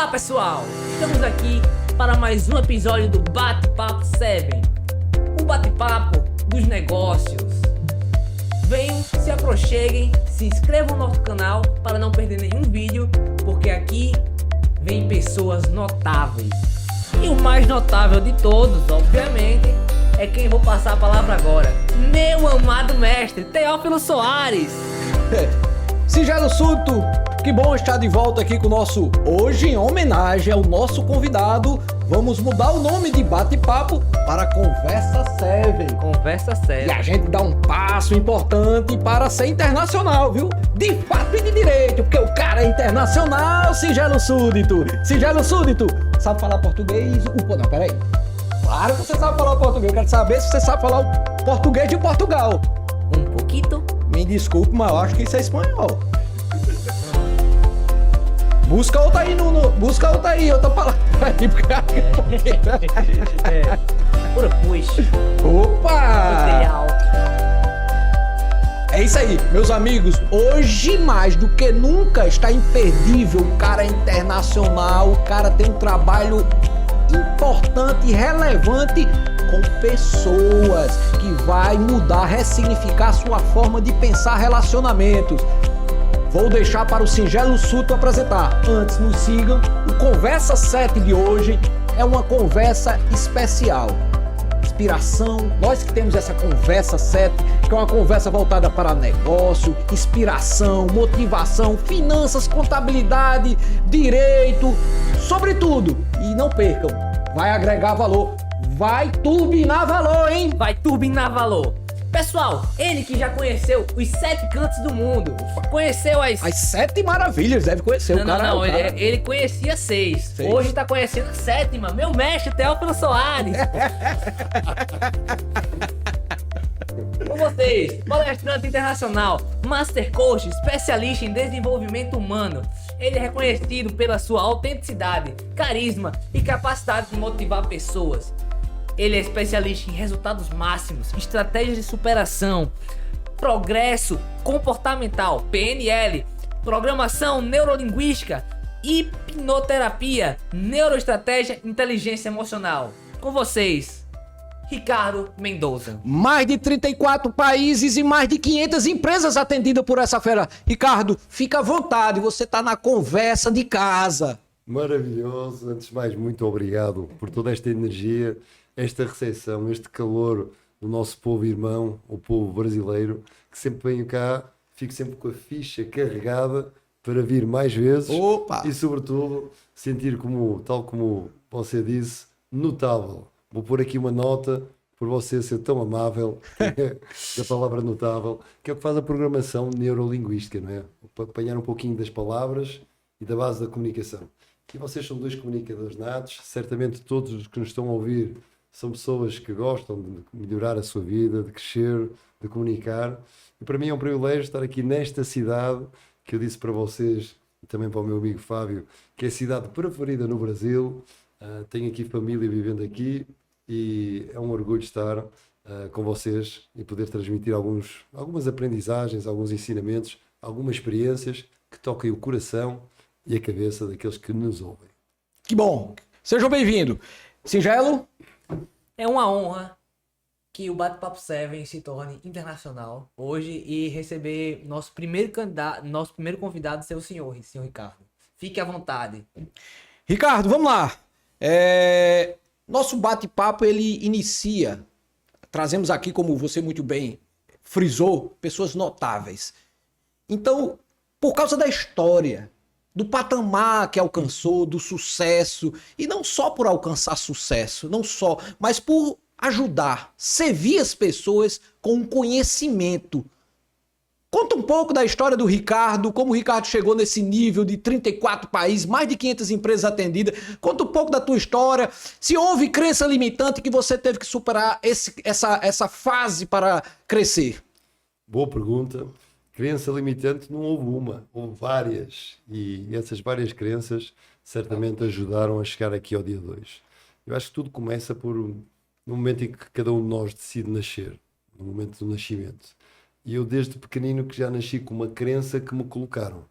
Olá pessoal, estamos aqui para mais um episódio do Bate-Papo 7, o bate-papo dos negócios. Venham, se aproxeguem, se inscrevam no nosso canal para não perder nenhum vídeo, porque aqui vem pessoas notáveis. E o mais notável de todos, obviamente, é quem vou passar a palavra agora, meu amado mestre Teófilo Soares. Singelo Súdito, que bom estar de volta aqui com o nosso... Hoje, em homenagem ao nosso convidado, vamos mudar o nome de Bate-Papo para Conversa 7. Conversa séria. E a gente dá um passo importante para ser internacional, viu? De fato e de direito, porque o cara é internacional, Singelo Súdito. Singelo Súdito, sabe falar português? Não, peraí. Claro que você sabe falar português, eu quero saber se você sabe falar o português de Portugal. Um pouquinho. Me desculpe, mas eu acho que isso é espanhol. Busca outra aí, busca outra aí, outra palavra aí. Pura puxa. Opa! Ideal. É isso aí, meus amigos. Hoje, mais do que nunca, está imperdível. O cara é internacional, o cara tem um trabalho importante e relevante com pessoas, que vai mudar, ressignificar sua forma de pensar relacionamentos. Vou deixar para o Singelo Súdito apresentar. Antes, nos sigam. O Conversa 7 de hoje é uma conversa especial. Inspiração, nós que temos essa Conversa 7, que é uma conversa voltada para negócio, inspiração, motivação, finanças, contabilidade, direito, sobretudo. E não percam, vai agregar valor, vai turbinar valor, hein? Vai turbinar valor. Pessoal, ele que já conheceu os 7 cantos do mundo, conheceu as... As 7 maravilhas, deve conhecer o cara. Não, ele conhecia 6. Hoje tá conhecendo a 7ª, meu mestre Teófilo Soares. Com vocês, palestrante internacional, Master Coach, especialista em desenvolvimento humano. Ele é reconhecido pela sua autenticidade, carisma e capacidade de motivar pessoas. Ele é especialista em resultados máximos, estratégias de superação, progresso comportamental, PNL, programação neurolinguística, hipnoterapia, neuroestratégia, inteligência emocional. Com vocês, Ricardo Mendoza. Mais de 34 países e mais de 500 empresas atendidas por essa fera. Ricardo, fica à vontade, você está na conversa de casa. Maravilhoso. Antes de mais, muito obrigado por toda esta energia, esta recepção, este calor do nosso povo irmão, o povo brasileiro, que sempre venho cá, fico sempre com a ficha carregada para vir mais vezes. Opa! E sobretudo sentir como, tal como você disse, notável. Vou pôr aqui uma nota por você ser tão amável, da palavra notável, que é o que faz a programação neurolinguística, não é? Para apanhar um pouquinho das palavras e da base da comunicação. E vocês são dois comunicadores natos, certamente todos os que nos estão a ouvir são pessoas que gostam de melhorar a sua vida, de crescer, de comunicar. E para mim é um privilégio estar aqui nesta cidade, que eu disse para vocês, e também para o meu amigo Fábio, que é a cidade preferida no Brasil. Tenho aqui família vivendo aqui e é um orgulho estar com vocês e poder transmitir algumas aprendizagens, alguns ensinamentos, algumas experiências que toquem o coração e a cabeça daqueles que nos ouvem. Que bom! Sejam bem-vindos. Singelo? É uma honra que o Bate-Papo 7 se torne internacional hoje e receber nosso primeiro convidado ser o senhor Ricardo. Fique à vontade. Ricardo, vamos lá. Nosso bate-papo, ele inicia. Trazemos aqui, como você muito bem frisou, pessoas notáveis. Então, por causa da história, do patamar que alcançou, do sucesso, e não só por alcançar sucesso, mas por ajudar, servir as pessoas com conhecimento. Conta um pouco da história do Ricardo, como o Ricardo chegou nesse nível de 34 países, mais de 500 empresas atendidas. Conta um pouco da tua história, se houve crença limitante que você teve que superar essa fase para crescer. Boa pergunta. Crença limitante não houve uma, houve várias. E essas várias crenças certamente ajudaram a chegar aqui ao dia 2. Eu acho que tudo começa no momento em que cada um de nós decide nascer, no momento do nascimento. E eu desde pequenino que já nasci com uma crença que me colocaram,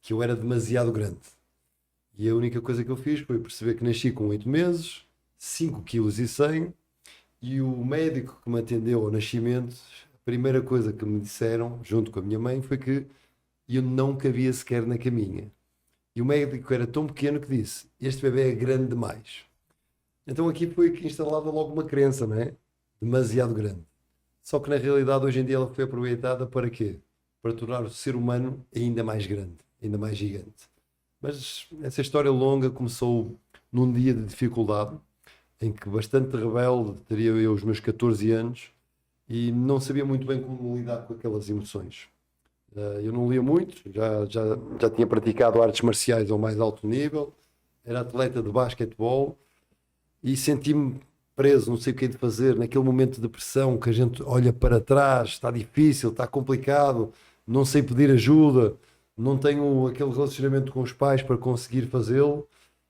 que eu era demasiado grande. E a única coisa que eu fiz foi perceber que nasci com 8 meses, 5,1 kg, e o médico que me atendeu ao nascimento, a primeira coisa que me disseram, junto com a minha mãe, foi que eu não cabia sequer na caminha. E o médico era tão pequeno que disse: este bebê é grande demais. Então aqui foi que instalada logo uma crença, não é? Demasiado grande. Só que na realidade hoje em dia ela foi aproveitada para quê? Para tornar o ser humano ainda mais grande, ainda mais gigante. Mas essa história longa começou num dia de dificuldade, em que bastante rebelde, teria eu os meus 14 anos, e não sabia muito bem como lidar com aquelas emoções. Eu não lia muito, já tinha praticado artes marciais ao mais alto nível, era atleta de basquetebol e senti-me preso, não sei o que é de fazer, naquele momento de pressão que a gente olha para trás, está difícil, está complicado, não sei pedir ajuda, não tenho aquele relacionamento com os pais para conseguir fazê-lo,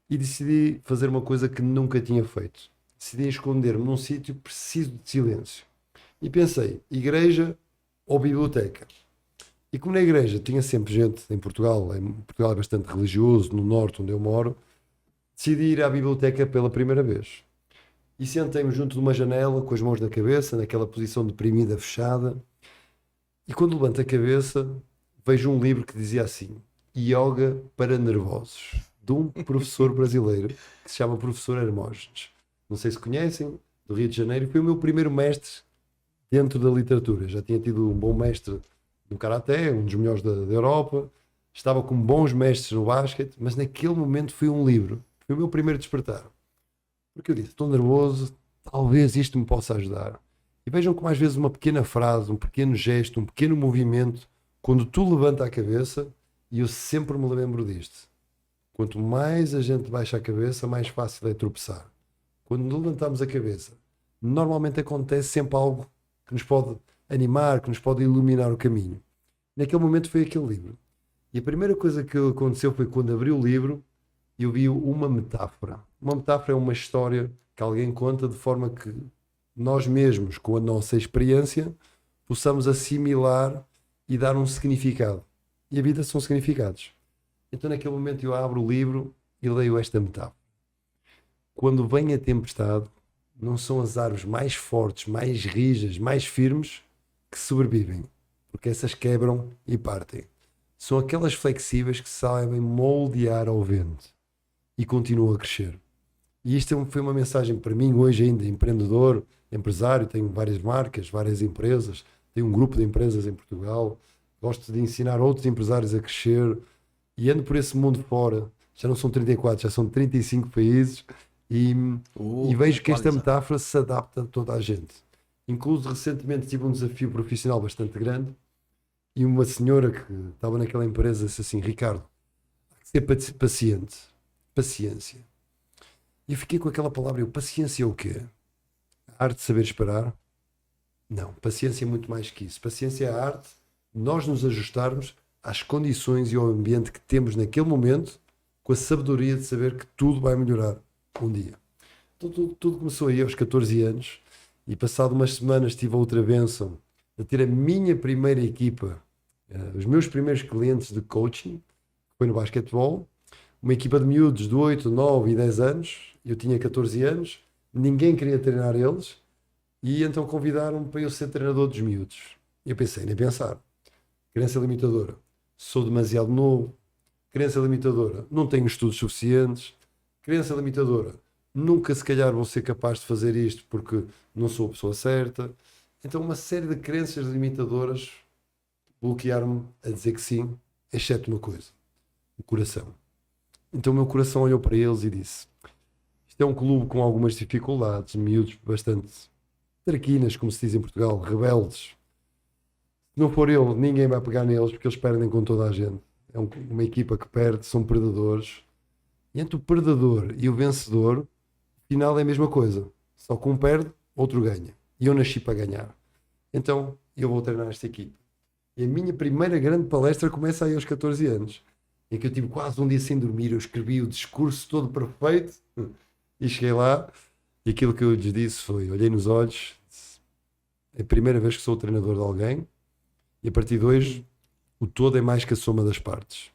e decidi fazer uma coisa que nunca tinha feito. Decidi esconder-me num sítio preciso de silêncio. E pensei, igreja ou biblioteca? E como na igreja tinha sempre gente em Portugal é bastante religioso, no norte onde eu moro, decidi ir à biblioteca pela primeira vez. E sentei-me junto de uma janela, com as mãos na cabeça, naquela posição deprimida, fechada. E quando levanto a cabeça, vejo um livro que dizia assim: Yoga para nervosos, de um professor brasileiro que se chama Professor Hermógenes. Não sei se conhecem, do Rio de Janeiro. Foi o meu primeiro mestre dentro da literatura. Já tinha tido um bom mestre no Karaté, um dos melhores da Europa. Estava com bons mestres no basquete, mas naquele momento foi um livro. Foi o meu primeiro despertar. Porque eu disse, estou nervoso, talvez isto me possa ajudar. E vejam como às vezes uma pequena frase, um pequeno gesto, um pequeno movimento, quando tu levanta a cabeça, e eu sempre me lembro disto, quanto mais a gente baixa a cabeça, mais fácil é tropeçar. Quando levantamos a cabeça, normalmente acontece sempre algo que nos pode animar, que nos pode iluminar o caminho. Naquele momento foi aquele livro. E a primeira coisa que aconteceu foi quando abri o livro, eu vi uma metáfora. Uma metáfora é uma história que alguém conta de forma que nós mesmos, com a nossa experiência, possamos assimilar e dar um significado. E a vida são significados. Então naquele momento eu abro o livro e leio esta metáfora. Quando vem a tempestade, não são as árvores mais fortes, mais rijas, mais firmes que sobrevivem, porque essas quebram e partem. São aquelas flexíveis que sabem moldear ao vento e continuam a crescer. E isto foi uma mensagem para mim hoje ainda, empreendedor, empresário, tenho várias marcas, várias empresas, tenho um grupo de empresas em Portugal, gosto de ensinar outros empresários a crescer e ando por esse mundo fora. Já não são 34, já são 35 países e vejo que esta metáfora se adapta a toda a gente. Incluso recentemente tive um desafio profissional bastante grande e uma senhora que estava naquela empresa disse assim: Ricardo, há que ser paciente, paciência. E eu fiquei com aquela palavra, paciência é o quê? A arte de saber esperar? Não, paciência é muito mais que isso. Paciência é a arte de nós nos ajustarmos às condições e ao ambiente que temos naquele momento, com a sabedoria de saber que tudo vai melhorar um dia. Então tudo começou aí aos 14 anos e passado umas semanas tive a outra bênção de ter a minha primeira equipa, os meus primeiros clientes de coaching, que foi no basquetebol, uma equipa de miúdos de 8, 9 e 10 anos, eu tinha 14 anos, ninguém queria treinar eles, e então convidaram-me para eu ser treinador dos miúdos. E eu pensei, nem pensar, crença limitadora, sou demasiado novo, crença limitadora, não tenho estudos suficientes, crença limitadora, nunca se calhar vou ser capaz de fazer isto porque não sou a pessoa certa. Então uma série de crenças limitadoras bloquearam-me a dizer que sim, exceto uma coisa, o coração. Então o meu coração olhou para eles e disse: isto é um clube com algumas dificuldades, miúdos bastante traquinas, como se diz em Portugal, rebeldes. Se não for ele, ninguém vai pegar neles porque eles perdem com toda a gente. É uma equipa que perde, são predadores. E entre o predador e o vencedor, final é a mesma coisa. Só que um perde, outro ganha. E eu nasci para ganhar. Então eu vou treinar esta equipa. E a minha primeira grande palestra começa aí aos 14 anos. Em que eu tive quase um dia sem dormir, eu escrevi o discurso todo perfeito e cheguei lá e aquilo que eu lhes disse foi, olhei nos olhos, disse, é a primeira vez que sou o treinador de alguém e a partir de hoje o todo é mais que a soma das partes.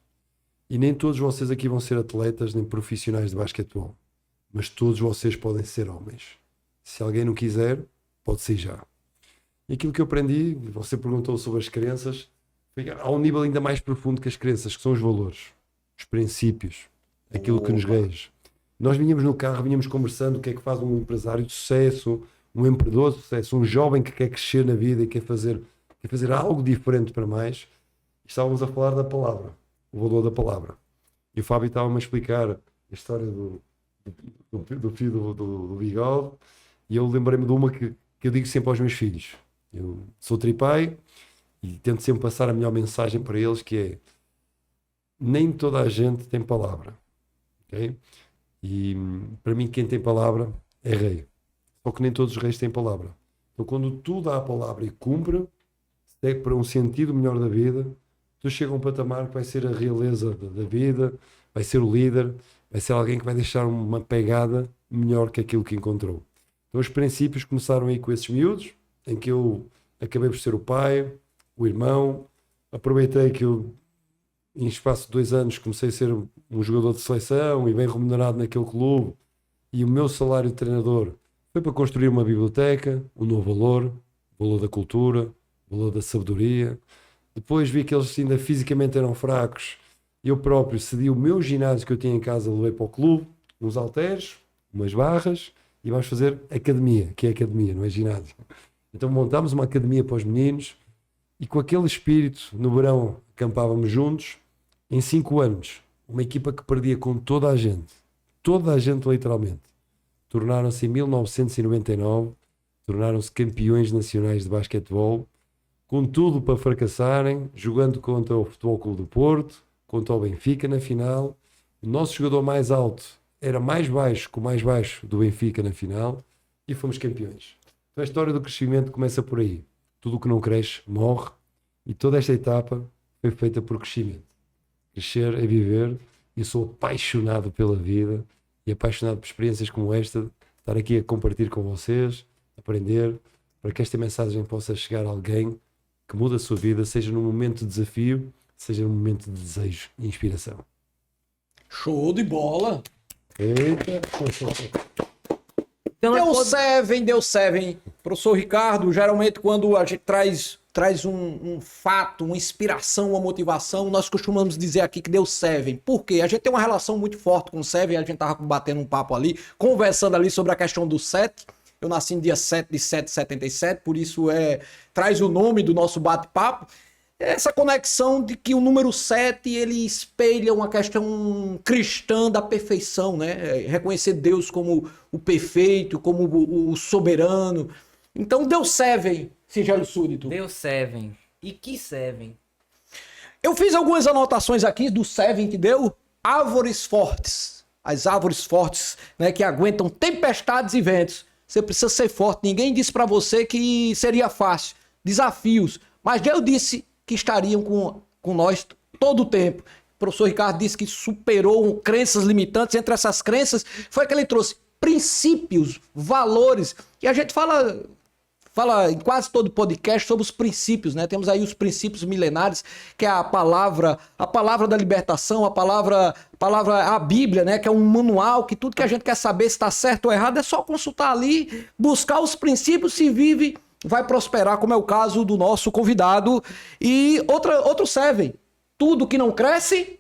E nem todos vocês aqui vão ser atletas nem profissionais de basquetebol, mas todos vocês podem ser homens. Se alguém não quiser, pode ser já. E aquilo que eu aprendi, você perguntou sobre as crenças, há um nível ainda mais profundo que as crenças, que são os valores, os princípios, aquilo que nos rege. Nós vinhamos no carro, vinhamos conversando o que é que faz um empresário de sucesso, um empreendedor de sucesso, um jovem que quer crescer na vida e quer fazer algo diferente para mais. E estávamos a falar da palavra, o valor da palavra. E o Fábio estava-me a explicar a história do filho do Bigode, e eu lembrei-me de uma que eu digo sempre aos meus filhos. Eu sou tripai e tento sempre passar a melhor mensagem para eles, que é: nem toda a gente tem palavra, ok? E para mim quem tem palavra é rei, só que nem todos os reis têm palavra. Então quando tu dá a palavra e cumpre, segue para um sentido melhor da vida, tu chega a um patamar que vai ser a realeza da vida, vai ser o líder, vai ser alguém que vai deixar uma pegada melhor que aquilo que encontrou. Então os princípios começaram aí com esses miúdos, em que eu acabei por ser o pai, o irmão. Aproveitei que eu, em espaço de 2 anos, comecei a ser um jogador de seleção e bem remunerado naquele clube, e o meu salário de treinador foi para construir uma biblioteca, um novo valor, o valor da cultura, o valor da sabedoria. Depois vi que eles ainda fisicamente eram fracos, eu próprio cedi o meu ginásio que eu tinha em casa, levei para o clube, uns halteres, umas barras, e vamos fazer academia, que é academia, não é ginásio. Então montámos uma academia para os meninos, e com aquele espírito, no verão, acampávamos juntos. Em 5 anos, uma equipa que perdia com toda a gente literalmente, tornaram-se em 1999, tornaram-se campeões nacionais de basquetebol, com tudo para fracassarem, jogando contra o Futebol Clube do Porto, contra o Benfica na final. O nosso jogador mais alto era mais baixo que o mais baixo do Benfica na final, e fomos campeões. Então a história do crescimento começa por aí. Tudo o que não cresce morre, e toda esta etapa foi feita por crescimento. Crescer é viver, e eu sou apaixonado pela vida e apaixonado por experiências como esta, estar aqui a compartilhar com vocês, aprender, para que esta mensagem possa chegar a alguém que muda a sua vida, seja num momento de desafio, seja num momento de desejo e inspiração. Show de bola! Eita! Então, Deu seven. Professor Ricardo, geralmente quando a gente traz um fato, uma inspiração, uma motivação, nós costumamos dizer aqui que deu seven. Por quê? A gente tem uma relação muito forte com o seven, a gente tava batendo um papo ali, conversando ali sobre a questão do 7. Eu nasci no dia 7 de 7/77, por isso traz o nome do nosso bate-papo. Essa conexão de que o número 7, ele espelha uma questão cristã da perfeição, né? Reconhecer Deus como o perfeito, como o soberano. Então deu seven, singelo súdito. deu 7. E que 7? Eu fiz algumas anotações aqui do seven que deu. Árvores fortes. As árvores fortes, né, que aguentam tempestades e ventos. Você precisa ser forte. Ninguém disse pra você que seria fácil. Desafios. Mas Deus disse que estariam com nós todo o tempo. O professor Ricardo disse que superou crenças limitantes. Entre essas crenças foi que ele trouxe princípios, valores. E a gente fala em quase todo podcast sobre os princípios, né? Temos aí os princípios milenares, que é a palavra da libertação, a Bíblia, né? Que é um manual, que tudo que a gente quer saber se está certo ou errado é só consultar ali, buscar os princípios, se vive, vai prosperar, como é o caso do nosso convidado. E outro seven, tudo que não cresce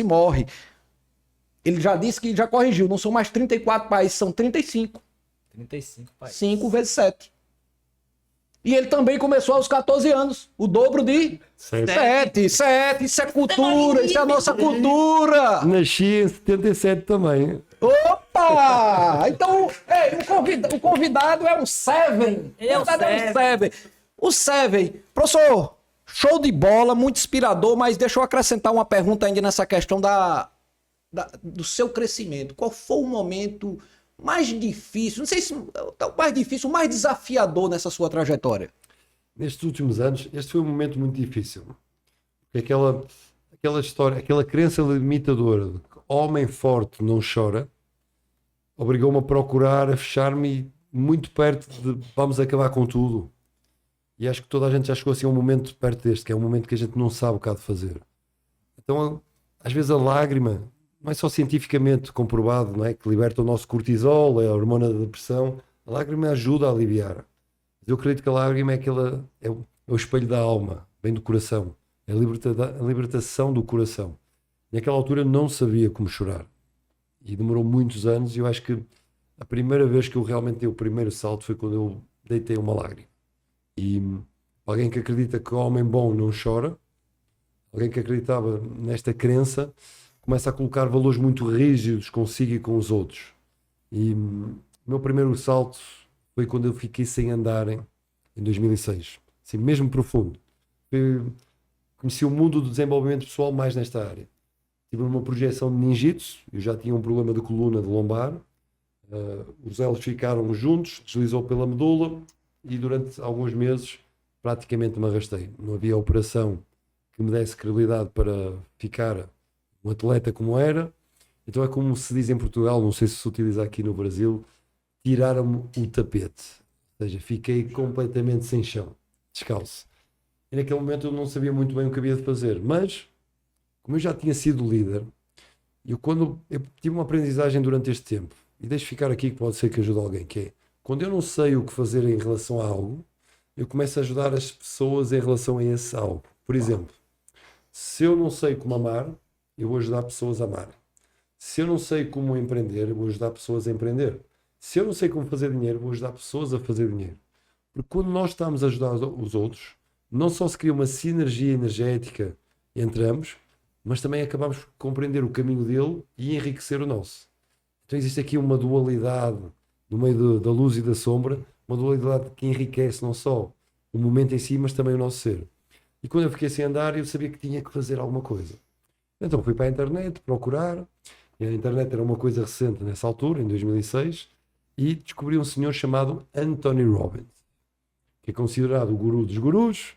morre. Ele já disse que já corrigiu, não são mais 34 países, são 35. 35 países. 5 vezes 7. E ele também começou aos 14 anos, o dobro de 7. Isso é cultura, isso é a nossa cultura. Nasci em 77 também. Opa! Então, o convidado é um seven. Ele é um seven. O seven. Professor, show de bola, muito inspirador, mas deixa eu acrescentar uma pergunta ainda nessa questão do seu crescimento. Qual foi o momento mais difícil, não sei se o mais difícil, o mais desafiador nessa sua trajetória? Nestes últimos anos, este foi um momento muito difícil. Porque aquela história, aquela crença limitadora de que homem forte não chora, obrigou-me a procurar, a fechar-me muito perto de vamos acabar com tudo. E acho que toda a gente já chegou assim a um momento perto deste, que é um momento que a gente não sabe o que há de fazer. Então, às vezes a lágrima, não é só cientificamente comprovado, não é? Que liberta o nosso cortisol, é a hormona da depressão. A lágrima ajuda a aliviar. Eu acredito que a lágrima é o espelho da alma, vem do coração. É a libertação do coração. Naquela altura eu não sabia como chorar. E demorou muitos anos e eu acho que a primeira vez que eu realmente dei o primeiro salto foi quando eu deitei uma lágrima. E alguém que acredita que o homem bom não chora, alguém que acreditava nesta crença, começa a colocar valores muito rígidos consigo e com os outros. E o meu primeiro salto foi quando eu fiquei sem andar em 2006. Assim, mesmo profundo. Eu conheci o mundo do desenvolvimento pessoal mais nesta área. Tive uma projeção de ninjitsu, eu já tinha um problema de coluna, de lombar. Os elos ficaram juntos, deslizou pela medula e durante alguns meses praticamente me arrastei. Não havia operação que me desse credibilidade para ficar um atleta como era. Então é como se diz em Portugal, não sei se se utiliza aqui no Brasil, tiraram-me o tapete. Ou seja, fiquei completamente sem chão, descalço. E naquele momento eu não sabia muito bem o que havia de fazer, mas como eu já tinha sido líder, eu tive uma aprendizagem durante este tempo, e deixo ficar aqui que pode ser que ajude alguém, que é, quando eu não sei o que fazer em relação a algo, eu começo a ajudar as pessoas em relação a esse algo. Por exemplo, se eu não sei como amar, eu vou ajudar pessoas a amar. Se eu não sei como empreender, eu vou ajudar pessoas a empreender. Se eu não sei como fazer dinheiro, eu vou ajudar pessoas a fazer dinheiro. Porque quando nós estamos a ajudar os outros, não só se cria uma sinergia energética entre ambos, mas também acabamos por compreender o caminho dele e enriquecer o nosso. Então existe aqui uma dualidade no meio da luz e da sombra, uma dualidade que enriquece não só o momento em si, mas também o nosso ser. E quando eu fiquei sem andar, eu sabia que tinha que fazer alguma coisa. Então fui para a internet procurar, e a internet era uma coisa recente nessa altura, em 2006, e descobri um senhor chamado Anthony Robbins, que é considerado o guru dos gurus,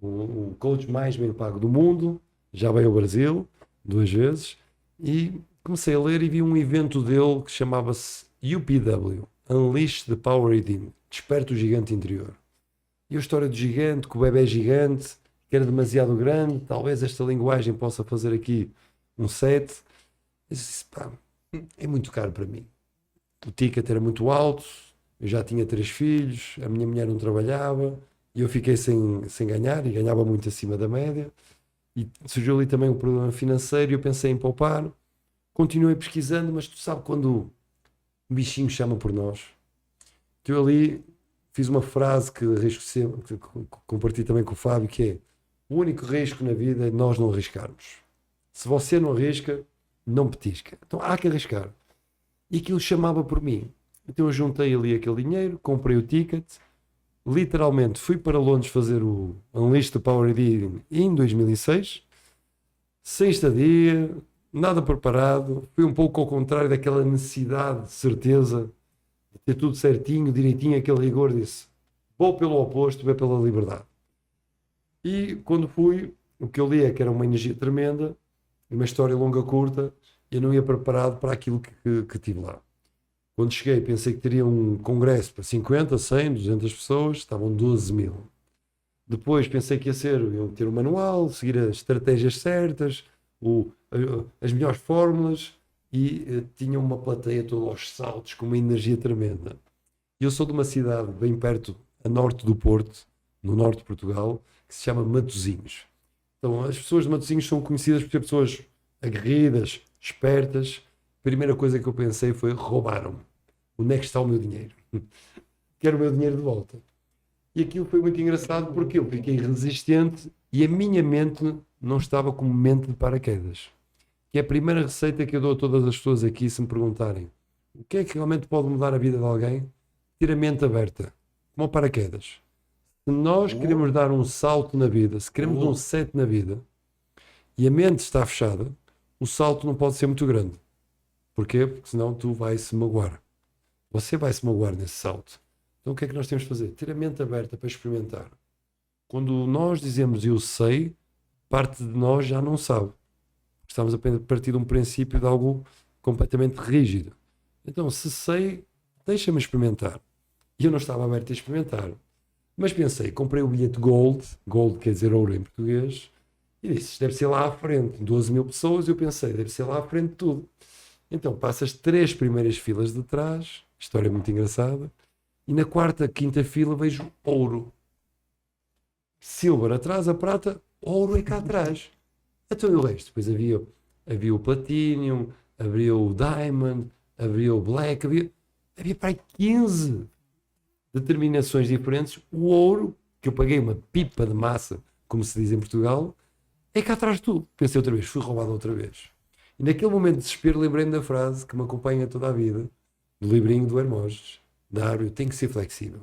o coach mais bem pago do mundo, já veio ao Brasil 2 vezes, e comecei a ler e vi um evento dele que chamava-se UPW, Unleash the Power Within, Desperta o Gigante Interior. E a história do gigante, que o bebê é gigante, que era demasiado grande, talvez esta linguagem possa fazer aqui um set. Eu disse, pá, é muito caro para mim. O ticket era muito alto, eu já tinha 3 filhos, a minha mulher não trabalhava, e eu fiquei sem ganhar, e ganhava muito acima da média. E surgiu ali também um problema financeiro, e eu pensei em poupar. Continuei pesquisando, mas tu sabes quando o bichinho chama por nós. Então eu ali fiz uma frase que arrisco sempre, que compartilho também com o Fábio, que é: o único risco na vida é nós não arriscarmos. Se você não arrisca, não petisca. Então há que arriscar. E aquilo chamava por mim. Então eu juntei ali aquele dinheiro, comprei o ticket, literalmente fui para Londres fazer o Unleash the Power Within em 2006, sem estadia, nada preparado, fui um pouco ao contrário daquela necessidade de certeza, de ter tudo certinho, direitinho, aquele rigor, disse, vou pelo oposto, vou pela liberdade. E quando fui, o que eu li é que era uma energia tremenda, uma história longa, curta, e eu não ia preparado para aquilo que tive lá. Quando cheguei, pensei que teria um congresso para 50, 100, 200 pessoas, estavam 12 mil. Depois pensei que iam ter um manual, seguir as estratégias certas, as melhores fórmulas, e tinha uma plateia toda aos saltos, com uma energia tremenda. Eu sou de uma cidade bem perto, a norte do Porto, no norte de Portugal, que se chama Matosinhos. Então as pessoas de Matosinhos são conhecidas por ser pessoas aguerridas, espertas. A primeira coisa que eu pensei foi: roubaram-me. Onde é que está o meu dinheiro? Quero o meu dinheiro de volta. E aquilo foi muito engraçado porque eu fiquei resistente e a minha mente não estava como mente de paraquedas. Que é a primeira receita que eu dou a todas as pessoas aqui, se me perguntarem o que é que realmente pode mudar a vida de alguém, ter a mente aberta, como paraquedas. Se nós queremos dar um salto na vida, se queremos um set na vida e a mente está fechada, o salto não pode ser muito grande. Porquê? Porque senão tu vais se magoar. Você vai se magoar nesse salto. Então o que é que nós temos de fazer? Ter a mente aberta para experimentar. Quando nós dizemos eu sei, parte de nós já não sabe. Estamos a partir de um princípio de algo completamente rígido. Então, se sei, deixa-me experimentar. E eu não estava aberto a experimentar. Mas pensei, comprei o bilhete Gold quer dizer ouro em português, E disse, isto deve ser lá à frente, 12 mil pessoas, e eu pensei, deve ser lá à frente de tudo. Então passo as 3 primeiras filas de trás, história muito engraçada, e na 4ª, 5ª fila vejo ouro. Silver atrás, a prata, ouro é cá atrás. Então e o resto? Depois havia o Platinum, havia o Diamond, havia o Black, havia para aí 15 determinações diferentes. O ouro, que eu paguei uma pipa de massa, como se diz em Portugal, é cá atrás de tudo. Pensei outra vez, fui roubado outra vez. E naquele momento de desespero lembrei-me da frase que me acompanha toda a vida, do livrinho do Hermógenes, da árvore, tem que ser flexível.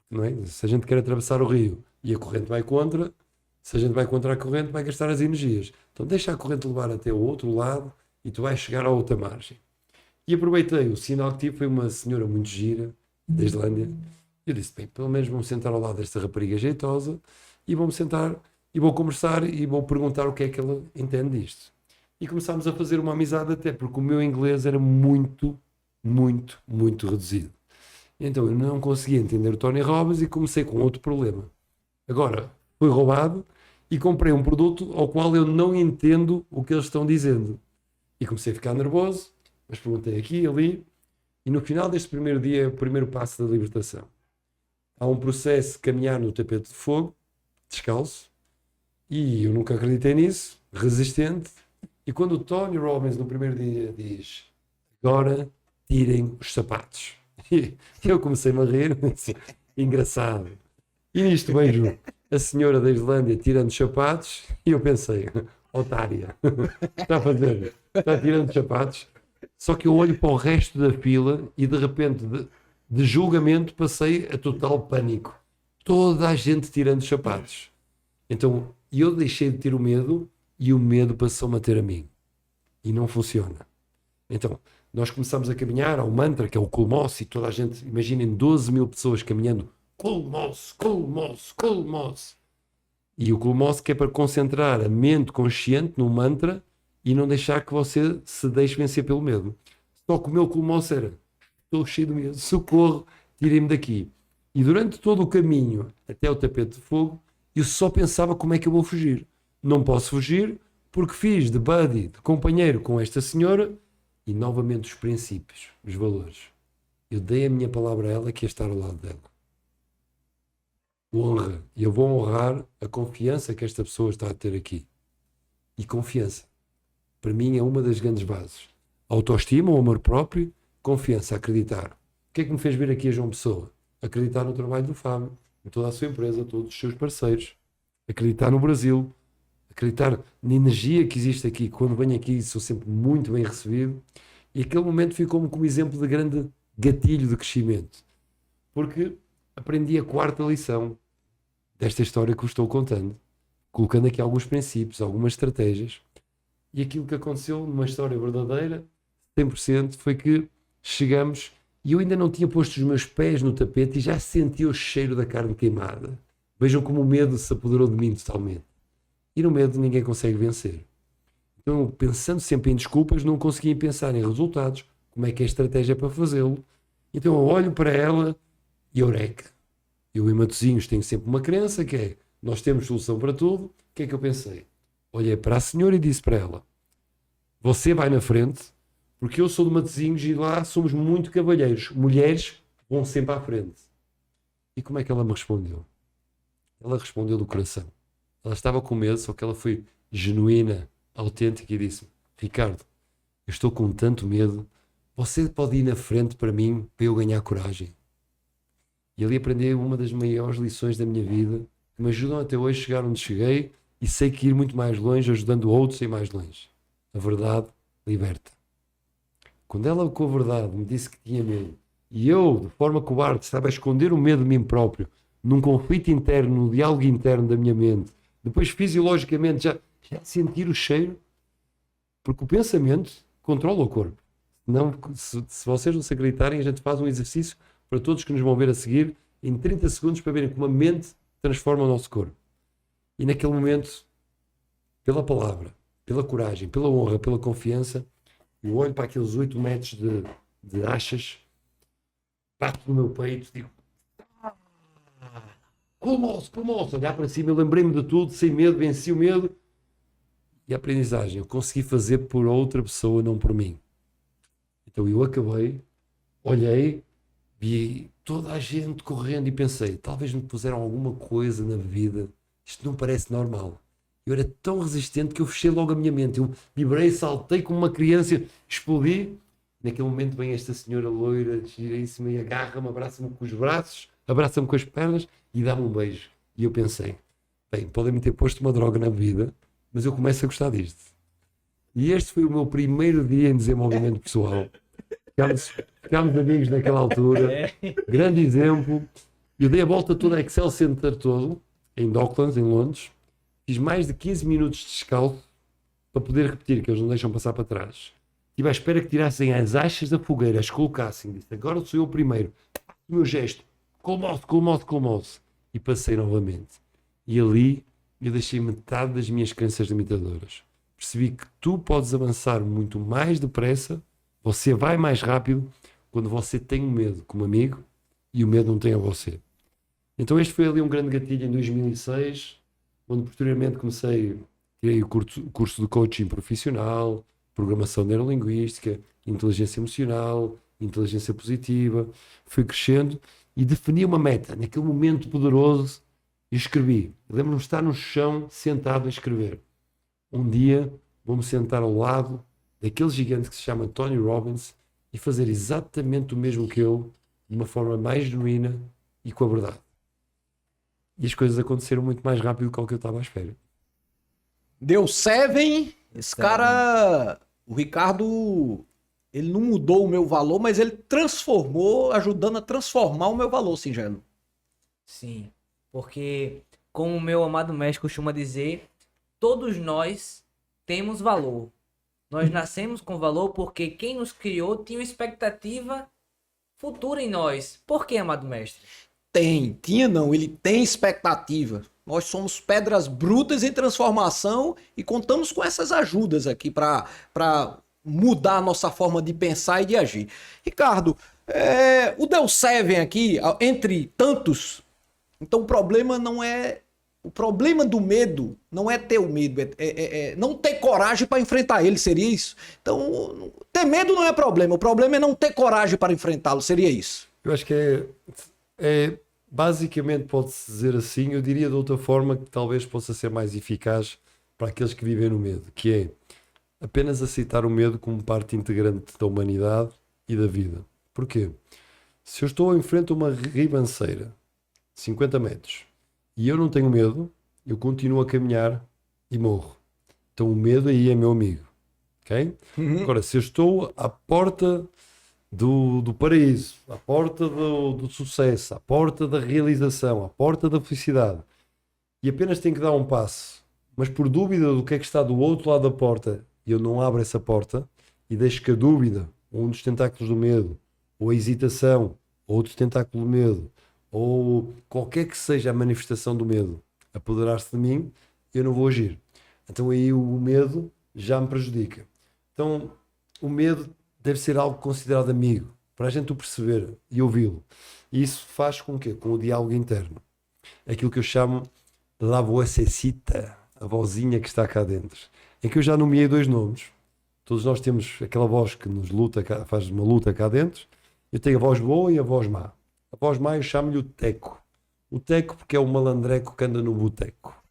Não é? Se a gente quer atravessar o rio e a corrente vai contra, se a gente vai contra a corrente, vai gastar as energias. Então deixa a corrente levar até o outro lado e tu vais chegar à outra margem. E aproveitei, o sinal que tive foi uma senhora muito gira, da Islândia. Eu disse, bem, pelo menos vou-me sentar ao lado desta rapariga jeitosa e vou-me sentar e vou conversar e vou perguntar o que é que ela entende disto. E começámos a fazer uma amizade até, porque o meu inglês era muito, muito, muito reduzido. Então eu não conseguia entender o Tony Robbins e comecei com outro problema. Agora, fui roubado e comprei um produto ao qual eu não entendo o que eles estão dizendo. E comecei a ficar nervoso, mas perguntei aqui e ali, e no final deste primeiro dia, o primeiro passo da libertação. Há um processo de caminhar no tapete de fogo, descalço, e eu nunca acreditei nisso, resistente, e quando o Tony Robbins no primeiro dia diz, agora tirem os sapatos. E eu comecei-me a rir, assim, engraçado. E nisto vejo a senhora da Islândia tirando os sapatos e eu pensei, otária, está tirando os sapatos. Só que eu olho para o resto da fila e de repente, de julgamento, passei a total pânico. Toda a gente tirando os sapatos. Então eu deixei de ter o medo e o medo passou-me a ter a mim. E não funciona. Então, nós começamos a caminhar ao mantra, que é o Kulmos, e toda a gente, imaginem 12 mil pessoas caminhando, Kulmos, Kulmos, Kulmos. E o Kulmos que é para concentrar a mente consciente no mantra e não deixar que você se deixe vencer pelo medo. Só que o meu Kulmos era, estou cheio de medo, socorro, tirem-me daqui. E durante todo o caminho até o tapete de fogo, eu só pensava como é que eu vou fugir. Não posso fugir porque fiz de buddy, de companheiro com esta senhora. E novamente os princípios, os valores. Eu dei a minha palavra a ela que ia estar ao lado dela. Honra. E eu vou honrar a confiança que esta pessoa está a ter aqui. E confiança. Para mim é uma das grandes bases. Autoestima, o amor próprio, confiança, acreditar. O que é que me fez vir aqui a João Pessoa? Acreditar no trabalho do Fábio, em toda a sua empresa, todos os seus parceiros. Acreditar no Brasil. Acreditar na energia que existe aqui. Quando venho aqui sou sempre muito bem recebido. E aquele momento ficou-me como exemplo de grande gatilho de crescimento. Porque aprendi a 4ª lição desta história que vos estou contando. Colocando aqui alguns princípios, algumas estratégias. E aquilo que aconteceu numa história verdadeira, 100%, foi que chegamos e eu ainda não tinha posto os meus pés no tapete e já sentia o cheiro da carne queimada. Vejam como o medo se apoderou de mim totalmente. E no medo ninguém consegue vencer. Então, pensando sempre em desculpas, não conseguia pensar em resultados, como é que é a estratégia para fazê-lo. Então eu olho para ela e eureka. Eu em Matosinhos tenho sempre uma crença que é, nós temos solução para tudo. O que é que eu pensei? Olhei para a senhora e disse para ela, você vai na frente, porque eu sou de Matosinhos e lá somos muito cavalheiros. Mulheres vão sempre à frente. E como é que ela me respondeu? Ela respondeu do coração. Ela estava com medo, só que ela foi genuína, autêntica e disse, Ricardo, eu estou com tanto medo, você pode ir na frente para mim, para eu ganhar coragem. E ali aprendi uma das maiores lições da minha vida, que me ajudam até hoje a chegar onde cheguei e sei que ir muito mais longe, ajudando outros a ir mais longe. A verdade liberta. Quando ela com a verdade me disse que tinha medo, e eu, de forma cobarde, estava a esconder o medo de mim próprio, num conflito interno, num diálogo interno da minha mente, depois fisiologicamente já sentir o cheiro, porque o pensamento controla o corpo. Não, se vocês não se acreditarem, a gente faz um exercício para todos que nos vão ver a seguir, em 30 segundos, para verem como a mente transforma o nosso corpo. E naquele momento, pela palavra, pela coragem, pela honra, pela confiança, eu olho para aqueles 8 metros de achas, bato no meu peito, digo, como olhar para cima, eu lembrei-me de tudo, sem medo, venci o medo, e a aprendizagem. Eu consegui fazer por outra pessoa, não por mim. Então eu acabei, olhei, vi toda a gente correndo e pensei, talvez me puseram alguma coisa na vida, isto não parece normal. Eu era tão resistente que eu fechei logo a minha mente. Eu vibrei, saltei como uma criança, explodi. Naquele momento vem esta senhora loira, giríssima, e agarra-me, abraça-me com os braços, abraça-me com as pernas e dá-me um beijo. E eu pensei, bem, podem-me ter posto uma droga na vida, mas eu começo a gostar disto. E este foi o meu primeiro dia em desenvolvimento pessoal. Ficámos amigos naquela altura. Grande exemplo. Eu dei a volta toda a Excel Center todo, em Docklands, em Londres. Fiz mais de 15 minutos de descalço para poder repetir, que eles não deixam passar para trás. Estive à espera que tirassem as achas da fogueira, as colocassem. Disse, agora sou eu o primeiro. O meu gesto. Colmoço. E passei novamente. E ali eu deixei metade das minhas crenças limitadoras. Percebi que tu podes avançar muito mais depressa, você vai mais rápido quando você tem um medo como amigo e o medo não tem a você. Então este foi ali um grande gatilho em 2006, onde posteriormente tirei o curso de coaching profissional, programação neurolinguística, inteligência emocional, inteligência positiva. Fui crescendo e defini uma meta. Naquele momento poderoso, eu escrevi. Lembro-me de estar no chão, sentado a escrever. Um dia vou-me sentar ao lado daquele gigante que se chama Tony Robbins e fazer exatamente o mesmo que eu, de uma forma mais genuína e com a verdade. E as coisas aconteceram muito mais rápido do que eu estava à espera. Deu 7. Esse cara, o Ricardo, ele não mudou o meu valor, mas ele transformou, ajudando a transformar o meu valor, Singelo. Sim, porque, como o meu amado mestre costuma dizer, todos nós temos valor. Nós nascemos com valor porque quem nos criou tinha uma expectativa futura em nós. Por que, amado mestre? Ele tem expectativa. Nós somos pedras brutas em transformação e contamos com essas ajudas aqui para mudar a nossa forma de pensar e de agir. Ricardo, o Del 7 aqui, entre tantos, então o problema não é... O problema do medo não é ter o medo, é não ter coragem para enfrentar ele, seria isso? Então, ter medo não é problema, o problema é não ter coragem para enfrentá-lo, seria isso? Eu acho que basicamente pode-se dizer assim, eu diria de outra forma que talvez possa ser mais eficaz para aqueles que vivem no medo, que é apenas aceitar o medo como parte integrante da humanidade e da vida. Porquê? Se eu estou em frente a uma ribanceira, 50 metros, e eu não tenho medo, eu continuo a caminhar e morro. Então o medo aí é meu amigo. Okay? Agora, se eu estou à porta do paraíso, à porta do sucesso, à porta da realização, à porta da felicidade, e apenas tenho que dar um passo, mas por dúvida do que é que está do outro lado da porta, eu não abro essa porta e deixo que a dúvida, ou um dos tentáculos do medo, ou a hesitação, ou outro tentáculo do medo, ou qualquer que seja a manifestação do medo apoderar-se de mim, eu não vou agir. Então aí o medo já me prejudica. Então o medo deve ser algo considerado amigo, para a gente o perceber e ouvi-lo. E isso faz com quê? Com o diálogo interno. Aquilo que eu chamo la vocecita, a vozinha que está cá dentro. Em que eu já nomeei 2 nomes. Todos nós temos aquela voz que nos luta, faz uma luta cá dentro. Eu tenho a voz boa e a voz má. A voz má eu chamo-lhe o teco. O teco porque é o malandreco que anda no boteco.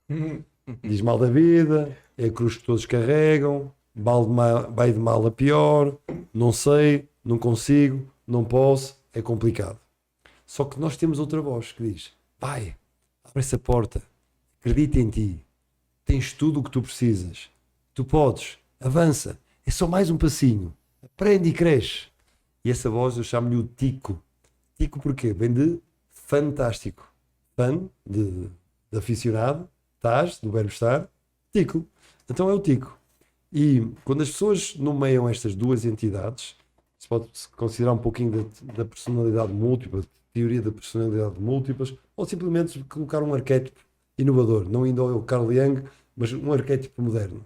Diz mal da vida, é a cruz que todos carregam, vai de mal a pior, não sei, não consigo, não posso, é complicado. Só que nós temos outra voz que diz, vai, abre essa porta, acredita em ti, tens tudo o que tu precisas, tu podes, avança, é só mais um passinho, aprende e cresce. E essa voz eu chamo-lhe o tico. Tico porquê? Vem de fantástico. Fan, de aficionado, estás, do verbo estar, tico. Então é o tico. E quando as pessoas nomeiam estas 2 entidades, se pode considerar um pouquinho da personalidade múltipla, teoria da personalidade múltiplas, ou simplesmente colocar um arquétipo inovador, não indo ao Carl Jung, mas um arquétipo moderno.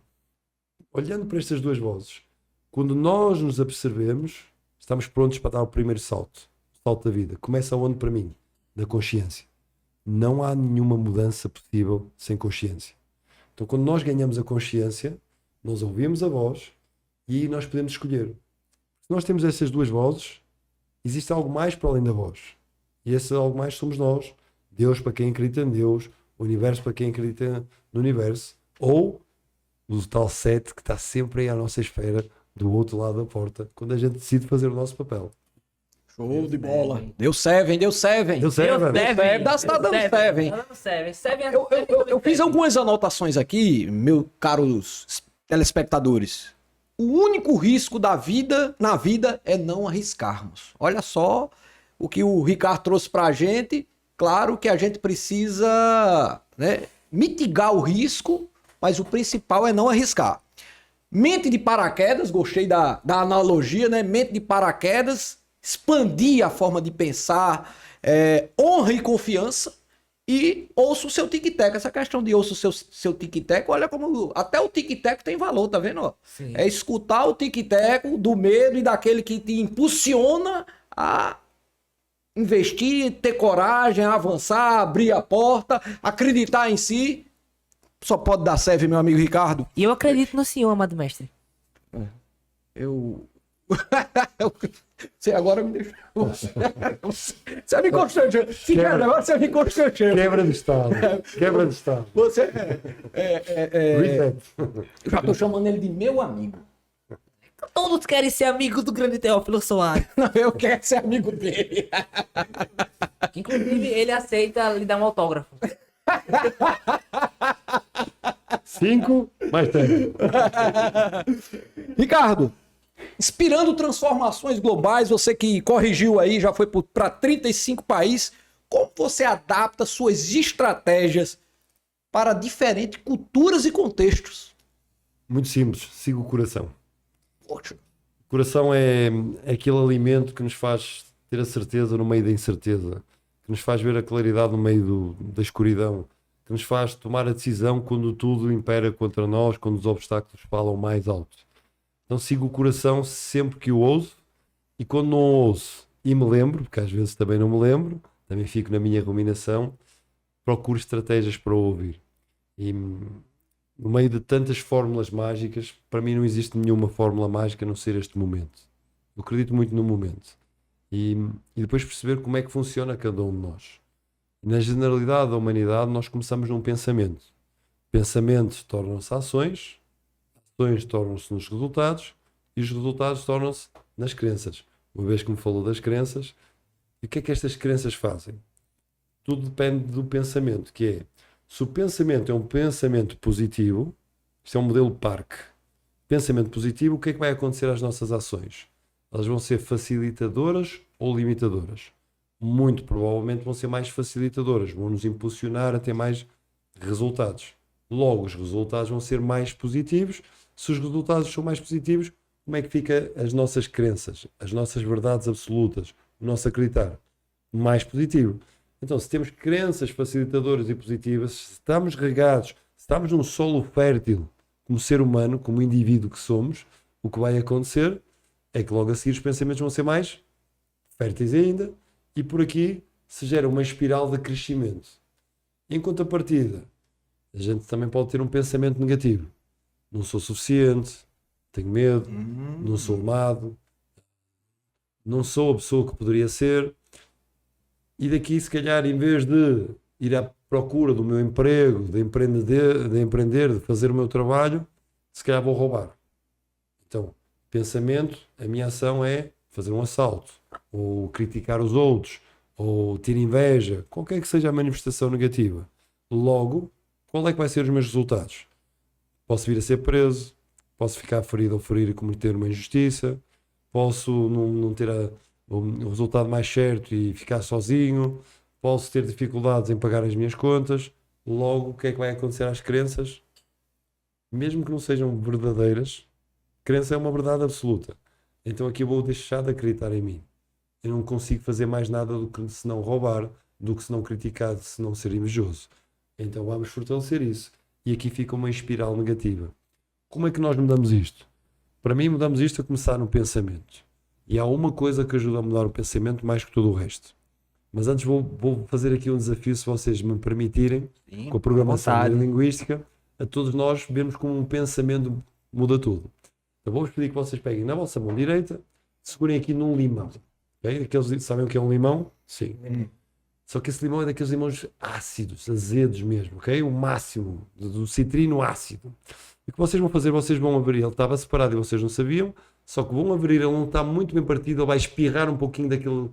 Olhando para estas 2 vozes, quando nós nos apercebemos, estamos prontos para dar o primeiro salto da vida. Começa onde para mim? Da consciência. Não há nenhuma mudança possível sem consciência. Então quando nós ganhamos a consciência, Nós ouvimos a voz e nós podemos escolher. Se nós temos essas duas vozes, existe algo mais para além da voz. E esse algo mais somos nós. Deus para quem acredita em Deus, o universo para quem acredita no universo, ou o tal sete que está sempre aí à nossa espera do outro lado da porta, quando a gente decide fazer o nosso papel. Show de bola. Deu seven, deu seven. Deu certo? Tá dando seven. Eu fiz algumas anotações aqui, meus caros telespectadores. O único risco da vida, na vida, é não arriscarmos. Olha só o que o Ricardo trouxe pra gente. Claro que a gente precisa, né, mitigar o risco, mas o principal é não arriscar. Mente de paraquedas, gostei da analogia, né? Mente de paraquedas, expandir a forma de pensar, honra e confiança, e ouça o seu tic-tac. Essa questão de ouça o seu tic-tac, olha como até o tic-tac tem valor, tá vendo? Ó? É escutar o tic-tac do medo e daquele que te impulsiona a investir, ter coragem, avançar, abrir a porta, acreditar em si. Só pode dar serve, meu amigo Ricardo. E eu acredito no senhor, amado mestre. Você agora me deixou. Você me constrangeu. Você me constrangeu. Quebra de estado. Quebra de estado. Você Reset. Eu já tô chamando ele de meu amigo. Todos querem ser amigos do grande Teófilo Soares. Não, eu quero ser amigo dele. Inclusive, ele aceita lhe dar um autógrafo. 5 mais 10. Ricardo, inspirando transformações globais, você que corrigiu aí, já foi para 35 países, como você adapta suas estratégias para diferentes culturas e contextos? Muito simples, siga o coração. Poxa. O coração é aquele alimento que nos faz ter a certeza no meio da incerteza, que nos faz ver a claridade no meio da escuridão, que nos faz tomar a decisão quando tudo impera contra nós, quando os obstáculos falam mais alto. Então sigo o coração sempre que o ouço, e quando não ouço e me lembro, porque às vezes também não me lembro, também fico na minha ruminação, procuro estratégias para ouvir. E no meio de tantas fórmulas mágicas, para mim não existe nenhuma fórmula mágica a não ser este momento. Eu acredito muito no momento. E depois perceber como é que funciona cada um de nós. Na generalidade da humanidade, nós começamos num pensamento. Pensamentos tornam-se ações, ações tornam-se nos resultados, e os resultados tornam-se nas crenças. Uma vez que me falou das crenças, e o que é que estas crenças fazem? Tudo depende do pensamento, que é, se o pensamento é um pensamento positivo, isto é um modelo Park, pensamento positivo, o que é que vai acontecer às nossas ações? Elas vão ser facilitadoras ou limitadoras? Muito provavelmente vão ser mais facilitadoras, vão nos impulsionar a ter mais resultados. Logo, os resultados vão ser mais positivos. Se os resultados são mais positivos, como é que fica as nossas crenças, as nossas verdades absolutas, o nosso acreditar? Mais positivo. Então, se temos crenças facilitadoras e positivas, se estamos regados, se estamos num solo fértil, como ser humano, como indivíduo que somos, o que vai acontecer é que logo a seguir os pensamentos vão ser mais férteis ainda, e por aqui se gera uma espiral de crescimento. Em contrapartida, a gente também pode ter um pensamento negativo. Não sou suficiente, tenho medo, não sou amado, não sou a pessoa que poderia ser. E daqui, se calhar, em vez de ir à procura do meu emprego, de empreender, de fazer o meu trabalho, se calhar vou roubar. Então, pensamento, a minha ação é fazer um assalto, ou criticar os outros, ou ter inveja, qualquer que seja a manifestação negativa. Logo, qual é que vai ser os meus resultados? Posso vir a ser preso, posso ficar ferido ou ferir e cometer uma injustiça, posso não ter o resultado mais certo e ficar sozinho, posso ter dificuldades em pagar as minhas contas. Logo, o que é que vai acontecer às crenças? Mesmo que não sejam verdadeiras, crença é uma verdade absoluta. Então aqui eu vou deixar de acreditar em mim. Eu não consigo fazer mais nada do que se não roubar, do que se não criticar, se não ser invejoso. Então vamos fortalecer isso. E aqui fica uma espiral negativa. Como é que nós mudamos isto? Para mim, mudamos isto a começar no pensamento. E há uma coisa que ajuda a mudar o pensamento mais que todo o resto. Mas antes vou fazer aqui um desafio, se vocês me permitirem, com a programação linguística, a todos nós vermos como um pensamento muda tudo. Então vou-vos pedir que vocês peguem na vossa mão direita, segurem aqui num limão. Okay? Aqueles, sabem o que é um limão? Sim. Só que esse limão é daqueles limões ácidos, azedos mesmo, ok? O máximo do citrino ácido. E o que vocês vão fazer? Vocês vão abrir, ele estava separado e vocês não sabiam, só que vão abrir, ele não está muito bem partido, ele vai espirrar um pouquinho daquele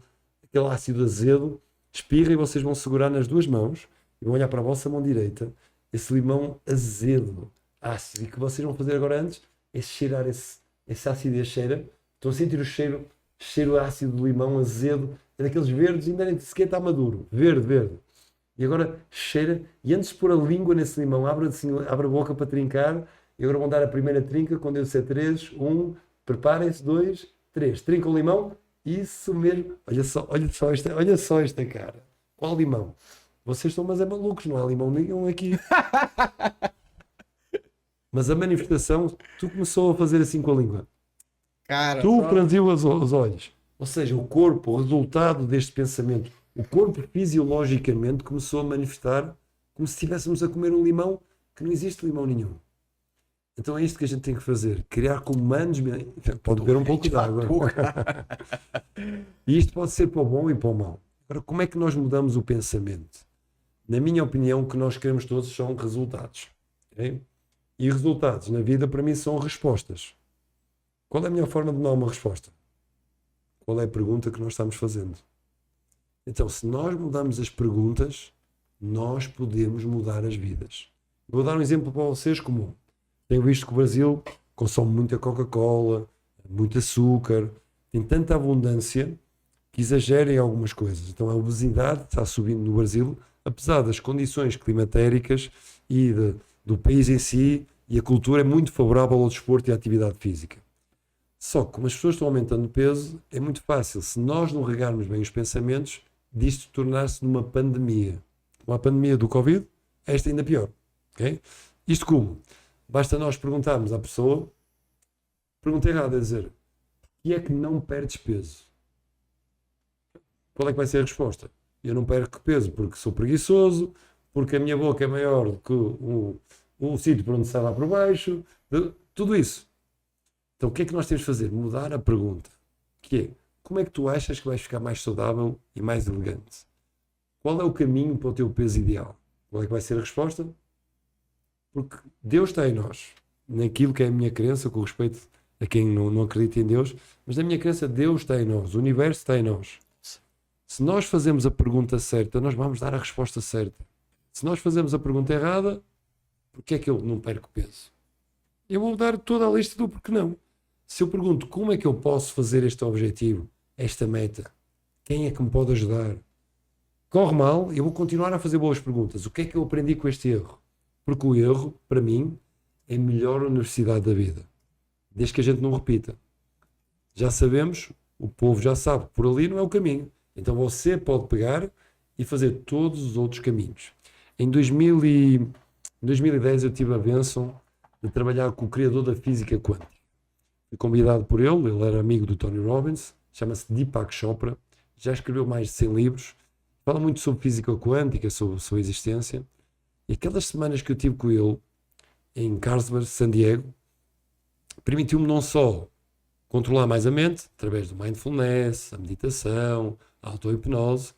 ácido azedo, espirra e vocês vão segurar nas duas mãos e vão olhar para a vossa mão direita, esse limão azedo, ácido. E o que vocês vão fazer agora antes é cheirar esse ácido, cheira. Estão a sentir o cheiro ácido do limão azedo, é daqueles verdes, ainda nem sequer está maduro, verde. E agora cheira, e antes de pôr a língua nesse limão, abre a boca para trincar, e agora vão dar a primeira trinca, quando eu disser 3, 1, preparem-se, 2, 3, trinca o limão, isso mesmo, olha só esta cara, qual limão? Vocês estão, mas é malucos, não há limão nenhum aqui. Mas a manifestação, tu começou a fazer assim com a língua. Cara, Tu franziu os olhos. Ou seja, o corpo, o resultado deste pensamento, o corpo fisiologicamente começou a manifestar como se estivéssemos a comer um limão, que não existe limão nenhum. Então é isto que a gente tem que fazer. Criar comandos. Pode beber um pouco de água. E isto pode ser para o bom e para o mau. Agora, como é que nós mudamos o pensamento? Na minha opinião, o que nós queremos todos são resultados. Okay? E resultados na vida, para mim, são respostas. Qual é a melhor forma de dar uma resposta? Qual é a pergunta que nós estamos fazendo? Então, se nós mudamos as perguntas, nós podemos mudar as vidas. Vou dar um exemplo para vocês comum. Tenho visto que o Brasil consome muita Coca-Cola, muito açúcar, tem tanta abundância que exagera em algumas coisas. Então a obesidade está subindo no Brasil, apesar das condições climatéricas e do país em si, e a cultura é muito favorável ao desporto e à atividade física. Só que como as pessoas estão aumentando de peso, é muito fácil, se nós não regarmos bem os pensamentos, disto tornar-se numa pandemia. Como a pandemia do Covid, esta ainda pior. Okay? Isto como? Basta nós perguntarmos à pessoa, pergunta errada, é dizer, por que é que não perdes peso? Qual é que vai ser a resposta? Eu não perco peso porque sou preguiçoso, porque a minha boca é maior do que o sítio por onde sai lá por baixo, tudo isso. Então o que é que nós temos de fazer? Mudar a pergunta, que é, como é que tu achas que vais ficar mais saudável e mais elegante? Qual é o caminho para o teu peso ideal? Qual é que vai ser a resposta? Porque Deus está em nós, naquilo que é a minha crença, com respeito a quem não acredita em Deus, mas na minha crença Deus está em nós, o universo está em nós. Se nós fazemos a pergunta certa, nós vamos dar a resposta certa. Se nós fazemos a pergunta errada, porque é que eu não perco peso? Eu vou dar toda a lista do porquê não. Se eu pergunto como é que eu posso fazer este objetivo, esta meta, quem é que me pode ajudar? Corre mal, eu vou continuar a fazer boas perguntas. O que é que eu aprendi com este erro? Porque o erro, para mim, é a melhor universidade da vida. Desde que a gente não repita. Já sabemos, o povo já sabe que por ali não é o caminho. Então você pode pegar e fazer todos os outros caminhos. Em 2010 eu tive a bênção de trabalhar com o criador da física quântica. Fui convidado por ele era amigo do Tony Robbins, chama-se Deepak Chopra, já escreveu mais de 100 livros, fala muito sobre física quântica, sobre sua existência. E aquelas semanas que eu tive com ele em Carlsbad, San Diego, permitiu-me não só controlar mais a mente, através do mindfulness, a meditação, a auto-hipnose,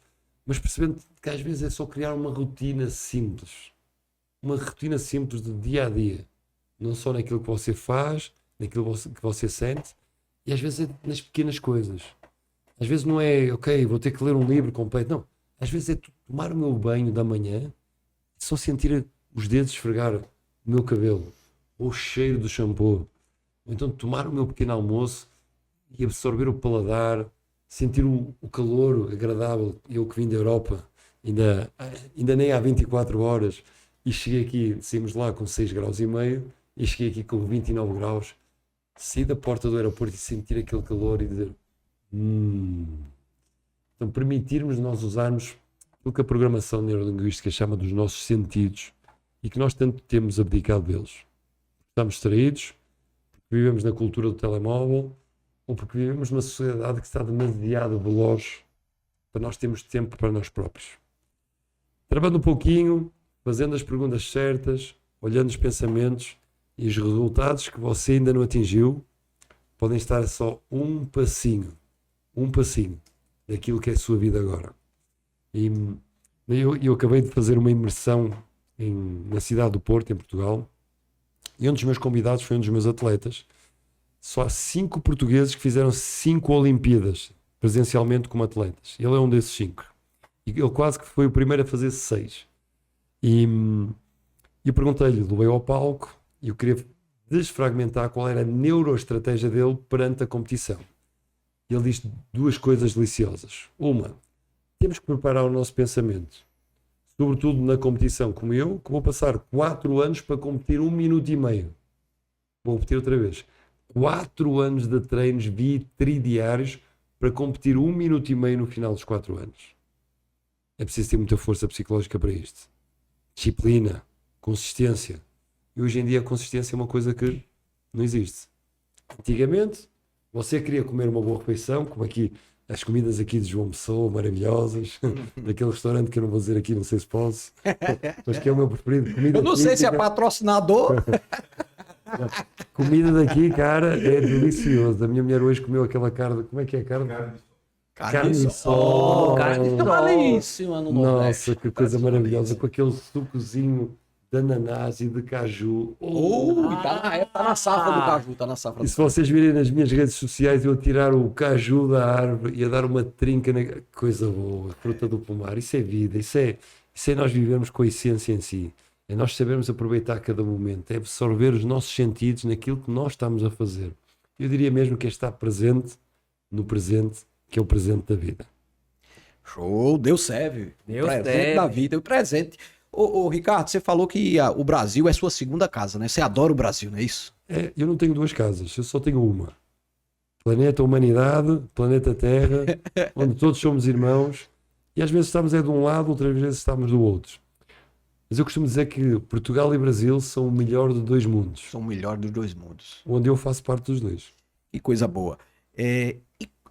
mas percebendo que às vezes é só criar uma rotina simples de dia a dia, não só naquilo que você faz, naquilo que você sente, e às vezes é nas pequenas coisas. Às vezes não é, ok, vou ter que ler um livro completo, não. Às vezes é tomar o meu banho da manhã, só sentir os dedos esfregar o meu cabelo, ou o cheiro do shampoo, ou então tomar o meu pequeno almoço e absorver o paladar, sentir o calor agradável. Eu que vim da Europa, ainda nem há 24 horas, e cheguei aqui, saímos lá com 6 graus e meio, e cheguei aqui com 29 graus, saí da porta do aeroporto e sentir aquele calor e dizer, Então permitirmos nós usarmos o que a programação neurolinguística chama dos nossos sentidos, e que nós tanto temos abdicado deles. Estamos distraídos, porque vivemos na cultura do telemóvel, ou porque vivemos numa sociedade que está demasiado veloz para nós termos tempo para nós próprios. Travando um pouquinho, fazendo as perguntas certas, olhando os pensamentos, E os resultados que você ainda não atingiu podem estar só um passinho daquilo que é a sua vida agora. E eu acabei de fazer uma imersão na cidade do Porto, em Portugal, e um dos meus convidados foi um dos meus atletas. Só há 5 portugueses que fizeram 5 Olimpíadas presencialmente como atletas. Ele é um desses 5. E ele quase que foi o primeiro a fazer 6. E eu perguntei-lhe, levei ao palco, e eu queria desfragmentar qual era a neuroestratégia dele perante a competição. Ele disse 2 coisas deliciosas. Uma, temos que preparar o nosso pensamento, sobretudo na competição, como eu, que vou passar 4 anos para competir 1 minuto e meio. Vou repetir outra vez. 4 anos de treinos tridiários para competir 1 minuto e meio no final dos 4 anos. É preciso ter muita força psicológica para isto. Disciplina, consistência. E hoje em dia a consistência é uma coisa que não existe. Antigamente, você queria comer uma boa refeição, como aqui, as comidas aqui de João Pessoa, maravilhosas, daquele restaurante que eu não vou dizer aqui, não sei se posso, mas que é o meu preferido. Comida Eu não sei se é patrocinador. Comida daqui, cara, é delicioso. A minha mulher hoje comeu aquela carne, como é que é a carne? Carne de sol. Carne de sol. Belíssima no Nordeste. Nossa, que coisa maravilhosa, com aquele sucozinho de ananás e de caju. Tá na safra do caju, tá na safra E do se vocês virem nas minhas redes sociais, eu a tirar o caju da árvore e a dar uma trinca, coisa boa, fruta do pomar, isso é vida, isso é nós vivermos com a essência em si, é nós sabermos aproveitar cada momento, é absorver os nossos sentidos naquilo que nós estamos a fazer. Eu diria mesmo que é estar presente no presente, que é o presente da vida. Show, Deus serve. Deus presente serve. da vida, o presente. Ô, Ricardo, você falou que o Brasil é sua segunda casa, né? Você adora o Brasil, não é isso? Eu não tenho 2 casas, eu só tenho uma. Planeta Humanidade, Planeta Terra, onde todos somos irmãos, e às vezes estamos de um lado, outras vezes estamos do outro. Mas eu costumo dizer que Portugal e Brasil são o melhor de 2 mundos, São o melhor dos 2 mundos. onde eu faço parte dos 2. Que coisa boa. E,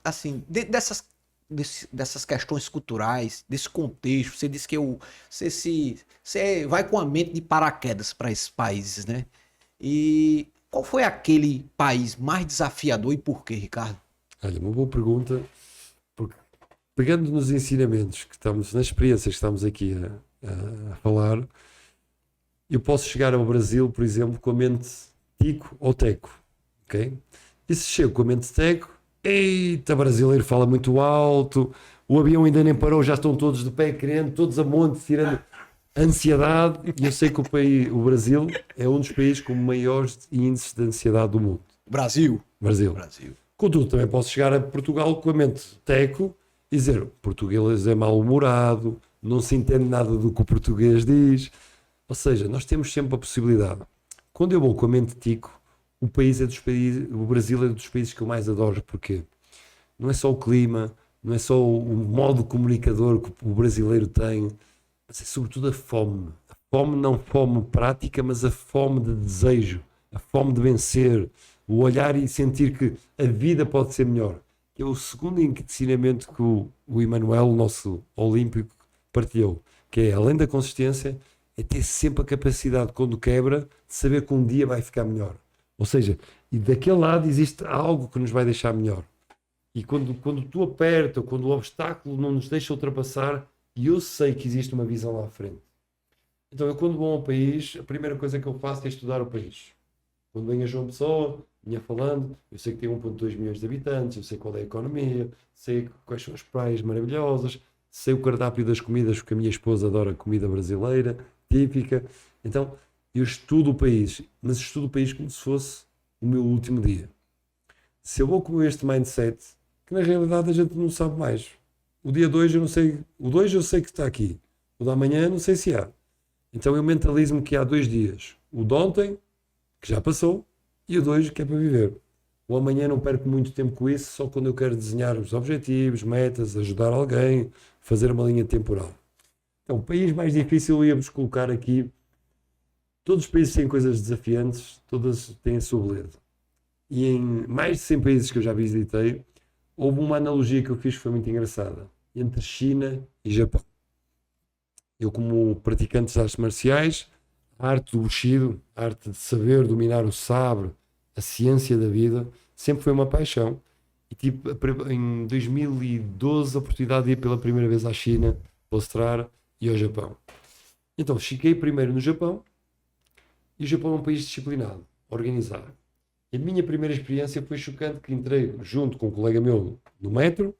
assim, dessas questões culturais, desse contexto, você disse que você vai com a mente de paraquedas para esses países, né? E qual foi aquele país mais desafiador e por quê, Ricardo? Olha, uma boa pergunta, porque pegando nos ensinamentos que estamos, nas experiências que estamos aqui a falar, eu posso chegar ao Brasil, por exemplo, com a mente tico ou teco, ok? E se chego com a mente teco, eita, brasileiro fala muito alto, o avião ainda nem parou, já estão todos de pé querendo, todos a monte, tirando ansiedade. E eu sei que o Brasil é um dos países com maiores índices de ansiedade do mundo. Brasil. Brasil. Contudo, também posso chegar a Portugal com a mente teco e dizer: o português é mal-humorado, não se entende nada do que o português diz. Ou seja, nós temos sempre a possibilidade. Quando eu vou com a mente tico, o Brasil é dos países que eu mais adoro. Porquê? Não é só o clima, não é só o modo comunicador que o brasileiro tem, mas é sobretudo a fome. A fome, não fome prática, mas a fome de desejo, a fome de vencer, o olhar e sentir que a vida pode ser melhor. Que é o segundo ensinamento que o Emanuel, o nosso olímpico, partilhou, que é, além da consistência, é ter sempre a capacidade, quando quebra, de saber que um dia vai ficar melhor. Ou seja, e daquele lado existe algo que nos vai deixar melhor. E quando tu aperta, quando o obstáculo não nos deixa ultrapassar, e eu sei que existe uma visão lá à frente. Então eu, quando vou a um país, a primeira coisa que eu faço é estudar o país. Quando venho a João Pessoa, vinha falando, eu sei que tem 1,2 milhões de habitantes, eu sei qual é a economia, sei quais são as praias maravilhosas, sei o cardápio das comidas, porque a minha esposa adora comida brasileira, típica. Então, eu estudo o país, mas estudo o país como se fosse o meu último dia. Se eu vou com este mindset, que na realidade a gente não sabe mais. O dia 2 eu não sei, o 2 eu sei que está aqui, o da manhã não sei se há. Então eu mentalizo-me que há 2 dias. O de ontem, que já passou, e o de hoje, que é para viver. O amanhã não perco muito tempo com isso, só quando eu quero desenhar os objetivos, metas, ajudar alguém, fazer uma linha temporal. Então, o país mais difícil eu ia-vos colocar aqui. Todos os países têm coisas desafiantes, todas têm a sua beleza. E em mais de 100 países que eu já visitei, houve uma analogia que eu fiz que foi muito engraçada, entre China e Japão. Eu, como praticante de artes marciais, a arte do Bushido, a arte de saber dominar o sabre, a ciência da vida, sempre foi uma paixão. E tipo, em 2012, a oportunidade de ir pela primeira vez à China, palestrar e ao Japão. Então, cheguei primeiro no Japão, e o Japão é um país disciplinado, organizado. E a minha primeira experiência foi chocante, que entrei junto com um colega meu no metro,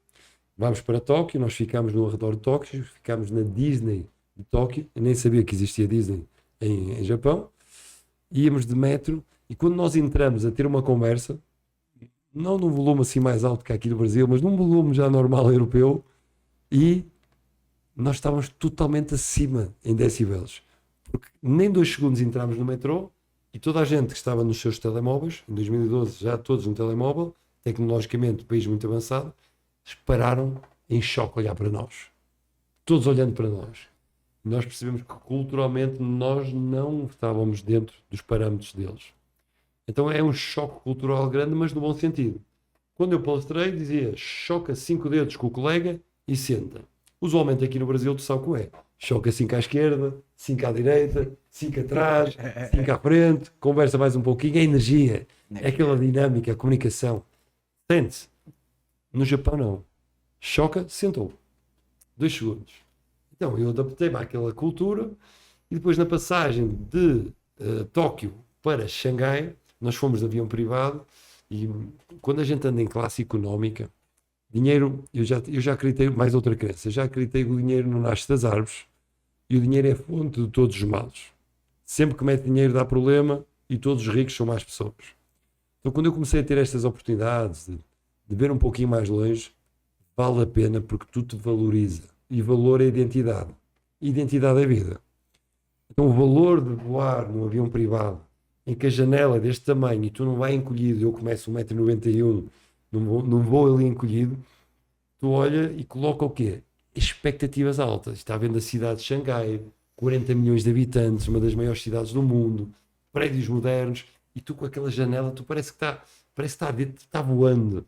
vamos para Tóquio, nós ficámos no arredor de Tóquio, ficámos na Disney de Tóquio, eu nem sabia que existia Disney em Japão, íamos de metro, e quando nós entramos a ter uma conversa, não num volume assim mais alto que aqui no Brasil, mas num volume já normal europeu, e nós estávamos totalmente acima em decibéis. Porque nem 2 segundos entramos no metrô e toda a gente que estava nos seus telemóveis, em 2012 já todos no telemóvel, tecnologicamente país muito avançado, pararam em choque a olhar para nós. Todos olhando para nós. E nós percebemos que culturalmente nós não estávamos dentro dos parâmetros deles. Então é um choque cultural grande, mas no bom sentido. Quando eu palestrei, dizia, choca 5 dedos com o colega e senta. Usualmente aqui no Brasil, tu sabes como é. Choca 5 à esquerda, 5 à direita, 5 atrás, 5 à frente, conversa mais um pouquinho, é energia, é aquela dinâmica, a comunicação. Sente-se. No Japão não. Choca, sentou. 2 segundos. Então eu adaptei-me àquela cultura e depois na passagem de Tóquio para Xangai, nós fomos de avião privado e quando a gente anda em classe económica, dinheiro, eu já acreditei, mais outra crença, já acreditei que o dinheiro não nasce das árvores e o dinheiro é fonte de todos os males. Sempre que mete dinheiro dá problema e todos os ricos são más pessoas. Então quando eu comecei a ter estas oportunidades de ver um pouquinho mais longe, vale a pena porque tu te valoriza. E valor é identidade. Identidade é vida. Então o valor de voar num avião privado em que a janela é deste tamanho e tu não vai encolhido, eu começo 1,91m, não vou ali encolhido, tu olha e coloca o quê? Expectativas altas. Está vendo a cidade de Xangai, 40 milhões de habitantes, uma das maiores cidades do mundo, prédios modernos, e tu com aquela janela, tu parece que está dentro, está voando.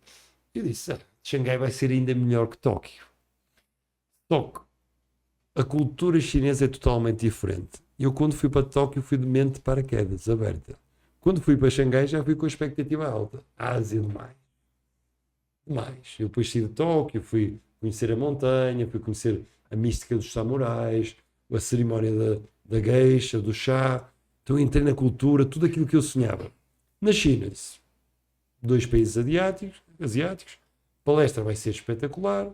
Eu disse, Xangai vai ser ainda melhor que Tóquio. Só que a cultura chinesa é totalmente diferente. Eu quando fui para Tóquio fui de mente de paraquedas, aberta. Quando fui para Xangai já fui com a expectativa alta. Ásia demais. Eu depois saí de Tóquio, fui conhecer a montanha, fui conhecer a mística dos samurais, a cerimónia da geisha, do chá. Então entrei na cultura, tudo aquilo que eu sonhava. Na China, 2 países asiáticos, palestra vai ser espetacular.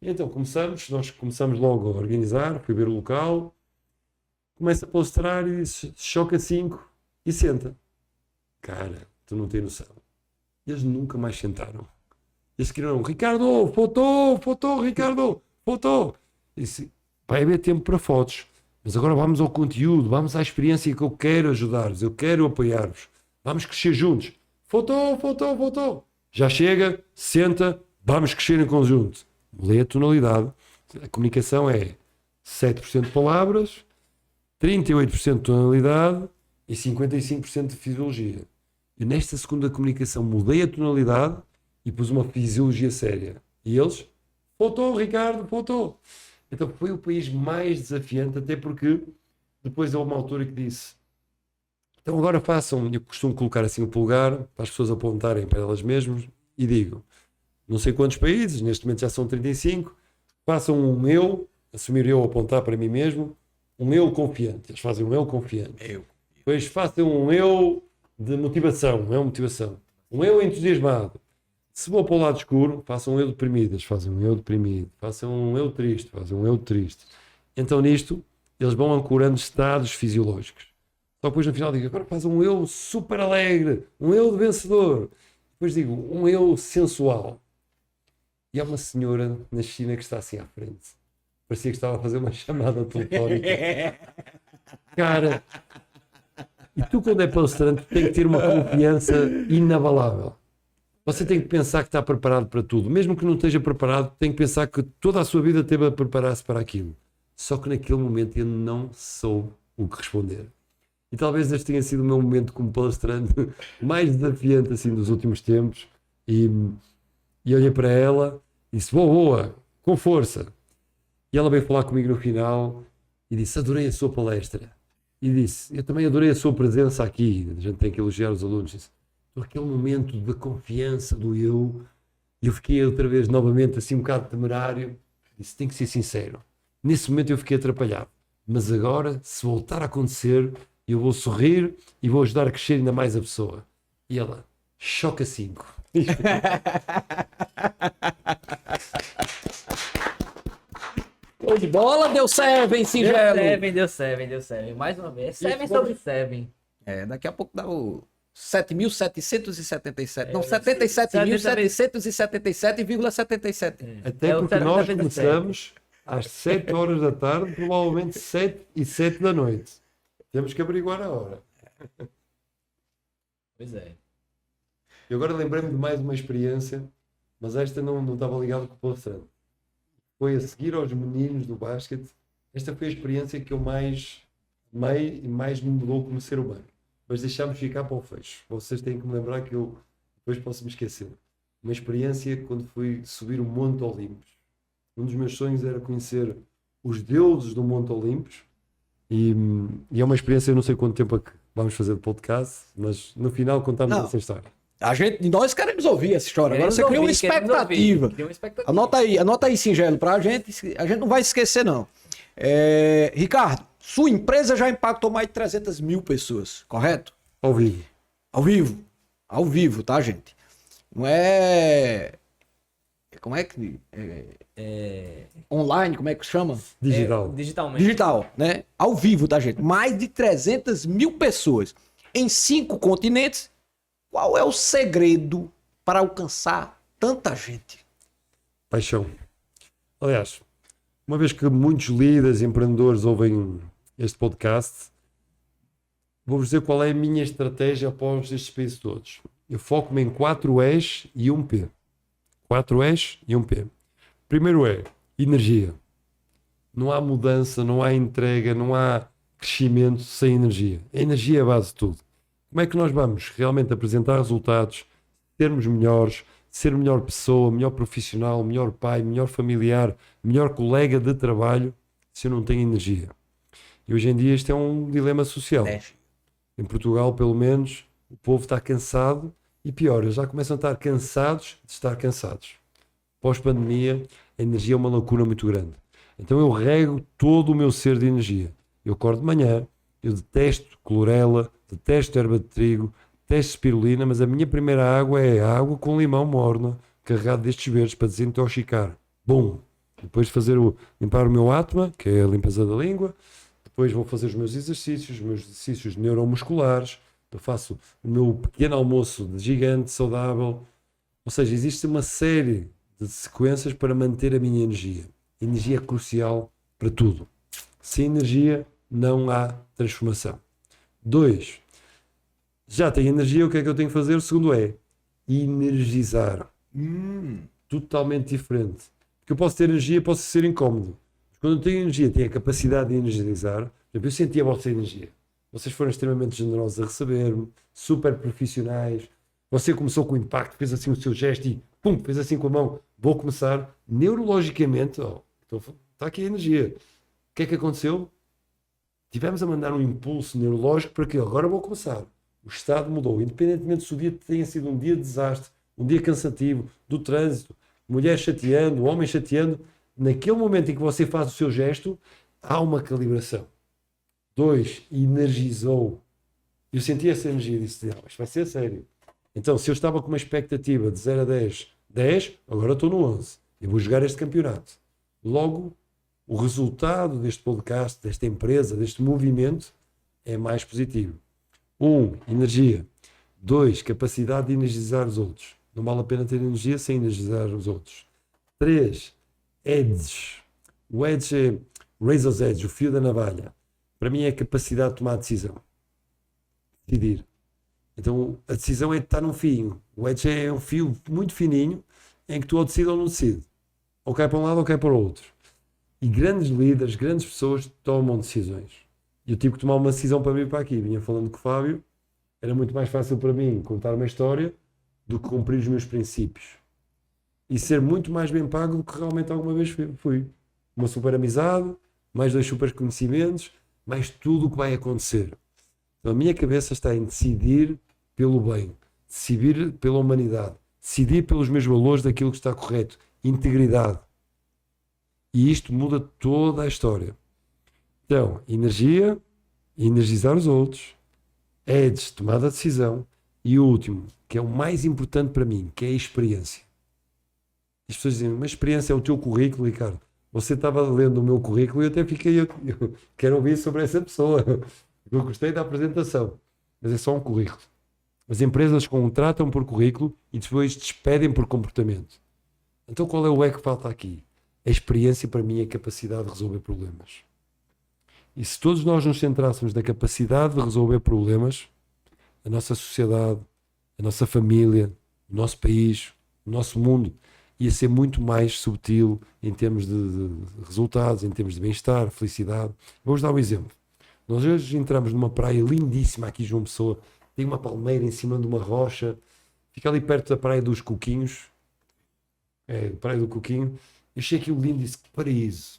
E então nós começamos logo a organizar, fui ver o local, começa a palestrar e choca 5 e senta. Cara, tu não tens noção. Eles nunca mais sentaram. Eles queriam, Ricardo, foto, Ricardo, foto. Disse, vai haver tempo para fotos, mas agora vamos ao conteúdo, vamos à experiência que eu quero ajudar-vos, eu quero apoiar-vos. Vamos crescer juntos. Foto. Já chega, senta, vamos crescer em conjunto. Lê a tonalidade. A comunicação é 7% de palavras, 38% de tonalidade e 55% de fisiologia. E nesta segunda comunicação mudei a tonalidade e pus uma fisiologia séria. E eles, foto, Ricardo, foto. Então foi o país mais desafiante, até porque depois houve uma altura que disse, então agora façam, eu costumo colocar assim o polegar para as pessoas apontarem para elas mesmas e digo, não sei quantos países, neste momento já são 35, façam um eu, assumir eu apontar para mim mesmo, um eu confiante. Eles fazem um eu confiante. Depois façam um eu de motivação, um eu entusiasmado. Se vou para o lado escuro, façam um eu deprimido. Eles fazem um eu deprimido. Façam um eu triste, fazem um eu triste. Então nisto, eles vão ancorando estados fisiológicos. Só depois no final digo, agora faz um eu super alegre, um eu de vencedor. Depois digo, um eu sensual. E há uma senhora na China que está assim à frente. Parecia que estava a fazer uma chamada telefónica. Cara, e tu quando é palestrante tem que ter uma confiança inabalável. Você tem que pensar que está preparado para tudo. Mesmo que não esteja preparado, tem que pensar que toda a sua vida teve a preparar-se para aquilo. Só que naquele momento ele não soube o que responder. E talvez este tenha sido o meu momento como palestrante mais desafiante assim dos últimos tempos. E olhei para ela e disse, boa, com força. E ela veio falar comigo no final e disse, adorei a sua palestra. e disse, eu também adorei a sua presença aqui, a gente tem que elogiar os alunos, disse, aquele momento de confiança do eu, e eu fiquei outra vez novamente assim um bocado temerário, disse, tem que ser sincero, nesse momento eu fiquei atrapalhado, mas agora, se voltar a acontecer, eu vou sorrir e vou ajudar a crescer ainda mais a pessoa. E ela, choca 5. Show de bola, deu 7, Singelo. Deu Seven. Mais uma vez. Seven sobre Seven. Daqui a pouco dá o 7.777. Não, 77.777,77. Até porque nós começamos às 7 horas da tarde, provavelmente 7 e 7 da noite. Temos que averiguar a hora. Pois é. E agora lembrei-me de mais uma experiência, mas esta não estava ligada com o palestrante. Foi a seguir aos meninos do basquete. Esta foi a experiência que eu mais amei e mais me mudou como ser humano. Mas deixámos ficar para o fecho. Vocês têm que me lembrar que eu depois posso me esquecer. Uma experiência quando fui subir o Monte Olympus. Um dos meus sonhos era conhecer os deuses do Monte Olympus. E é uma experiência, eu não sei quanto tempo é que vamos fazer de podcast, mas no final contamos essa história. Nós queremos ouvir essa história. Agora você cria uma expectativa. Anota aí, Singelo, a gente não vai esquecer, não. Ricardo, sua empresa já impactou mais de 300 mil pessoas, correto? Ao vivo. Ao vivo, tá, gente? Não é... Como é que... Online, como é que chama? Digitalmente. Digital, né? Ao vivo, tá, gente? Mais de 300 mil pessoas em 5 continentes. Qual é o segredo para alcançar tanta gente? Paixão. Aliás, uma vez que muitos líderes e empreendedores ouvem este podcast, vou-vos dizer qual é a minha estratégia após estes países todos. Eu foco-me em 4 E's e 1 P. 4 E's e 1 P. Primeiro é energia. Não há mudança, não há entrega, não há crescimento sem energia. A energia é a base de tudo. Como é que nós vamos realmente apresentar resultados, sermos melhores, ser melhor pessoa, melhor profissional, melhor pai, melhor familiar, melhor colega de trabalho, se eu não tenho energia? E hoje em dia isto é um dilema social. Em Portugal, pelo menos, o povo está cansado e pior, eles já começam a estar cansados de estar cansados. Pós-pandemia, a energia é uma loucura muito grande. Então eu rego todo o meu ser de energia. Eu acordo de manhã, eu detesto clorela, detesto erva de trigo, detesto espirulina, mas a minha primeira água é água com limão morna, carregado destes verdes para desintoxicar. Bom, depois de limpar o meu atma, que é a limpeza da língua, depois vou fazer os meus exercícios neuromusculares, eu faço o meu pequeno almoço de gigante, saudável. Ou seja, existe uma série de sequências para manter a minha energia. Energia é crucial para tudo. Sem energia não há transformação. 2. Já tenho energia, o que é que eu tenho que fazer? O segundo é energizar. Totalmente diferente. Porque eu posso ter energia, posso ser incómodo. Mas quando eu tenho energia, tenho a capacidade de energizar. Eu senti a vossa energia. Vocês foram extremamente generosos a receber-me, super profissionais. Você começou com impacto, fez assim o seu gesto e pum, fez assim com a mão. Vou começar neurologicamente. Está aqui a energia. O que é que aconteceu? Tivemos a mandar um impulso neurológico para que agora vou começar. O estado mudou, independentemente se o dia tenha sido um dia de desastre, um dia cansativo, do trânsito, mulher chateando, homem chateando. Naquele momento em que você faz o seu gesto, há uma calibração. 2. Energizou. Eu senti essa energia e disse, isto vai ser sério. Então, se eu estava com uma expectativa de 0 a 10, 10, agora estou no 11. Eu vou jogar este campeonato. Logo, o resultado deste podcast, desta empresa, deste movimento, é mais positivo. 1. Energia. 2. Capacidade de energizar os outros. Não vale a pena ter energia sem energizar os outros. 3. Edge. O edge é razor's edge, o fio da navalha. Para mim é a capacidade de tomar a decisão. Decidir. Então a decisão é de estar num fio. O edge é um fio muito fininho em que tu ou decides ou não decides. Ou cai para um lado ou cai para o outro. E grandes líderes, grandes pessoas tomam decisões. E eu tive que tomar uma decisão para vir para aqui. Vinha falando com o Fábio. Era muito mais fácil para mim contar uma história do que cumprir os meus princípios. E ser muito mais bem pago do que realmente alguma vez fui. Uma super amizade, mais 2 super conhecimentos, mais tudo o que vai acontecer. Então a minha cabeça está em decidir pelo bem, decidir pela humanidade, decidir pelos meus valores daquilo que está correto, integridade. E isto muda toda a história. Então, energia, energizar os outros, edges, tomada de decisão, e o último, que é o mais importante para mim, que é a experiência. As pessoas dizem, mas experiência é o teu currículo, Ricardo. Você estava lendo o meu currículo e eu até fiquei, eu quero ouvir sobre essa pessoa. Eu gostei da apresentação, mas é só um currículo. As empresas contratam por currículo e depois despedem por comportamento. Então qual é o que falta aqui? A experiência para mim é a capacidade de resolver problemas. E se todos nós nos centrássemos na capacidade de resolver problemas, a nossa sociedade, a nossa família, o nosso país, o nosso mundo ia ser muito mais subtil em termos de resultados, em termos de bem-estar, felicidade. Vou-vos dar um exemplo. Nós hoje entramos numa praia lindíssima aqui em João Pessoa, tem uma palmeira em cima de uma rocha, fica ali perto da Praia dos Coquinhos, Praia do Coquinho. Eu achei aquilo lindo e disse, que paraíso.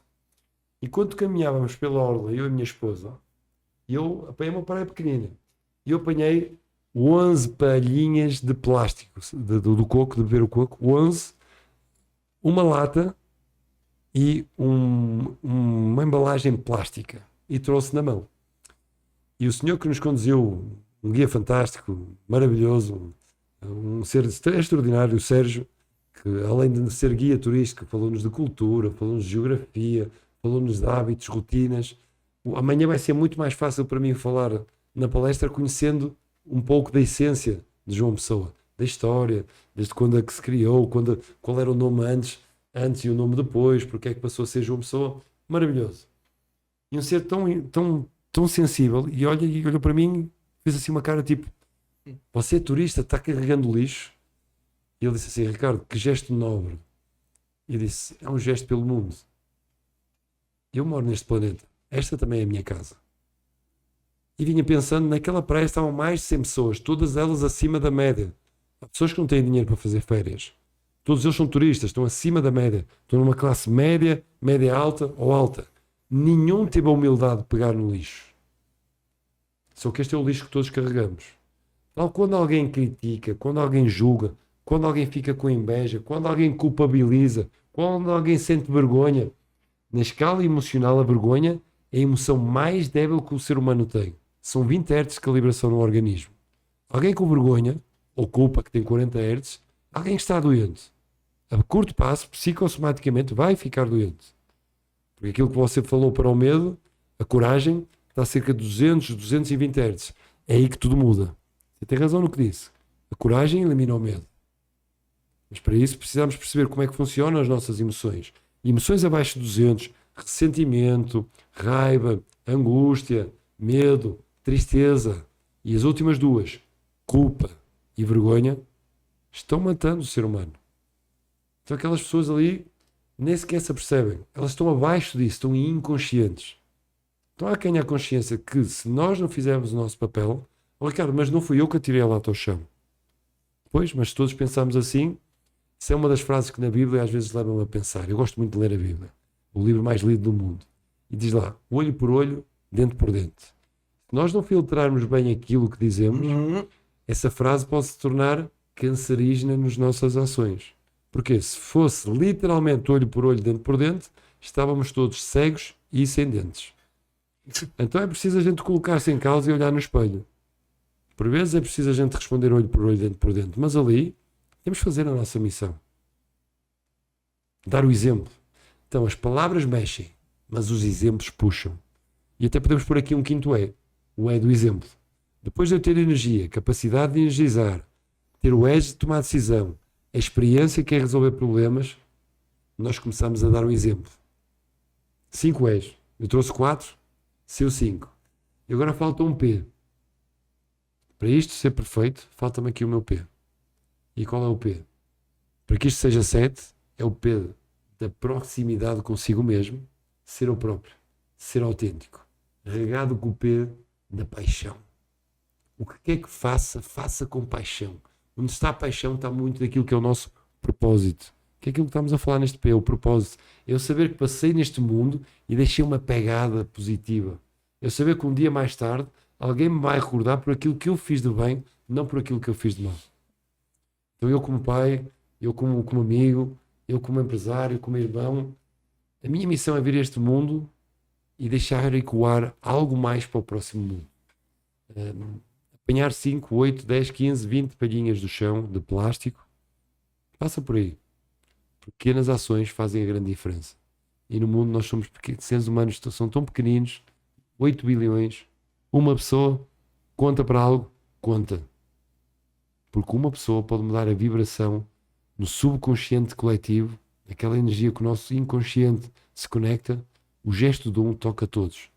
E quando caminhávamos pela orla, eu e a minha esposa, eu apanhei uma praia pequenina, e eu apanhei 11 palhinhas de plástico, do coco, de beber o coco, 11, uma lata e uma embalagem plástica, e trouxe na mão. E o senhor que nos conduziu, um guia fantástico, maravilhoso, um ser extraordinário, o Sérgio, que além de ser guia turístico, falou-nos de cultura, falou-nos de geografia, falou-nos de hábitos, rotinas. Amanhã vai ser muito mais fácil para mim falar na palestra conhecendo um pouco da essência de João Pessoa, da história, desde quando é que se criou, qual era o nome antes e o nome depois, porque é que passou a ser João Pessoa. Maravilhoso. E um ser tão sensível, e olhou para mim, fez assim uma cara tipo, você é turista, está carregando lixo? E ele disse assim, Ricardo, que gesto nobre. E eu disse, é um gesto pelo mundo. Eu moro neste planeta, esta também é a minha casa. E vinha pensando, naquela praia estavam mais de 100 pessoas, todas elas acima da média. Há pessoas que não têm dinheiro para fazer férias. Todos eles são turistas, estão acima da média. Estão numa classe média, média alta ou alta. Nenhum teve a humildade de pegar no lixo. Só que este é o lixo que todos carregamos. Então, quando alguém critica, quando alguém julga, quando alguém fica com inveja, quando alguém culpabiliza, quando alguém sente vergonha, na escala emocional a vergonha é a emoção mais débil que o ser humano tem. São 20 Hz de calibração no organismo. Alguém com vergonha, ou culpa que tem 40 Hz, alguém que está doente. A curto prazo, psicossomaticamente, vai ficar doente. Porque aquilo que você falou para o medo, a coragem, está a cerca de 220 Hz. É aí que tudo muda. Você tem razão no que disse. A coragem elimina o medo. Mas para isso precisamos perceber como é que funcionam as nossas emoções. Emoções abaixo de 200, ressentimento, raiva, angústia, medo, tristeza. E as últimas duas, culpa e vergonha, estão matando o ser humano. Então aquelas pessoas ali nem sequer se apercebem. Elas estão abaixo disso, estão inconscientes. Então há quem tenha a consciência que se nós não fizermos o nosso papel, Ricardo, mas não fui eu que atirei a lata ao chão. Pois, mas se todos pensamos assim, isso é uma das frases que na Bíblia às vezes levam a pensar. Eu gosto muito de ler a Bíblia, o livro mais lido do mundo. E diz lá, olho por olho, dente por dente. Se nós não filtrarmos bem aquilo que dizemos, essa frase pode se tornar cancerígena nas nossas ações. Porque se fosse literalmente olho por olho, dente por dente, estávamos todos cegos e sem dentes. Então é preciso a gente colocar-se em causa e olhar no espelho. Por vezes é preciso a gente responder olho por olho, dente por dente. Mas ali temos de fazer a nossa missão. Dar o exemplo. Então as palavras mexem, mas os exemplos puxam. E até podemos pôr aqui um quinto E. O E do exemplo. Depois de eu ter energia, capacidade de energizar, ter o edge de tomar decisão, a experiência que é resolver problemas, nós começamos a dar um exemplo. 5 E's. Eu trouxe 4, seu 5. E agora falta um P. Para isto ser perfeito, falta-me aqui o meu P. E qual é o P? Para que isto seja 7, é o P da proximidade consigo mesmo, ser o próprio, ser autêntico, regado com o P da paixão. O que quer que faça, faça com paixão. Onde está a paixão está muito daquilo que é o nosso propósito. Que é aquilo que estamos a falar neste P, o propósito. É eu saber que passei neste mundo e deixei uma pegada positiva. Eu saber que um dia mais tarde alguém me vai recordar por aquilo que eu fiz de bem, não por aquilo que eu fiz de mal. Então eu como pai, eu como amigo, eu como empresário, como irmão, a minha missão é vir a este mundo e deixar ecoar algo mais para o próximo mundo. Apanhar 5, 8, 10, 15, 20 palhinhas do chão de plástico, passa por aí. Pequenas ações fazem a grande diferença. E no mundo nós somos seres humanos, são tão pequeninos, 8 bilhões, uma pessoa conta para algo, conta. Porque uma pessoa pode mudar a vibração no subconsciente coletivo, aquela energia que o nosso inconsciente se conecta, o gesto de um toca a todos.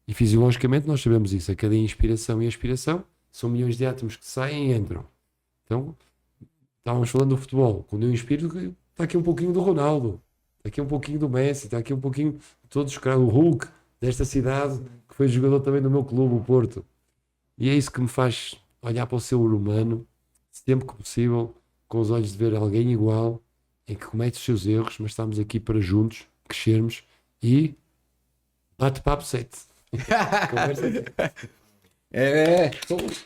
E fisiologicamente nós sabemos isso, a cada inspiração e expiração são milhões de átomos que saem e entram. Então, estávamos falando do futebol, quando eu inspiro, está aqui um pouquinho do Ronaldo, está aqui um pouquinho do Messi, está aqui um pouquinho de todos os caras, o Hulk desta cidade, que foi jogador também do meu clube, o Porto. E é isso que me faz olhar para o ser humano, sempre que possível, com os olhos de ver alguém igual, em que comete os seus erros, mas estamos aqui para juntos crescermos e bate-papo 7. Conversa.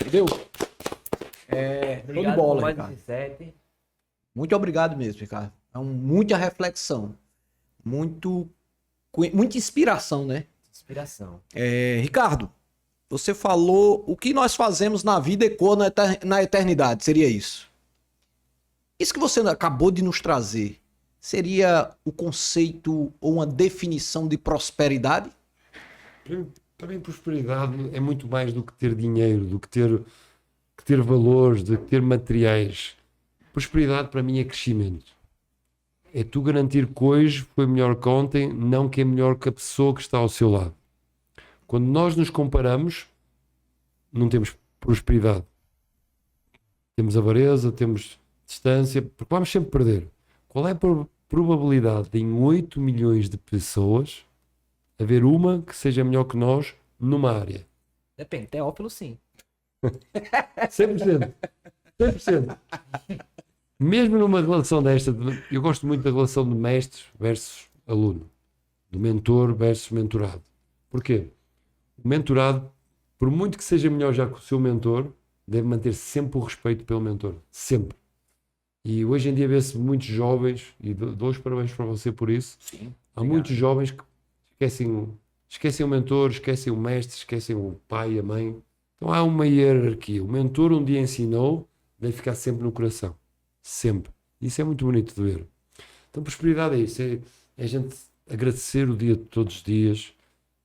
Entendeu? Show de bola, Ricardo. Muito obrigado mesmo, Ricardo. É muita reflexão, muita inspiração, né? Inspiração. Ricardo, você falou o que nós fazemos na vida ecoa na eternidade, seria isso? Isso que você acabou de nos trazer, seria o conceito ou uma definição de prosperidade? Para mim, prosperidade é muito mais do que ter dinheiro, do que ter valores, do que ter materiais. Prosperidade para mim é crescimento. É tu garantir que hoje foi melhor que ontem, não que é melhor que a pessoa que está ao seu lado. Quando nós nos comparamos, não temos prosperidade. Temos avareza, temos distância, porque vamos sempre perder. Qual é a probabilidade de em 8 milhões de pessoas haver uma que seja melhor que nós numa área? Depende, Teófilo sim. 100%. 100%. Mesmo numa relação desta, eu gosto muito da relação de mestre versus aluno, do mentor versus mentorado. Porquê? O mentorado, por muito que seja melhor já que o seu mentor, deve manter sempre o respeito pelo mentor. Sempre. E hoje em dia vê-se muitos jovens, e dou os parabéns para você por isso. Sim, há muitos jovens que esquecem o mentor, esquecem o mestre, esquecem o pai, a mãe. Então há uma hierarquia. O mentor um dia ensinou, deve ficar sempre no coração. Sempre. Isso é muito bonito de ver. Então prosperidade é isso. É a gente agradecer o dia de todos os dias.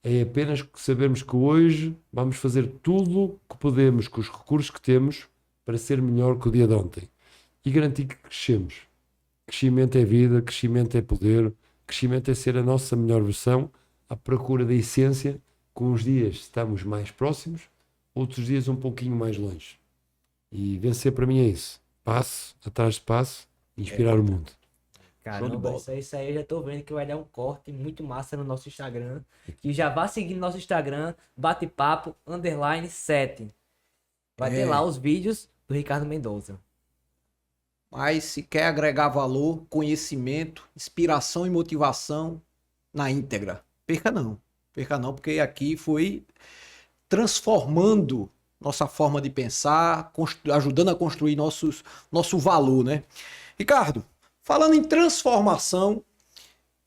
É apenas sabermos que hoje vamos fazer tudo o que podemos com os recursos que temos para ser melhor que o dia de ontem. E garantir que crescemos. Crescimento é vida, crescimento é poder, crescimento é ser a nossa melhor versão à procura da essência. Com uns dias estamos mais próximos, outros dias um pouquinho mais longe. E vencer para mim é isso. Passo atrás de passo, inspirar o mundo. Caramba, isso aí eu já tô vendo que vai dar um corte muito massa no nosso Instagram. Que já vá seguindo nosso Instagram, batepapo, _7. Vai ter lá os vídeos do Ricardo Mendoza. Mas se quer agregar valor, conhecimento, inspiração e motivação na íntegra, perca não, porque aqui foi transformando nossa forma de pensar, ajudando a construir nosso valor, né? Ricardo, falando em transformação,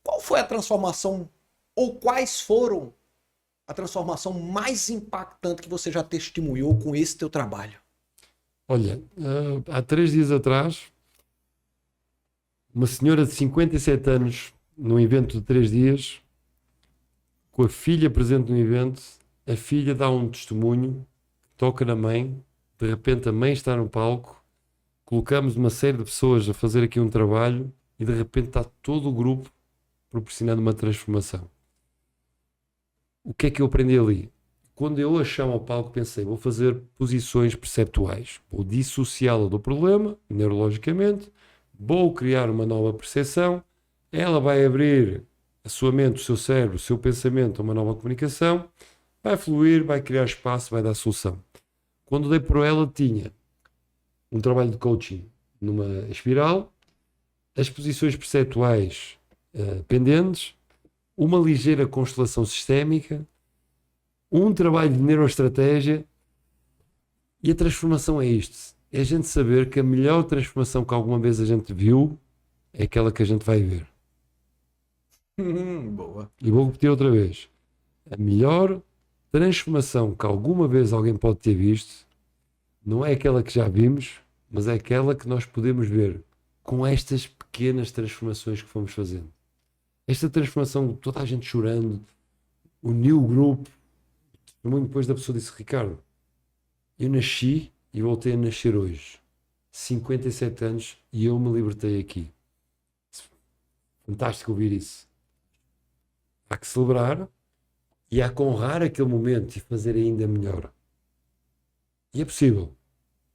qual foi a transformação ou quais foram a transformação mais impactante que você já testemunhou com esse teu trabalho? Olha, há 3 dias atrás, uma senhora de 57 anos, num evento de 3 dias, com a filha presente no evento, a filha dá um testemunho, toca na mãe, de repente a mãe está no palco, colocamos uma série de pessoas a fazer aqui um trabalho e de repente está todo o grupo proporcionando uma transformação. O que é que eu aprendi ali? Quando eu a chamo ao palco, pensei, vou fazer posições perceptuais, vou dissociá-la do problema, neurologicamente, vou criar uma nova percepção, ela vai abrir a sua mente, o seu cérebro, o seu pensamento a uma nova comunicação, vai fluir, vai criar espaço, vai dar solução. Quando dei por ela, tinha um trabalho de coaching numa espiral, as posições perceptuais pendentes, uma ligeira constelação sistémica, um trabalho de neuroestratégia. E a transformação é isto. É a gente saber que a melhor transformação que alguma vez a gente viu é aquela que a gente vai ver. Boa. E vou repetir outra vez. A melhor transformação que alguma vez alguém pode ter visto não é aquela que já vimos, mas é aquela que nós podemos ver com estas pequenas transformações que fomos fazendo. Esta transformação, toda a gente chorando, uniu o grupo. Muito depois da pessoa disse: Ricardo, eu nasci e voltei a nascer hoje. 57 anos e eu me libertei aqui. Fantástico ouvir isso. Há que celebrar e há que honrar aquele momento e fazer ainda melhor. E é possível.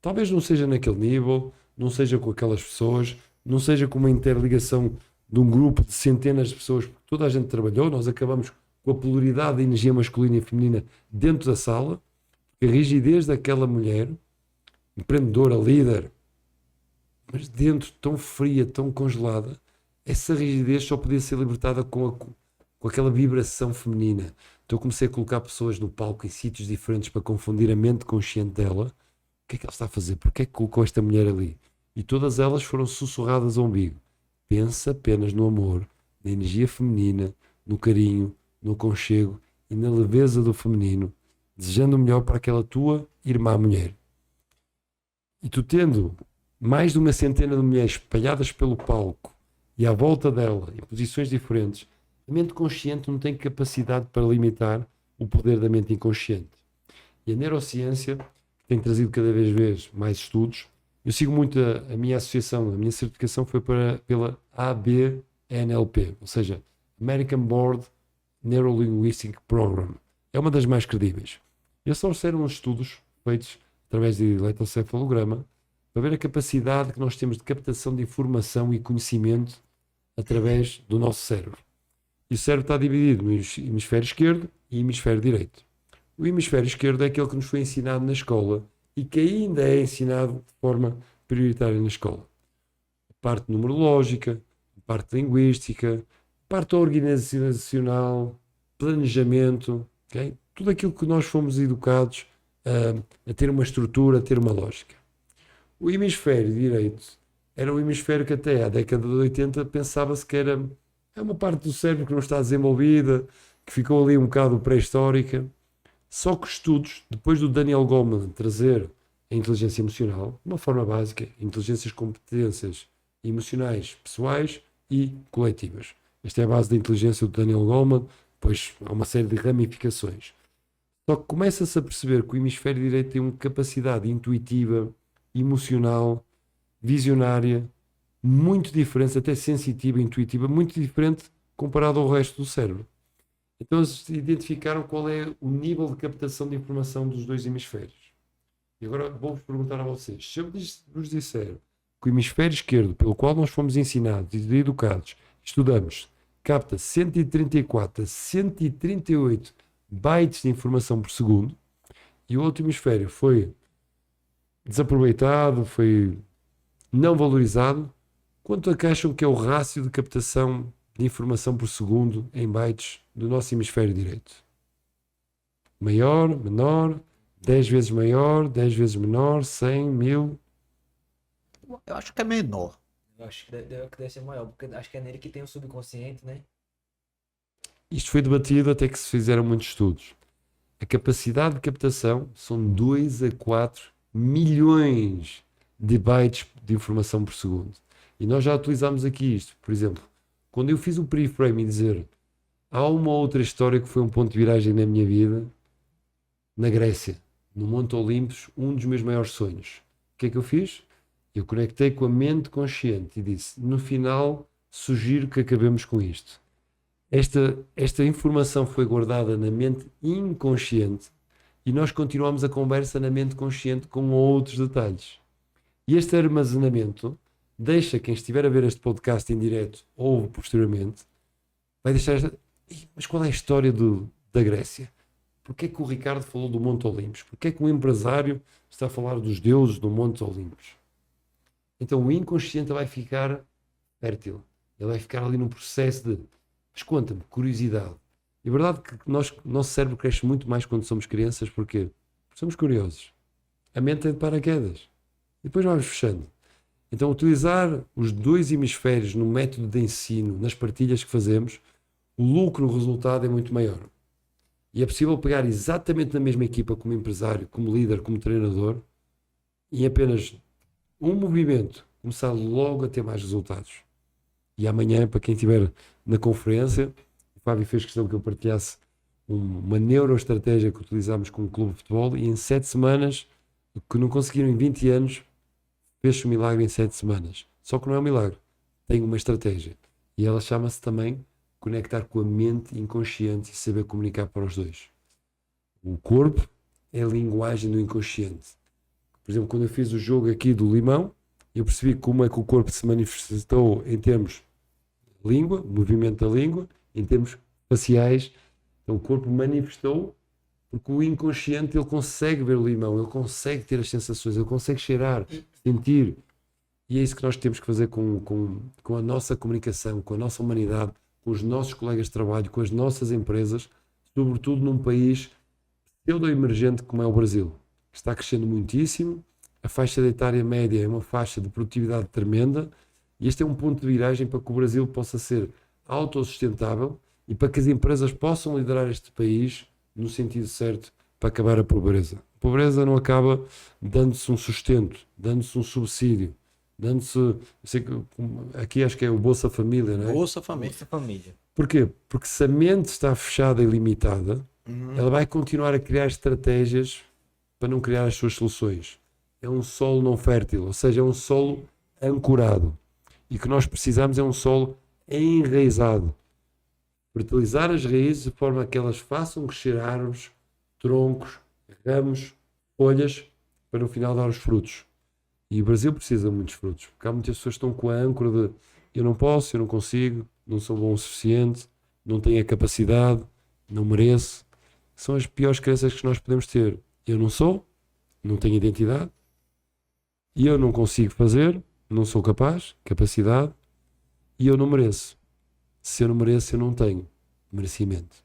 Talvez não seja naquele nível, não seja com aquelas pessoas, não seja com uma interligação de um grupo de centenas de pessoas, porque toda a gente trabalhou, nós acabamos com a pluralidade da energia masculina e feminina dentro da sala, porque a rigidez daquela mulher, empreendedora, líder, mas dentro tão fria, tão congelada, essa rigidez só podia ser libertada com aquela vibração feminina. Então eu comecei a colocar pessoas no palco em sítios diferentes para confundir a mente consciente dela. O que é que ela está a fazer? Porquê é que colocou esta mulher ali? E todas elas foram sussurradas ao umbigo. Pensa apenas no amor, na energia feminina, no carinho, no aconchego e na leveza do feminino, desejando o melhor para aquela tua irmã mulher. E tu tendo mais de uma centena de mulheres espalhadas pelo palco e à volta dela, em posições diferentes, a mente consciente não tem capacidade para limitar o poder da mente inconsciente. E a neurociência tem trazido cada vez mais estudos. Eu sigo muito a minha associação, a minha certificação foi pela ABNLP, ou seja, American Board Neurolinguistic Program. É uma das mais credíveis. Eles só fizeram uns estudos feitos através de eletrocefalograma para ver a capacidade que nós temos de captação de informação e conhecimento através do nosso cérebro. E o cérebro está dividido no hemisfério esquerdo e hemisfério direito. O hemisfério esquerdo é aquele que nos foi ensinado na escola e que ainda é ensinado de forma prioritária na escola. A parte numerológica, a parte linguística, a parte organizacional, planejamento, okay? Tudo aquilo que nós fomos educados a ter uma estrutura, a ter uma lógica. O hemisfério direito era o hemisfério que até à década de 80 pensava-se que era uma parte do cérebro que não está desenvolvida, que ficou ali um bocado pré-histórica. Só que estudos, depois do Daniel Goleman trazer a inteligência emocional, de uma forma básica, inteligências, competências emocionais, pessoais e coletivas. Esta é a base da inteligência do Daniel Goleman, depois há uma série de ramificações. Só que começa-se a perceber que o hemisfério direito tem uma capacidade intuitiva, emocional, visionária, muito diferente, até sensitiva, intuitiva, muito diferente comparado ao resto do cérebro. Então eles identificaram qual é o nível de captação de informação dos dois hemisférios. E agora vou-vos perguntar a vocês, se eu vos disser que o hemisfério esquerdo, pelo qual nós fomos ensinados e educados, estudamos, capta 134 a 138 bytes de informação por segundo, e o outro hemisfério foi desaproveitado, foi não valorizado, quanto é que acham que é o rácio de captação de informação por segundo em bytes do nosso hemisfério direito? Maior, menor, 10 vezes maior, 10 vezes menor, 100, 1000? Eu acho que é menor. Eu acho que deve ser maior, porque acho que é nele que tem o subconsciente, né? Isto foi debatido até que se fizeram muitos estudos. A capacidade de captação são 2 a 4 milhões de bytes de informação por segundo. E nós já utilizámos aqui isto. Por exemplo, quando eu fiz o pre-frame e dizer há uma outra história que foi um ponto de viragem na minha vida, na Grécia, no Monte Olympus, um dos meus maiores sonhos. O que é que eu fiz? Eu conectei com a mente consciente e disse, no final, sugiro que acabemos com isto. Esta informação foi guardada na mente inconsciente e nós continuamos a conversa na mente consciente com outros detalhes. E este armazenamento deixa quem estiver a ver este podcast em direto ou posteriormente, vai deixar mas qual é a história da Grécia? Porquê é que o Ricardo falou do Monte Olympus? Porquê é que um empresário está a falar dos deuses do Monte Olympus? Então o inconsciente vai ficar fértil. Ele vai ficar ali num processo de, mas conta-me, curiosidade. E a verdade é que nosso cérebro cresce muito mais quando somos crianças, porque somos curiosos. A mente é de paraquedas. E depois vamos fechando. Então, utilizar os 2 hemisférios no método de ensino, nas partilhas que fazemos, o lucro, o resultado é muito maior. E é possível pegar exatamente na mesma equipa, como empresário, como líder, como treinador, e em apenas um movimento começar logo a ter mais resultados. E amanhã, para quem estiver na conferência, o Fábio fez questão que eu partilhasse uma neuroestratégia que utilizámos com o clube de futebol, e em 7 semanas, o que não conseguiram em 20 anos, fez-se um milagre em 7 semanas. Só que não é um milagre. Tem uma estratégia. E ela chama-se também conectar com a mente inconsciente e saber comunicar para os dois. O corpo é a linguagem do inconsciente. Por exemplo, quando eu fiz o jogo aqui do limão, eu percebi como é que o corpo se manifestou em termos de língua, movimento da língua, em termos faciais. Então o corpo manifestou porque o inconsciente ele consegue ver o limão, ele consegue ter as sensações, ele consegue cheirar, sentir. E é isso que nós temos que fazer com a nossa comunicação, com a nossa humanidade, com os nossos colegas de trabalho, com as nossas empresas, sobretudo num país pseudo-emergente como é o Brasil, que está crescendo muitíssimo. A faixa etária média é uma faixa de produtividade tremenda, e este é um ponto de viragem para que o Brasil possa ser autossustentável e para que as empresas possam liderar este país no sentido certo para acabar a pobreza. A pobreza não acaba dando-se um sustento, dando-se um subsídio, dando-se... Aqui acho que é o Bolsa Família, não é? Bolsa Família. Nossa família. Porquê? Porque se a mente está fechada e limitada, ela vai continuar a criar estratégias para não criar as suas soluções. É um solo não fértil, ou seja, é um solo ancorado. E o que nós precisamos é um solo enraizado. Fertilizar as raízes de forma a que elas façam crescer árvores, troncos, ramos, folhas, para no final dar os frutos. E o Brasil precisa de muitos frutos, porque há muitas pessoas que estão com a âncora de eu não posso, eu não consigo, não sou bom o suficiente, não tenho a capacidade, não mereço. São as piores crenças que nós podemos ter. Eu não sou, não tenho identidade, e eu não consigo fazer, não sou capaz, capacidade, e eu não mereço. Se eu não mereço, eu não tenho merecimento.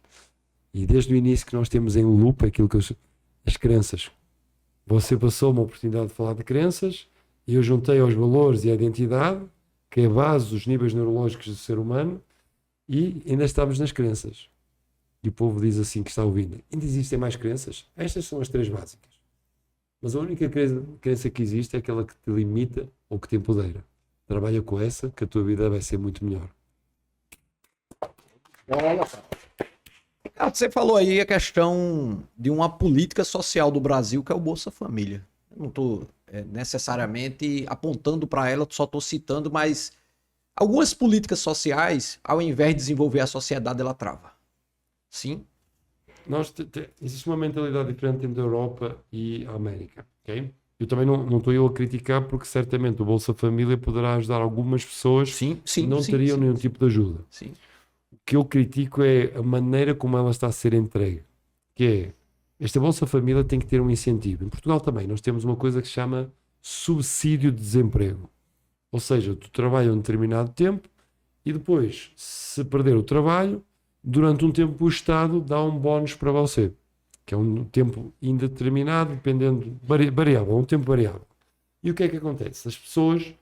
E desde o início que nós temos em loop aquilo que as crenças. Você passou uma oportunidade de falar de crenças, e eu juntei aos valores e à identidade, que é a base dos níveis neurológicos do ser humano, e ainda estamos nas crenças. E o povo diz assim que está ouvindo: ainda existem mais crenças? Estas são as 3 básicas. Mas a única crença que existe é aquela que te limita ou que te empodera. Trabalha com essa, que a tua vida vai ser muito melhor. Ricardo, você falou aí a questão de uma política social do Brasil, que é o Bolsa Família. Eu não estou necessariamente apontando para ela, só estou citando, mas algumas políticas sociais, ao invés de desenvolver a sociedade, ela trava. Sim? Existe uma mentalidade diferente entre a Europa e a América. Okay? Eu também não estou a criticar, porque certamente o Bolsa Família poderá ajudar algumas pessoas que não teriam nenhum tipo de ajuda. Sim. O que eu critico é a maneira como ela está a ser entregue. Que é, esta Bolsa Família tem que ter um incentivo. Em Portugal também nós temos uma coisa que se chama subsídio de desemprego. Ou seja, tu trabalhas um determinado tempo e depois, se perder o trabalho, durante um tempo o Estado dá um bónus para você, que é um tempo indeterminado, dependendo, variável, um tempo variável. E o que é que acontece? As pessoas,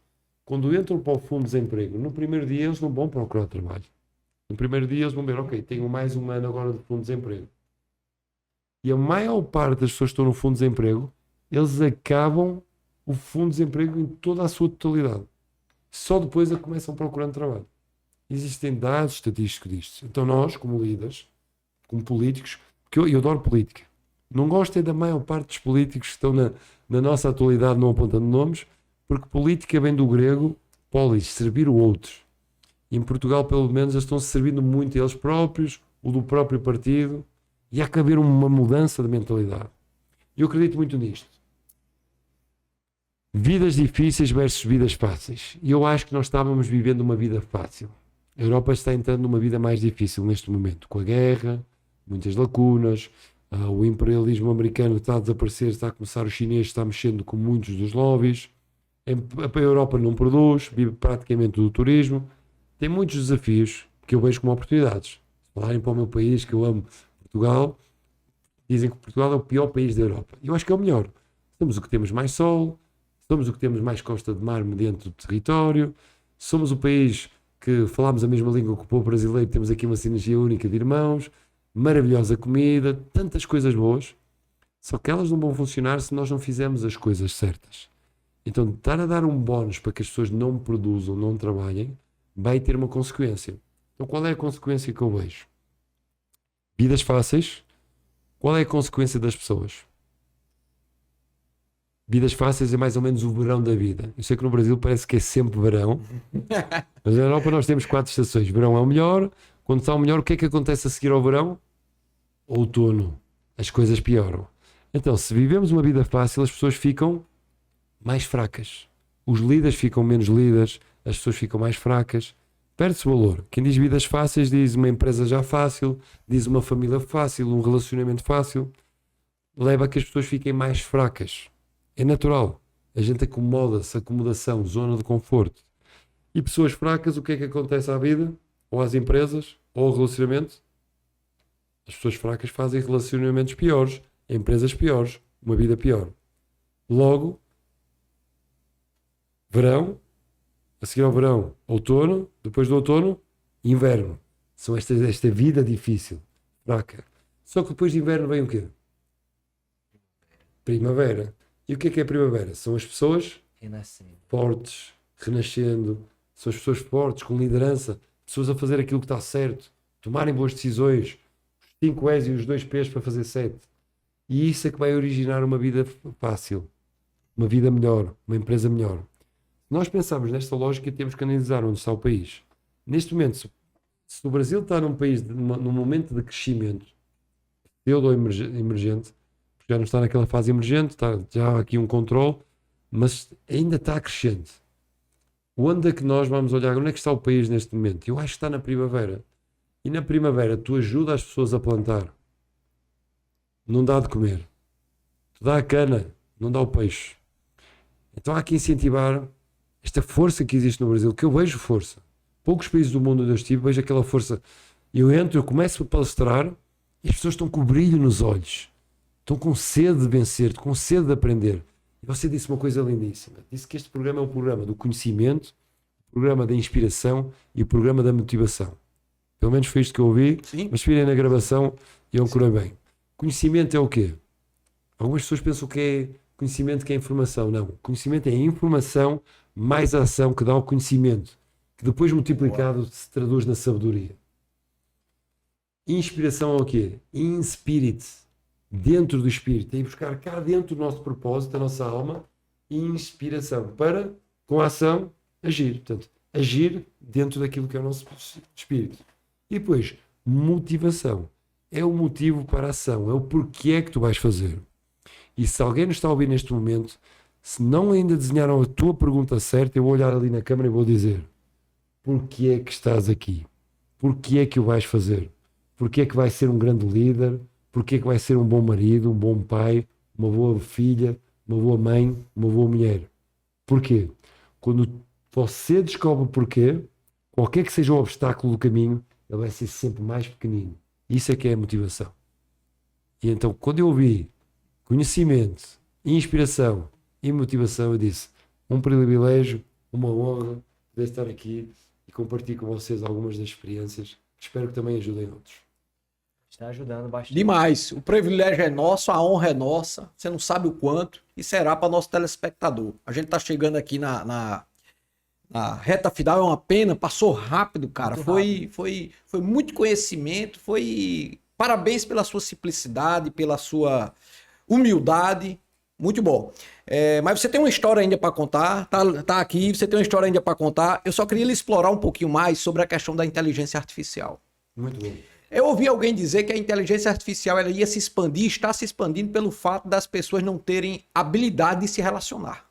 quando entram para o fundo de desemprego, no primeiro dia eles não vão procurar trabalho. No primeiro dia eles vão ver, ok, tenho mais um ano agora de fundo de desemprego. E a maior parte das pessoas que estão no fundo de desemprego, eles acabam o fundo de desemprego em toda a sua totalidade. Só depois é que começam procurando trabalho. Existem dados estatísticos disto. Então nós, como líderes, como políticos, porque eu adoro política, não gosto é da maior parte dos políticos que estão na nossa atualidade, não apontando nomes, porque política vem do grego polis, servir o outro. E em Portugal, pelo menos, eles estão-se servindo muito a eles próprios, o do próprio partido, e há que haver uma mudança de mentalidade. E eu acredito muito nisto. Vidas difíceis versus vidas fáceis. E eu acho que nós estávamos vivendo uma vida fácil. A Europa está entrando numa vida mais difícil neste momento, com a guerra, muitas lacunas, o imperialismo americano está a desaparecer, está a começar, os chineses estão mexendo com muitos dos lobbies, a Europa não produz, vive praticamente do turismo, tem muitos desafios que eu vejo como oportunidades. Se falarem para o meu país, que eu amo Portugal, dizem que Portugal é o pior país da Europa. Eu acho que é o melhor. Somos o que temos mais sol, somos o que temos mais costa de mar dentro do território, somos o país que falamos a mesma língua que o povo brasileiro, temos aqui uma sinergia única de irmãos, maravilhosa comida, tantas coisas boas, só que elas não vão funcionar se nós não fizermos as coisas certas. Então, estar a dar um bónus para que as pessoas não produzam, não trabalhem, vai ter uma consequência. Então, qual é a consequência que eu vejo? Vidas fáceis. Qual é a consequência das pessoas? Vidas fáceis é mais ou menos o verão da vida. Eu sei que no Brasil parece que é sempre verão, mas na Europa nós temos 4 estações. Verão é o melhor. Quando está o melhor, o que é que acontece a seguir ao verão? Outono. As coisas pioram. Então, se vivemos uma vida fácil, as pessoas ficam mais fracas. Os líderes ficam menos líderes, as pessoas ficam mais fracas. Perde-se o valor. Quem diz vidas fáceis diz uma empresa já fácil, diz uma família fácil, um relacionamento fácil. Leva a que as pessoas fiquem mais fracas. É natural. A gente acomoda-se, acomodação, zona de conforto. E pessoas fracas, o que é que acontece à vida? Ou às empresas, ou ao relacionamento? As pessoas fracas fazem relacionamentos piores, empresas piores, uma vida pior. Logo, verão, a seguir ao verão, outono, depois do outono, inverno. São esta vida difícil, fraca. Só que depois de inverno vem o quê? Primavera. E o que é a primavera? São as pessoas Renascendo. fortes, renascendo. São as pessoas fortes, com liderança, pessoas a fazer aquilo que está certo, tomarem boas decisões, os 5 E's e os 2 P's para fazer 7. E isso é que vai originar uma vida fácil, uma vida melhor, uma empresa melhor. Nós pensamos nesta lógica e temos que analisar onde está o país. Neste momento, se o Brasil está num país, num momento de crescimento, pseudo emergente, já não está naquela fase emergente, está já há aqui um controle, mas ainda está crescente. Onde é que nós vamos olhar? Onde é que está o país neste momento? Eu acho que está na primavera. E na primavera tu ajudas as pessoas a plantar. Não dá de comer. Tu dá a cana, não dá o peixe. Então há que incentivar esta força que existe no Brasil, que eu vejo força. Poucos países do mundo onde eu estive, vejo aquela força. Eu entro, eu começo a palestrar e as pessoas estão com o brilho nos olhos. Estão com sede de vencer, com sede de aprender. E você disse uma coisa lindíssima. Disse que este programa é o programa do conhecimento, o programa da inspiração e o programa da motivação. Pelo menos foi isto que eu ouvi, Sim. mas virem na gravação e eu curei bem. Conhecimento é o quê? Algumas pessoas pensam que é conhecimento, que é informação. Não. Conhecimento é informação mais a ação que dá o conhecimento, que depois multiplicado se traduz na sabedoria. Inspiração é o quê? In-spirit. Dentro do espírito. É ir buscar cá dentro do nosso propósito, da nossa alma, inspiração para, com a ação, agir. Portanto, agir dentro daquilo que é o nosso espírito. E depois, motivação. É o motivo para a ação. É o porquê é que tu vais fazer. E se alguém nos está a ouvir neste momento, se não ainda desenharam a tua pergunta certa, eu vou olhar ali na câmara e vou dizer: porquê é que estás aqui? Porquê é que o vais fazer? Porquê é que vais ser um grande líder? Porquê é que vai ser um bom marido, um bom pai, uma boa filha, uma boa mãe, uma boa mulher? Porquê? Quando você descobre o porquê, qualquer que seja o obstáculo do caminho, ele vai ser sempre mais pequenino. Isso é que é a motivação. E então, quando eu ouvi conhecimento, inspiração e motivação, eu disse: um privilégio, uma honra poder estar aqui e compartilhar com vocês algumas das experiências. Espero que também ajudem outros. Está ajudando bastante. Demais. O privilégio é nosso, a honra é nossa. Você não sabe o quanto e será para nosso telespectador. A gente tá chegando aqui na reta final, é uma pena, passou rápido, cara. Foi muito conhecimento, foi parabéns pela sua simplicidade, pela sua humildade. Muito bom. Mas você tem uma história ainda para contar, tá aqui, você tem uma história ainda para contar. Eu só queria lhe explorar um pouquinho mais sobre a questão da inteligência artificial. Muito bom. Eu ouvi alguém dizer que a inteligência artificial ela ia se expandir, está se expandindo pelo fato das pessoas não terem habilidade de se relacionar.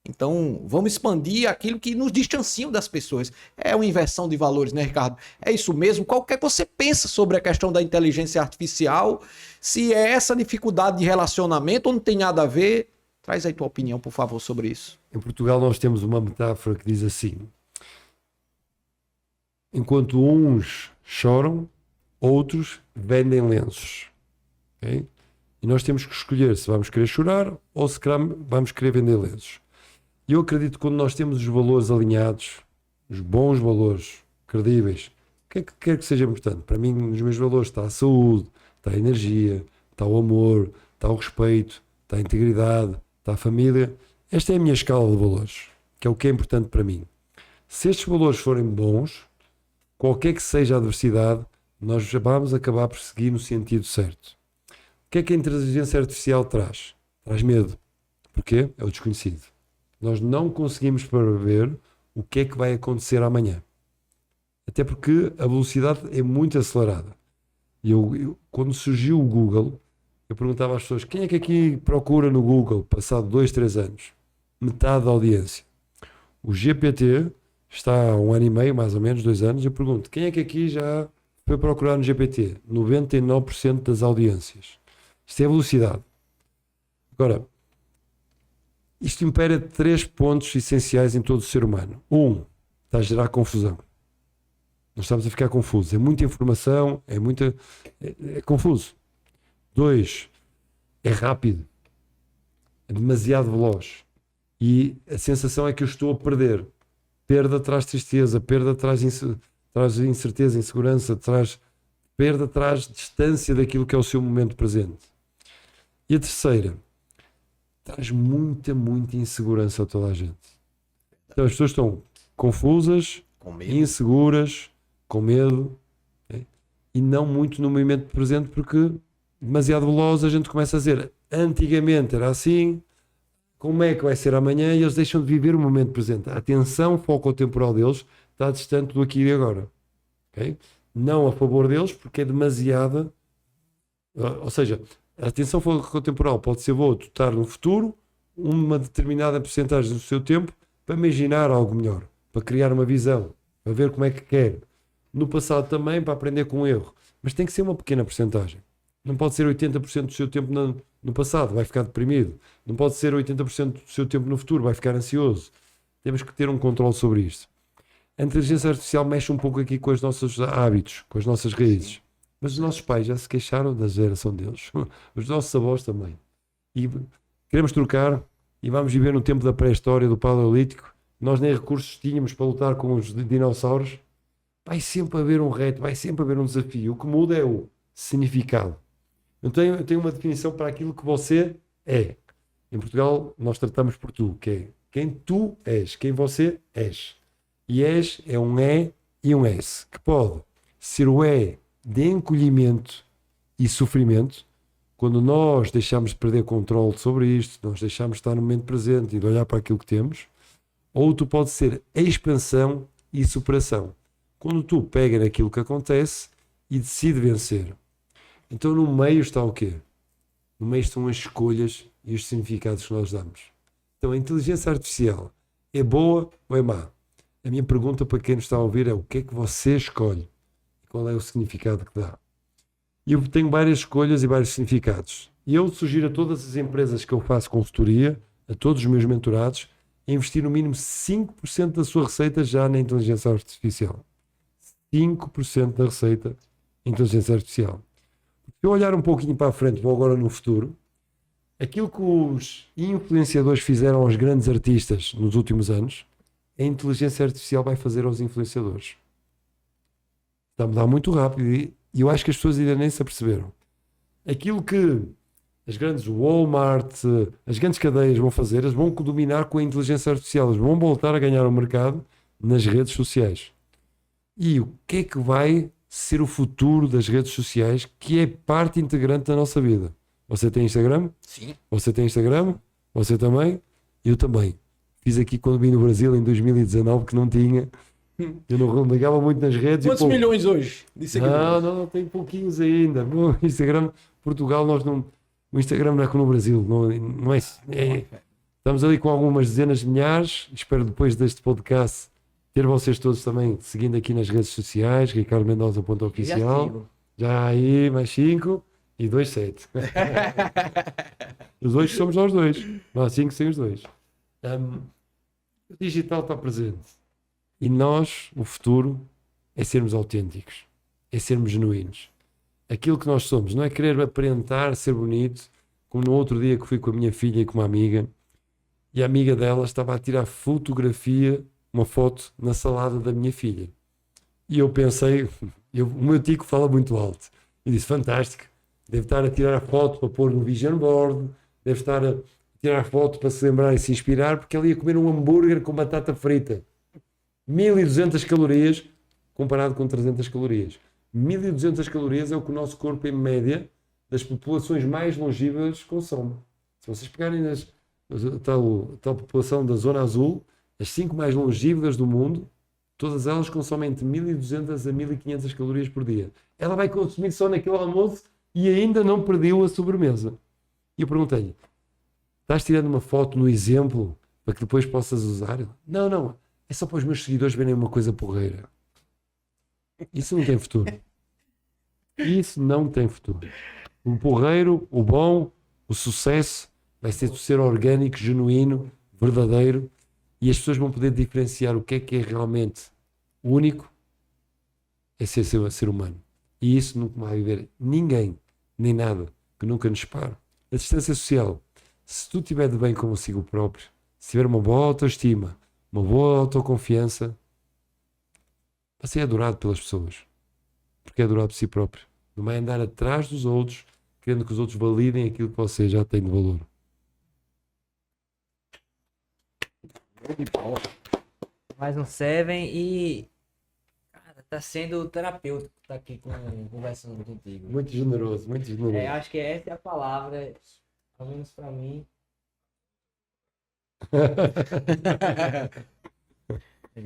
Então, vamos expandir aquilo que nos distancia das pessoas. É uma inversão de valores, né, Ricardo? É isso mesmo. Qual que você pensa sobre a questão da inteligência artificial? Se é essa dificuldade de relacionamento ou não tem nada a ver? Traz aí tua opinião, por favor, sobre isso. Em Portugal nós temos uma metáfora que diz assim: enquanto uns choram, outros vendem lenços. Ok? E nós temos que escolher se vamos querer chorar ou se vamos querer vender lenços. E eu acredito que quando nós temos os valores alinhados, os bons valores, credíveis, o que é que quer que seja importante? Para mim, nos meus valores está a saúde, está a energia, está o amor, está o respeito, está a integridade, está a família. Esta é a minha escala de valores, que é o que é importante para mim. Se estes valores forem bons, qualquer que seja a adversidade, nós vamos acabar por seguir no sentido certo. O que é que a inteligência artificial traz? Traz medo. Porquê? É o desconhecido. Nós não conseguimos prever o que é que vai acontecer amanhã. Até porque a velocidade é muito acelerada. E quando surgiu o Google, eu perguntava às pessoas, quem é que aqui procura no Google, passado 2, 3 anos? Metade da audiência. O GPT está há 1 ano e meio, mais ou menos, 2 anos. Eu pergunto, quem é que aqui já foi procurar no GPT? 99% das audiências. Isto é velocidade. Agora, isto impera 3 pontos essenciais em todo o ser humano. 1, está a gerar confusão. Nós estamos a ficar confusos. É muita informação, é confuso. 2, é rápido. É demasiado veloz. E a sensação é que eu estou a perder. Perda traz tristeza, perda traz incerteza, insegurança, perda traz distância daquilo que é o seu momento presente. E a terceira, traz muita insegurança a toda a gente. Então as pessoas estão confusas, inseguras, com medo, e não muito no momento presente, porque demasiado veloz a gente começa a dizer, antigamente era assim, como é que vai ser amanhã? E eles deixam de viver o momento presente. A atenção foco-temporal deles está distante do aqui e agora. Okay? Não a favor deles, porque é demasiada. Ou seja, a atenção foco-temporal pode ser boa, tu estar no futuro, uma determinada percentagem do seu tempo, para imaginar algo melhor, para criar uma visão, para ver como é que quer. No passado também, para aprender com o erro. Mas tem que ser uma pequena percentagem. Não pode ser 80% do seu tempo no passado, vai ficar deprimido. Não pode ser 80% do seu tempo no futuro, vai ficar ansioso. Temos que ter um controle sobre isto. A inteligência artificial mexe um pouco aqui com os nossos hábitos, com as nossas raízes. Mas os nossos pais já se queixaram da geração deles. Os nossos avós também. E queremos trocar e vamos viver no tempo da pré-história, do Paleolítico. Nós nem recursos tínhamos para lutar com os dinossauros. Vai sempre haver um reto, vai sempre haver um desafio. O que muda é o significado. Eu tenho uma definição para aquilo que você é. Em Portugal, nós tratamos por tu, que é quem tu és, quem você és. E és é um E e um S, que pode ser o E de encolhimento e sofrimento, quando nós deixamos de perder controle sobre isto, nós deixamos de estar no momento presente e de olhar para aquilo que temos, ou tu pode ser expansão e superação, quando tu pega naquilo que acontece e decide vencer. Então no meio está o quê? No meio estão as escolhas e os significados que nós damos. Então a inteligência artificial é boa ou é má? A minha pergunta para quem nos está a ouvir é o que é que você escolhe? Qual é o significado que dá? E eu tenho várias escolhas e vários significados. E eu sugiro a todas as empresas que eu faço consultoria, a todos os meus mentorados, a investir no mínimo 5% da sua receita já na inteligência artificial. 5% da receita em inteligência artificial. Se eu olhar um pouquinho para a frente, vou agora no futuro, aquilo que os influenciadores fizeram aos grandes artistas nos últimos anos, a inteligência artificial vai fazer aos influenciadores. Está a mudar muito rápido e eu acho que as pessoas ainda nem se aperceberam. Aquilo que as grandes Walmart, as grandes cadeias vão fazer, eles vão dominar com a inteligência artificial, eles vão voltar a ganhar o mercado nas redes sociais. E o que é que vai ser o futuro das redes sociais, que é parte integrante da nossa vida? Você tem Instagram? Sim. Você tem Instagram? Você também? Eu também. Fiz aqui quando vim no Brasil em 2019 que não tinha. Eu não ligava muito nas redes. Quantos milhões hoje? Não, tem pouquinhos ainda. No Instagram, Portugal, nós não. O Instagram não é como no Brasil. Não é, estamos ali com algumas dezenas de milhares. Espero depois deste podcast ter vocês todos também seguindo aqui nas redes sociais. Ricardo Mendoza.oficial. Já aí, mais 5 e 2, 7. Os dois somos nós dois. Mais 5 sem os dois. O digital está presente. E nós, o futuro, é sermos autênticos. é sermos genuínos. Aquilo que nós somos, não é querer aparentar ser bonito, como no outro dia que fui com a minha filha e com uma amiga, e a amiga dela estava a tirar fotografia, uma foto na salada da minha filha. E eu pensei, o meu tico fala muito alto, e disse, fantástico, deve estar a tirar a foto para pôr no vision board, deve estar a tirar a foto para se lembrar e se inspirar, porque ele ia comer um hambúrguer com batata frita. 1200 calorias comparado com 300 calorias. 1200 calorias é o que o nosso corpo, em média, das populações mais longevas consome. Se vocês pegarem a tal população da zona azul, as 5 mais longevas do mundo, todas elas consomem entre 1200 a 1500 calorias por dia. Ela vai consumir só naquele almoço e ainda não perdeu a sobremesa. E eu perguntei-lhe, estás tirando uma foto no exemplo para que depois possas usar? Não, é só para os meus seguidores verem uma coisa porreira. Isso não tem futuro. Isso não tem futuro. O porreiro, o bom, o sucesso vai ser orgânico, genuíno, verdadeiro, e as pessoas vão poder diferenciar o que é realmente único, é ser humano. E isso nunca vai haver ninguém, nem nada, que nunca nos pare. A distância social, se tu estiver de bem consigo próprio, se tiver uma boa autoestima, uma boa autoconfiança, você é adorado pelas pessoas, porque é adorado por si próprio. Não vai andar atrás dos outros, querendo que os outros validem aquilo que você já tem de valor. Mais um Seven e... Cara, tá sendo terapêutico estar aqui conversando contigo. Muito generoso, muito generoso. Acho que essa é a palavra, pelo menos pra mim.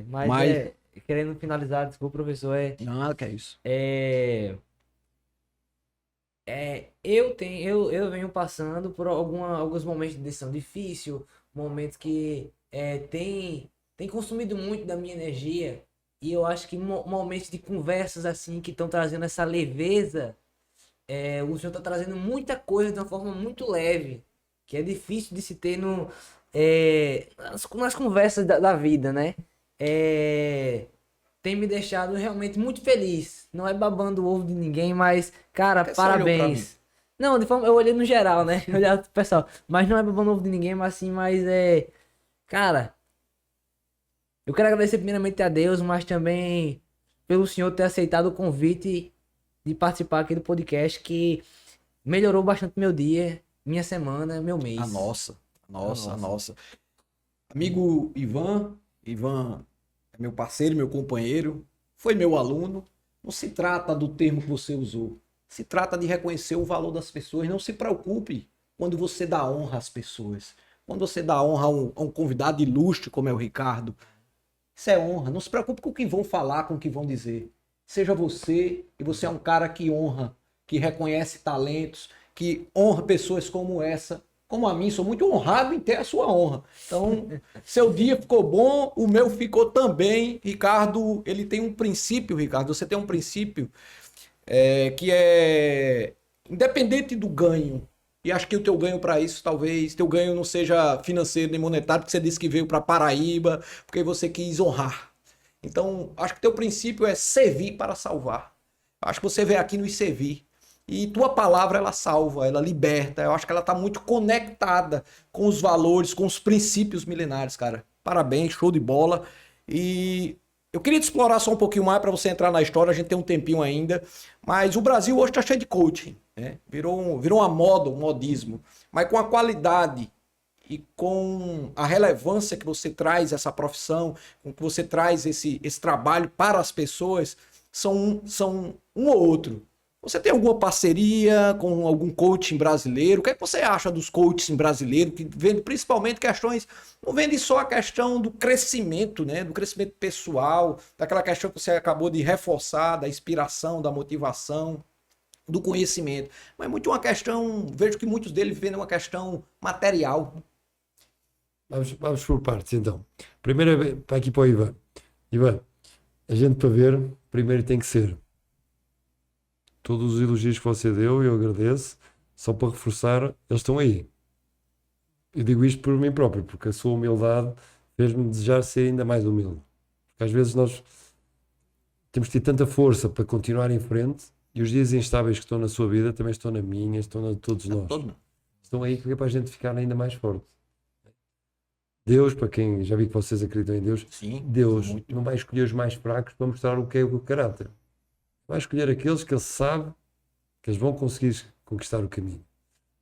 Mas querendo finalizar, desculpa, professor, Nada, que é isso. Eu venho passando por alguns momentos de decisão difícil, momentos que tem consumido muito da minha energia, e eu acho que momentos de conversas assim que estão trazendo essa leveza, o senhor está trazendo muita coisa de uma forma muito leve, que é difícil de se ter nas conversas da vida, né? Tem me deixado realmente muito feliz. Não é babando o ovo de ninguém, mas, cara, parabéns. Não, de forma, eu olhei no geral, né? Eu olhei pro pessoal. Mas não é babando o ovo de ninguém, mas assim, cara, eu quero agradecer primeiramente a Deus, mas também pelo senhor ter aceitado o convite de participar aqui do podcast, que melhorou bastante meu dia, minha semana, meu mês. A nossa. Amigo Ivan é meu parceiro, meu companheiro, foi meu aluno. Não se trata do termo que você usou. Se trata de reconhecer o valor das pessoas. Não se preocupe quando você dá honra às pessoas. Quando você dá honra a um convidado ilustre como é o Ricardo. Isso é honra. Não se preocupe com o que vão falar, com o que vão dizer. Seja você, e você é um cara que honra, que reconhece talentos, que honra pessoas como essa. Como a mim, sou muito honrado em ter a sua honra. Então, seu dia ficou bom, o meu ficou também. Ricardo, ele tem um princípio, Ricardo. Você tem um princípio que é independente do ganho. E acho que o teu ganho para isso, talvez, teu ganho não seja financeiro nem monetário, porque você disse que veio para Paraíba, porque você quis honrar. Então, acho que teu princípio é servir para salvar. Acho que você veio aqui nos servir. E tua palavra, ela salva, ela liberta. Eu acho que ela tá muito conectada com os valores, com os princípios milenares, cara. Parabéns, show de bola. E eu queria te explorar só um pouquinho mais para você entrar na história, a gente tem um tempinho ainda. Mas o Brasil hoje tá cheio de coaching, né? Virou uma moda, um modismo. Mas com a qualidade e com a relevância que você traz essa profissão, com que você traz esse trabalho para as pessoas, são um ou outro. Você tem alguma parceria com algum coaching brasileiro? O que é que você acha dos coaching brasileiros que vendem principalmente questões, não vende só a questão do crescimento, né, do crescimento pessoal, daquela questão que você acabou de reforçar, da inspiração, da motivação, do conhecimento, mas muito uma questão, vejo que muitos deles vendem uma questão material. Vamos por partes, então. Primeiro, para aqui para o Ivan. Ivan, a gente para ver, primeiro tem que ser. Todos os elogios que você deu, eu agradeço. Só para reforçar, eles estão aí. Eu digo isto por mim próprio, porque a sua humildade fez-me desejar ser ainda mais humilde. Porque às vezes nós temos de ter tanta força para continuar em frente, e os dias instáveis que estão na sua vida também estão na minha, estão na de todos nós. Estão aí que é para a gente ficar ainda mais forte. Deus, para quem já vi que vocês acreditam em Deus, Sim, Deus muito. não vai escolher os mais fracos para mostrar o que é o caráter. Vai escolher aqueles que ele sabe que eles vão conseguir conquistar o caminho.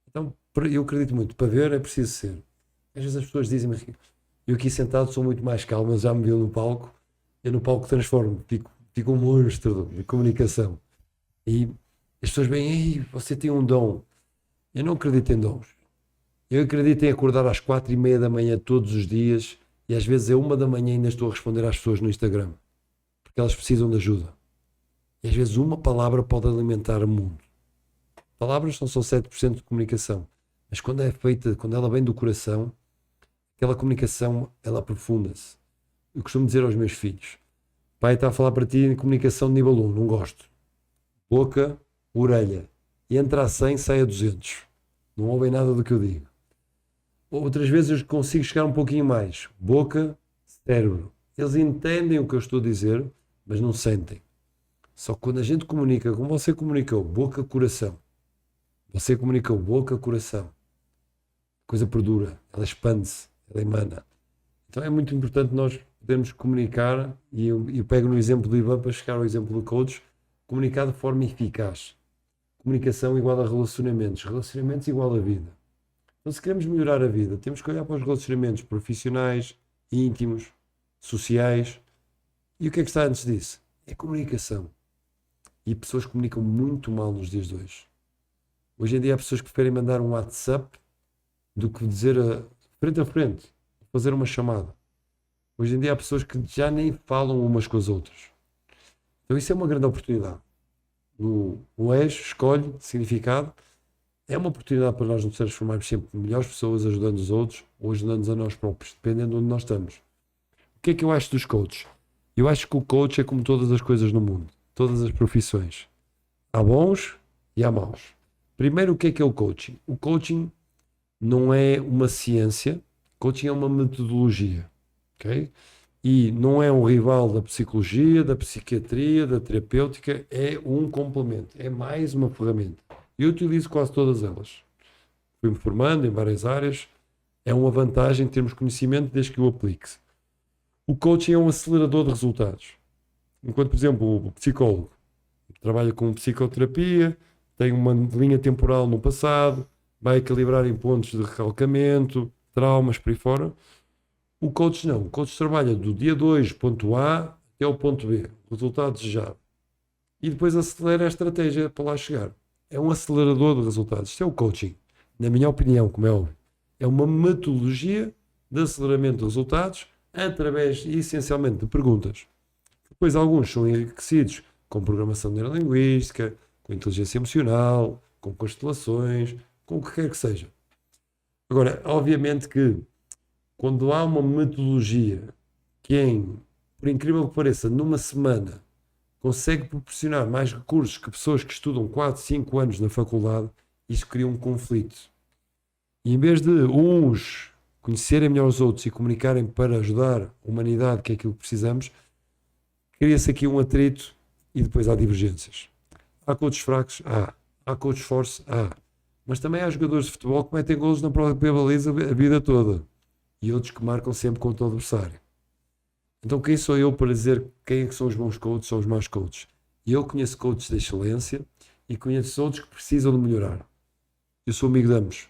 Então, eu acredito muito, para ver é preciso ser. Às vezes as pessoas dizem-me, eu aqui sentado sou muito mais calmo, já me viu no palco, eu no palco transformo, fico um monstro de comunicação. E as pessoas veem, ei, você tem um dom. Eu não acredito em dons. Eu acredito em acordar às 4:30 da manhã todos os dias, e às vezes é 1 da manhã ainda estou a responder às pessoas no Instagram, porque elas precisam de ajuda. E às vezes uma palavra pode alimentar o mundo. Palavras são só 7% de comunicação, mas quando é feita, quando ela vem do coração, aquela comunicação, ela aprofunda-se. Eu costumo dizer aos meus filhos, pai está a falar para ti em comunicação de nível 1, não gosto. Boca, orelha, entra a 100, sai a 200. Não ouvem nada do que eu digo. Outras vezes eu consigo chegar um pouquinho mais. Boca, cérebro. Eles entendem o que eu estou a dizer, mas não sentem. Só que quando a gente comunica, como você comunicou, boca, coração. Você comunicou boca, coração. A coisa perdura, ela expande-se, ela emana. Então é muito importante nós podermos comunicar, e eu pego no exemplo do Ivan para chegar ao exemplo do coach, comunicar de forma eficaz. Comunicação igual a relacionamentos, relacionamentos igual a vida. Então, se queremos melhorar a vida, temos que olhar para os relacionamentos profissionais, íntimos, sociais. E o que é que está antes disso? É comunicação. E pessoas comunicam muito mal nos dias de hoje. Hoje em dia há pessoas que preferem mandar um WhatsApp do que dizer frente a frente, fazer uma chamada. Hoje em dia há pessoas que já nem falam umas com as outras. Então isso é uma grande oportunidade. O eixo, escolhe, significado, é uma oportunidade para nós nos transformarmos sempre em melhores pessoas, ajudando os outros ou ajudando-nos a nós próprios, dependendo de onde nós estamos. O que é que eu acho dos coaches? Eu acho que o coach é como todas as coisas no mundo, todas as profissões. Há bons e há maus. Primeiro, o que é o coaching? O coaching não é uma ciência, coaching é uma metodologia, ok? E não é um rival da psicologia, da psiquiatria, da terapêutica, é um complemento, é mais uma ferramenta. Eu utilizo quase todas elas. Fui-me formando em várias áreas, é uma vantagem termos conhecimento desde que o aplique. O coaching é um acelerador de resultados. Enquanto, por exemplo, o psicólogo trabalha com psicoterapia, tem uma linha temporal no passado, vai equilibrar em pontos de recalcamento, traumas, por aí fora. O coach não. O coach trabalha do dia 2, ponto A, até o ponto B, resultado desejado. E depois acelera a estratégia para lá chegar. É um acelerador de resultados. Isto é o coaching. Na minha opinião, como é óbvio. É uma metodologia de aceleramento de resultados através, essencialmente, de perguntas. Depois alguns são enriquecidos com programação neurolinguística, com inteligência emocional, com constelações, com o que quer que seja. Agora, obviamente que quando há uma metodologia que, por incrível que pareça, numa semana consegue proporcionar mais recursos que pessoas que estudam 4, 5 anos na faculdade, isso cria um conflito. E em vez de uns conhecerem melhor os outros e comunicarem para ajudar a humanidade, que é aquilo que precisamos, cria-se aqui um atrito e depois há divergências. Há coaches fracos? Há coaches fortes? Mas também há jogadores de futebol que metem golos na própria baliza a vida toda. E outros que marcam sempre contra o adversário. Então quem sou eu para dizer quem é que são os bons coaches ou os maus coaches? Eu conheço coaches de excelência e conheço outros que precisam de melhorar. Eu sou amigo de ambos.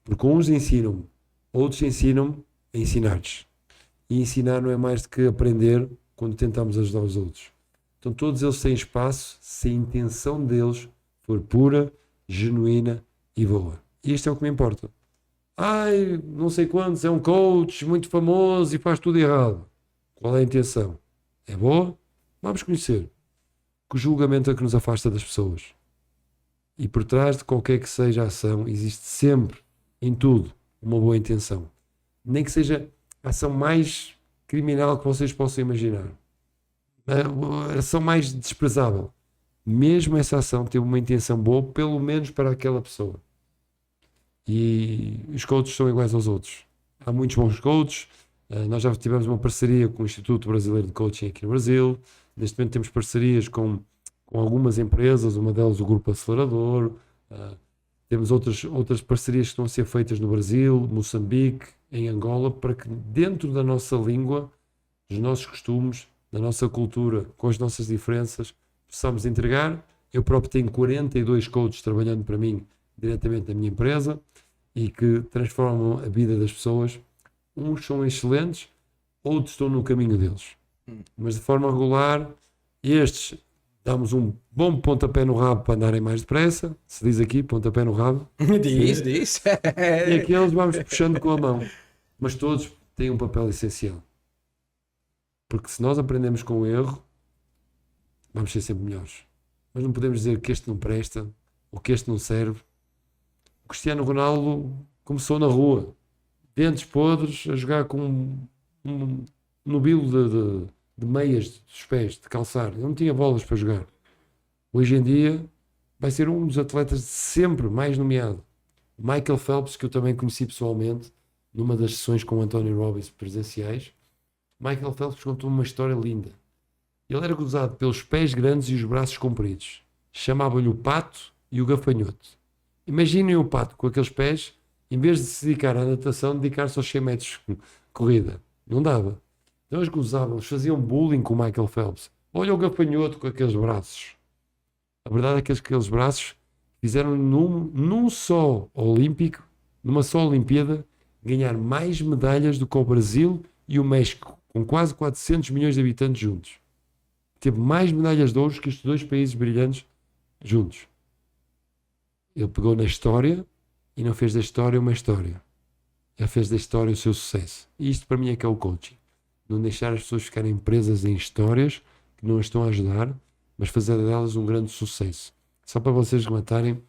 Porque uns ensinam-me, outros ensinam-me a ensinar-lhes. E ensinar não é mais do que aprender quando tentamos ajudar os outros. Então todos eles têm espaço se a intenção deles for pura, genuína e boa. E isto é o que me importa. Não sei quantos, é um coach muito famoso e faz tudo errado. Qual é a intenção? É boa? Vamos conhecer. Que o julgamento é que nos afasta das pessoas. E por trás de qualquer que seja a ação, existe sempre, em tudo, uma boa intenção. Nem que seja a ação mais criminal que vocês possam imaginar. A ação mais desprezável. Mesmo essa ação tem uma intenção boa, pelo menos para aquela pessoa. E os coaches são iguais aos outros. Há muitos bons coaches. Nós já tivemos uma parceria com o Instituto Brasileiro de Coaching aqui no Brasil. Neste momento temos parcerias com algumas empresas, uma delas o Grupo Acelerador, temos outras parcerias que estão a ser feitas no Brasil, Moçambique, em Angola, para que dentro da nossa língua, dos nossos costumes, da nossa cultura, com as nossas diferenças, possamos entregar. Eu próprio tenho 42 coaches trabalhando para mim diretamente na minha empresa e que transformam a vida das pessoas. Uns são excelentes, outros estão no caminho deles. Mas de forma regular, estes damos um bom pontapé no rabo para andarem mais depressa. Se diz aqui, pontapé no rabo. Diz. E aqueles vamos puxando com a mão. Mas todos têm um papel essencial. Porque se nós aprendemos com o erro, vamos ser sempre melhores. Mas não podemos dizer que este não presta ou que este não serve. O Cristiano Ronaldo começou na rua, dentes podres, a jogar com um nubilo de meias dos pés, de calçar. Ele não tinha bolas para jogar. Hoje em dia vai ser um dos atletas de sempre mais nomeado. Michael Phelps, que eu também conheci pessoalmente, numa das sessões com o Anthony Robbins presenciais. Michael Phelps contou uma história linda. Ele era gozado pelos pés grandes e os braços compridos. Chamavam-lhe o pato e o gafanhoto. Imaginem o pato com aqueles pés, em vez de se dedicar à natação, dedicar-se aos 100 metros de corrida. Não dava. Então eles gozavam, eles faziam bullying com o Michael Phelps. Olha o gafanhoto com aqueles braços. A verdade é que aqueles braços fizeram num só Olímpico, numa só Olimpíada, ganhar mais medalhas do que o Brasil e o México, com quase 400 milhões de habitantes juntos. Teve mais medalhas de ouro que estes dois países brilhantes juntos. Ele pegou na história e não fez da história uma história. Ele fez da história o seu sucesso. E isto para mim é que é o coaching. Não deixar as pessoas ficarem presas em histórias que não as estão a ajudar, mas fazer delas um grande sucesso. Só para vocês rematarem,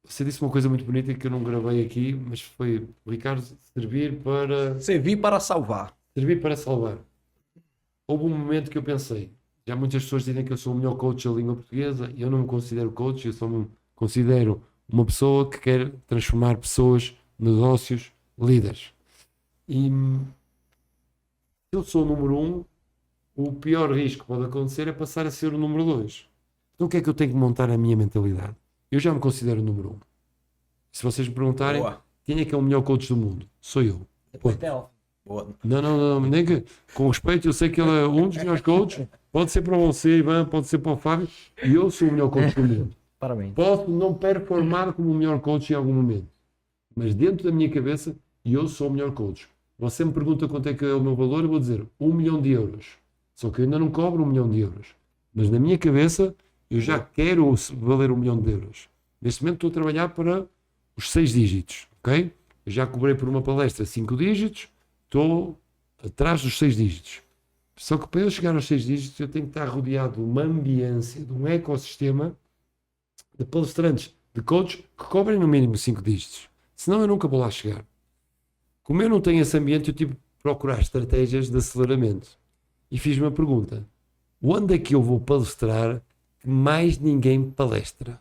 você disse uma coisa muito bonita que eu não gravei aqui, mas foi, Ricardo, servir para salvar. Servir para salvar. Houve um momento que eu pensei, já muitas pessoas dizem que eu sou o melhor coach da língua portuguesa, e eu não me considero coach, eu só me considero uma pessoa que quer transformar pessoas, negócios, líderes. E se eu sou o número 1, o pior risco que pode acontecer é passar a ser o número 2. Então o que é que eu tenho que montar a minha mentalidade? Eu já me considero o número 1. Se vocês me perguntarem, quem é que é o melhor coach do mundo? Sou eu. Não, nem que, com respeito, eu sei que ele é um dos melhores coaches, pode ser para você, Ivan, pode ser para o Fábio, e eu sou o melhor coach do mundo. Parabéns. Posso não performar como o melhor coach em algum momento, mas dentro da minha cabeça, eu sou o melhor coach. Você me pergunta quanto é que é o meu valor, eu vou dizer 1 milhão de euros. Só que eu ainda não cobro 1 milhão de euros. Mas na minha cabeça, eu já quero valer 1 milhão de euros. Neste momento estou a trabalhar para os 6 dígitos, ok? Eu já cobrei por uma palestra 5 dígitos, estou atrás dos 6 dígitos. Só que para eu chegar aos 6 dígitos, eu tenho que estar rodeado de uma ambiência, de um ecossistema de palestrantes, de coaches que cobrem no mínimo 5 dígitos. Senão eu nunca vou lá chegar. Como eu não tenho esse ambiente, eu tive que procurar estratégias de aceleramento. E fiz uma pergunta. Onde é que eu vou palestrar que mais ninguém palestra?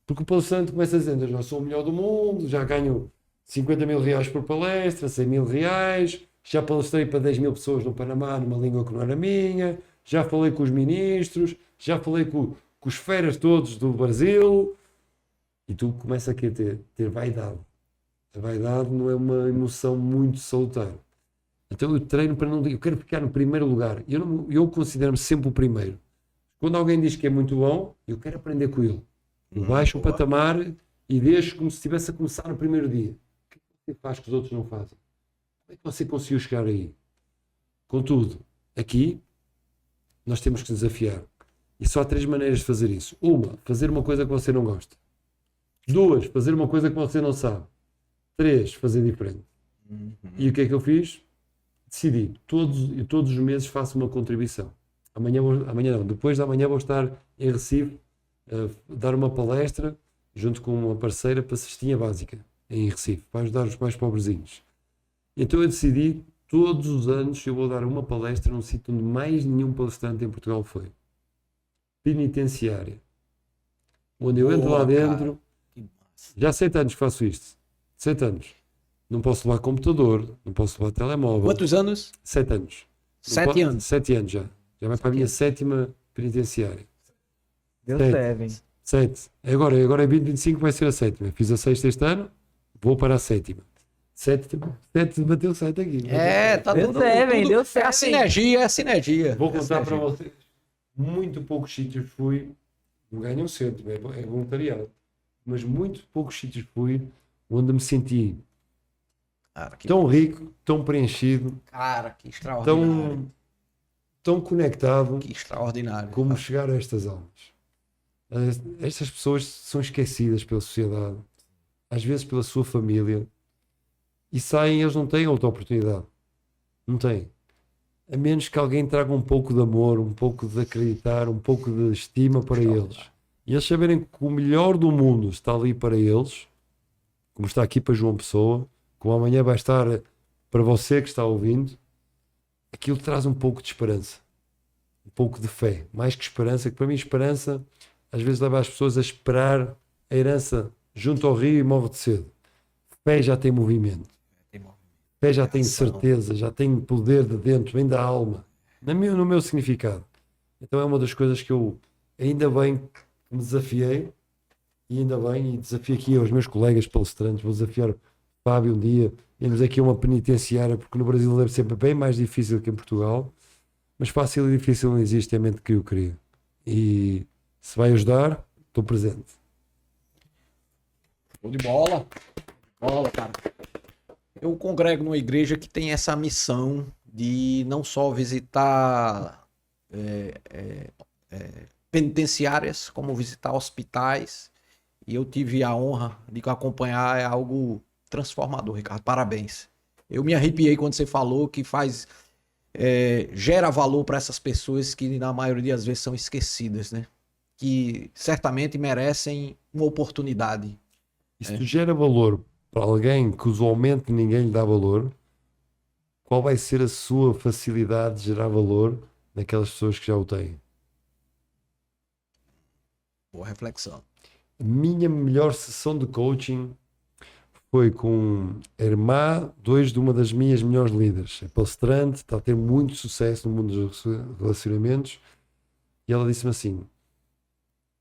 Porque o palestrante começa a dizer, eu já sou o melhor do mundo, já ganho 50 mil reais por palestra, 100 mil reais, já palestrei para 10 mil pessoas no Panamá, numa língua que não era minha, já falei com os ministros, já falei com os feras todos do Brasil. E tu começa a ter vaidade. A vaidade não é uma emoção muito salutar. Então eu treino para não... Eu quero ficar no primeiro lugar. Eu considero-me sempre o primeiro. Quando alguém diz que é muito bom, eu quero aprender com ele. Eu baixo o patamar e deixo como se estivesse a começar no primeiro dia. O que é que você faz que os outros não fazem? Como é que você conseguiu chegar aí? Contudo, aqui nós temos que desafiar. E só há 3 maneiras de fazer isso. 1, fazer uma coisa que você não gosta. 2, fazer uma coisa que você não sabe. 3, fazer diferente. E o que é que eu fiz? Decidi, todos os meses faço uma contribuição. Depois de amanhã vou estar em Recife a dar uma palestra junto com uma parceira para cestinha básica em Recife, para ajudar os mais pobrezinhos. Então eu decidi, todos os anos eu vou dar uma palestra num sítio onde mais nenhum palestrante em Portugal foi. Penitenciária. Onde eu entro lá dentro, já há 7 anos que faço isto. 7 anos. Não posso levar computador, não posso levar telemóvel. Quantos anos? 7 anos. 7 anos. 7 anos já. Já vai para a minha 7ª penitenciária. Deu Sete. 7. 7. Agora é 2025, vai ser a 7ª. Fiz a 6ª este ano, vou para a 7ª. 7 bateu 7 aqui. Tá Deu tudo, seven, tudo- deu É a seven. sinergia, é a sinergia. Vou É a contar para sinergia. vocês. Muito poucos sítios fui, não ganho um cêntimo, é voluntariado. Mas muito poucos sítios fui onde me senti Cara, que, tão rico, tão preenchido, cara, que extraordinário. tão conectado Que extraordinário. como chegar a estas almas. Estas pessoas são esquecidas pela sociedade, às vezes pela sua família, e saem, eles não têm outra oportunidade. Não têm. A menos que alguém traga um pouco de amor, um pouco de acreditar, um pouco de estima para eles. E eles saberem que o melhor do mundo está ali para eles, como está aqui para João Pessoa, como amanhã vai estar para você que está ouvindo, aquilo traz um pouco de esperança, um pouco de fé. Mais que esperança, que para mim esperança às vezes leva as pessoas a esperar a herança junto ao rio e morre de sede. Fé já tem movimento. Fé já tem certeza, já tem poder de dentro, vem da alma, no meu significado. Então é uma das coisas que eu ainda bem que me desafiei, e ainda bem, e desafio aqui aos meus colegas palestrantes, vou desafiar o Fábio um dia, irmos aqui a uma penitenciária, porque no Brasil deve ser bem mais difícil que em Portugal, mas fácil e difícil não existe, é a mente que eu queria. E se vai ajudar, estou presente. Show de bola. Bola, cara. Eu congrego numa igreja que tem essa missão de não só visitar penitenciárias, como visitar hospitais. E eu tive a honra de acompanhar, é algo transformador, Ricardo. Parabéns. Eu me arrepiei quando você falou que gera valor para essas pessoas que na maioria das vezes são esquecidas, né? Que certamente merecem uma oportunidade. E se tu gera valor para alguém que usualmente ninguém lhe dá valor, qual vai ser a sua facilidade de gerar valor naquelas pessoas que já o têm? Boa reflexão. A minha melhor sessão de coaching foi com a irmã, de uma das minhas melhores líderes. É palestrante, está a ter muito sucesso no mundo dos relacionamentos. E ela disse-me assim: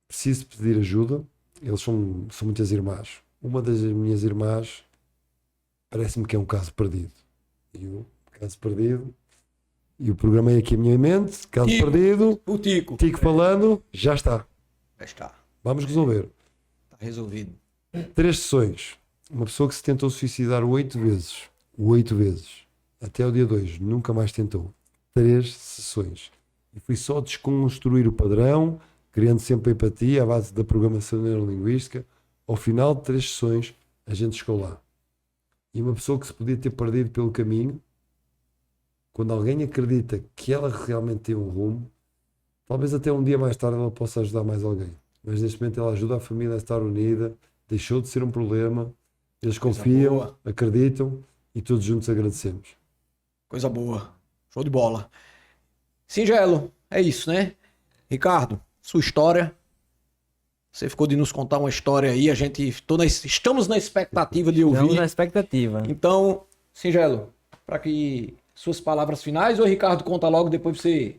preciso pedir ajuda. Eles são muitas irmãs. Uma das minhas irmãs parece-me que é um caso perdido. E eu, caso perdido, e eu programei aqui a minha mente, caso Tico. perdido, O Tico. Tico falando, já está. Já está. Vamos resolver. Está resolvido. 3 sessões. Uma pessoa que se tentou suicidar 8 vezes. 8 vezes. Até o dia 2. Nunca mais tentou. 3 sessões. E fui só desconstruir o padrão, criando sempre a empatia à base da programação neurolinguística. Ao final de 3 sessões, a gente chegou lá. E uma pessoa que se podia ter perdido pelo caminho, quando alguém acredita que ela realmente tem um rumo, talvez até um dia mais tarde ela possa ajudar mais alguém. Mas neste momento ela ajuda a família a estar unida, deixou de ser um problema, eles confiam, boa. acreditam e todos juntos agradecemos. Coisa boa. Show de bola. Singelo. É isso, né? Ricardo, sua história. Você ficou de nos contar uma história aí. Estamos na expectativa de Estamos ouvir. na expectativa. Então, Singelo, para que suas palavras finais, ou o Ricardo conta logo depois você.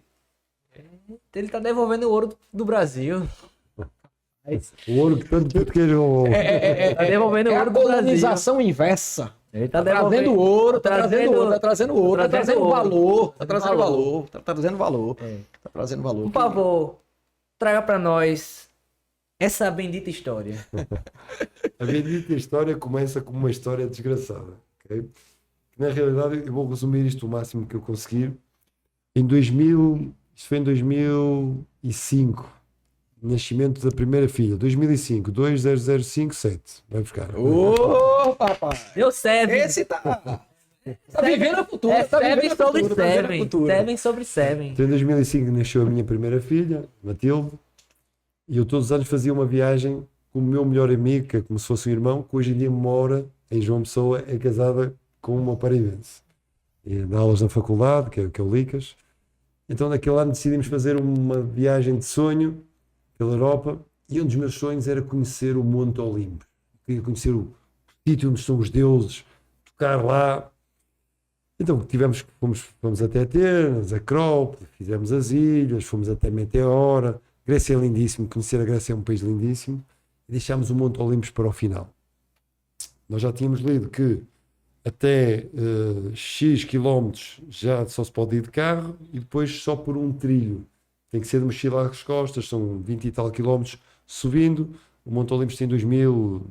Ele tá devolvendo o ouro do Brasil. O ouro que tanto português Tá devolvendo o É a ouro do Brasil. colonização inversa. Ele tá Trazendo devolvendo ouro, tá trazendo ouro, tá trazendo ouro, tá trazendo ouro. valor, tá Trazendo trazendo valor. valor, tá trazendo valor, É. tá trazendo valor. Por favor, traga pra nós essa bendita história. A bendita história começa com uma história desgraçada. Okay? Na realidade, eu vou resumir isto o máximo que eu conseguir. Isto foi em 2005, nascimento da primeira filha. 2005, 20057. Vai buscar. Ô, papai! Meu Seven. Esse tá vivendo a cultura, É tá vivendo Seven a sobre cultura, tá vivendo a Seven. cultura. Seven sobre Seven. Então, em 2005 nasceu a minha primeira filha, Matilde, e eu todos os anos fazia uma viagem com o meu melhor amigo, que é como se fosse um irmão, que hoje em dia mora em João Pessoa, é casada com uma paraibense. E dá aulas na faculdade, que é o Licas. Então, naquele ano decidimos fazer uma viagem de sonho pela Europa, e um dos meus sonhos era conhecer o Monte Olimpo. Queria conhecer o sítio onde estão os deuses, tocar lá. Então fomos até Atenas, Acrópole, fizemos as ilhas, fomos até Meteora. Grécia é lindíssimo, conhecer a Grécia é um país lindíssimo. E deixámos o Monte Olympus para o final. Nós já tínhamos lido que até X quilómetros já só se pode ir de carro e depois só por um trilho. Tem que ser de mochila às costas, são 20 e tal quilómetros subindo. O Monte Olympus tem 2.000,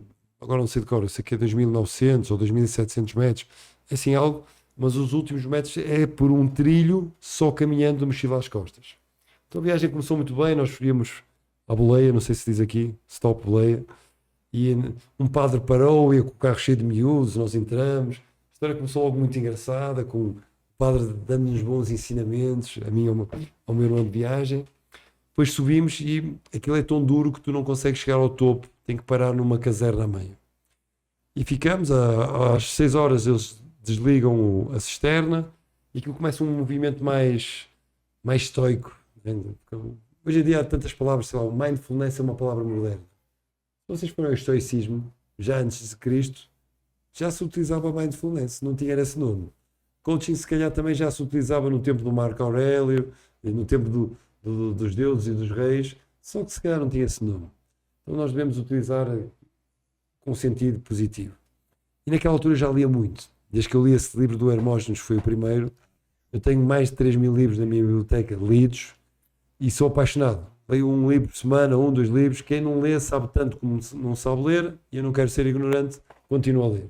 agora não sei de cor, eu sei que é 2.900 ou 2.700 metros, é assim algo, mas os últimos metros é por um trilho só caminhando de mochila às costas. Então a viagem começou muito bem, nós fomos à boleia, não sei se diz aqui, stop boleia, e um padre parou, ia com o carro cheio de miúdos, nós entramos, a história começou logo muito engraçada, com o padre dando-nos bons ensinamentos, a mim e ao meu irmão de viagem. Depois subimos e aquilo é tão duro que tu não consegues chegar ao topo, tem que parar numa caserna a meio. E ficamos, às 6 horas eles desligam a cisterna e aquilo começa um movimento mais estoico. Hoje em dia há tantas palavras, sei lá, o mindfulness é uma palavra moderna. Se vocês forem ao estoicismo, já antes de Cristo, já se utilizava mindfulness, não tinha esse nome. Coaching se calhar também já se utilizava no tempo do Marco Aurélio, no tempo dos deuses e dos reis, só que se calhar não tinha esse nome. Então nós devemos utilizar com sentido positivo. E naquela altura já lia muito. Desde que eu li esse livro do Hermógenes, foi o primeiro, eu tenho mais de 3.000 livros na minha biblioteca lidos e sou apaixonado. Leio um livro por semana, 2 livros. Quem não lê sabe tanto como não sabe ler, e eu não quero ser ignorante, continuo a ler.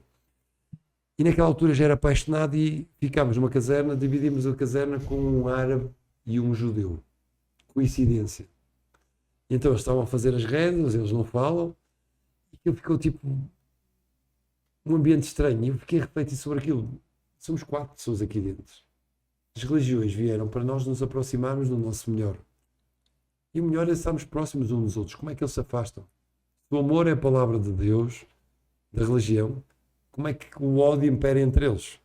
E naquela altura já era apaixonado e ficámos numa caserna, dividimos a caserna com um árabe e um judeu. Coincidência. E então eles estavam a fazer as rédeas, eles não falam, e aquilo ficou tipo um ambiente estranho. E eu fiquei a refletir sobre aquilo. Somos 4 pessoas aqui dentro. As religiões vieram para nós nos aproximarmos do nosso melhor. E o melhor é estarmos próximos uns dos outros. Como é que eles se afastam? Se o amor é a palavra de Deus, da religião, como é que o ódio impera entre eles?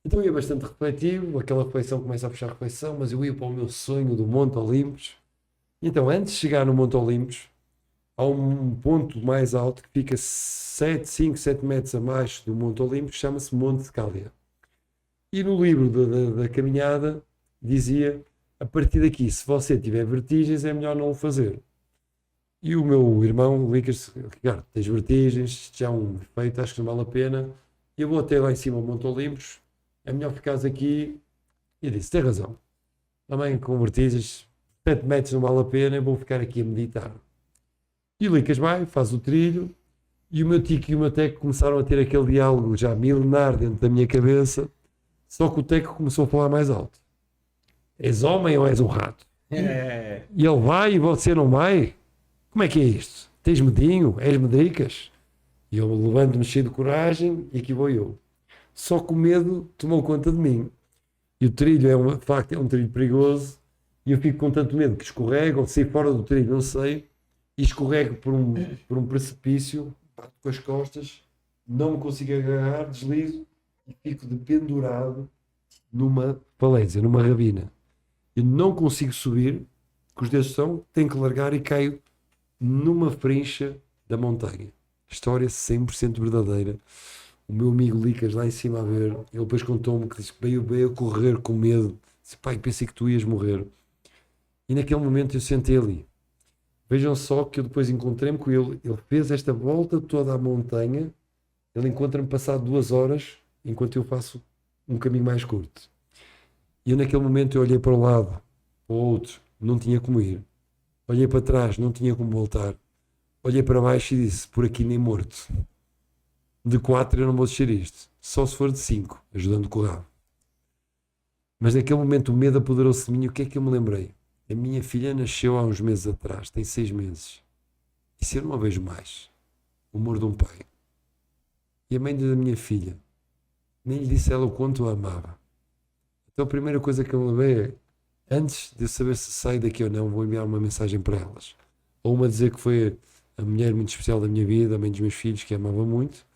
Então eu ia bastante refletivo, aquela reflexão começa a puxar a reflexão, mas eu ia para o meu sonho do Monte Olympus. Então, antes de chegar no Monte Olympus, há um ponto mais alto que fica 5, 7 metros abaixo do Monte Olympus, chama-se Monte de Cália. E no livro da caminhada dizia, a partir daqui, se você tiver vertigens, é melhor não o fazer. E o meu irmão liga-se, Ricardo, tens vertigens, isto já é um efeito, acho que não vale a pena. Eu vou até lá em cima ao Monte Olympus, é melhor ficares aqui. E eu disse, tem razão. Também com vertigens, 7 metros não vale a pena, eu vou ficar aqui a meditar. E o Licas vai, faz o trilho, e o meu tico e o meu teco começaram a ter aquele diálogo já milenar dentro da minha cabeça, só que o teco começou a falar mais alto. És homem ou és um rato? É. E ele vai e você não vai? Como é que é isto? Tens medinho? És medricas? E eu levanto-me cheio de coragem e aqui vou eu. Só que o medo tomou conta de mim. E o trilho de facto, é um trilho perigoso e eu fico com tanto medo que escorrego ou sair fora do trilho, não sei, e escorrego por um precipício, bato com as costas, não me consigo agarrar, deslizo e fico dependurado numa falésia, numa ravina. Eu não consigo subir, porque os dedos estão, tenho que largar e caio numa frincha da montanha. História 100% verdadeira. O meu amigo Licas lá em cima a ver, ele depois contou-me que disse que veio a correr com medo. Disse, pai, pensei que tu ias morrer. E naquele momento eu sentei ali. Vejam só que eu depois encontrei-me com ele. Ele fez esta volta toda à montanha. Ele encontra-me passado 2 horas, enquanto eu faço um caminho mais curto. E eu naquele momento eu olhei para o lado, para o outro, não tinha como ir. Olhei para trás, não tinha como voltar. Olhei para baixo e disse, por aqui nem morto. De 4 eu não vou descer isto. Só se for de 5, ajudando com o rabo. Mas naquele momento o medo apoderou-se de mim. O que é que eu me lembrei? A minha filha nasceu há uns meses atrás, tem 6 meses. E se eu não a vejo mais? O amor de um pai. E a mãe da minha filha, nem lhe disse ela o quanto a amava. Então a primeira coisa que eu me lembrei é, antes de eu saber se saio daqui ou não, vou enviar uma mensagem para elas. Ou uma dizer que foi a mulher muito especial da minha vida, a mãe dos meus filhos, que amava muito.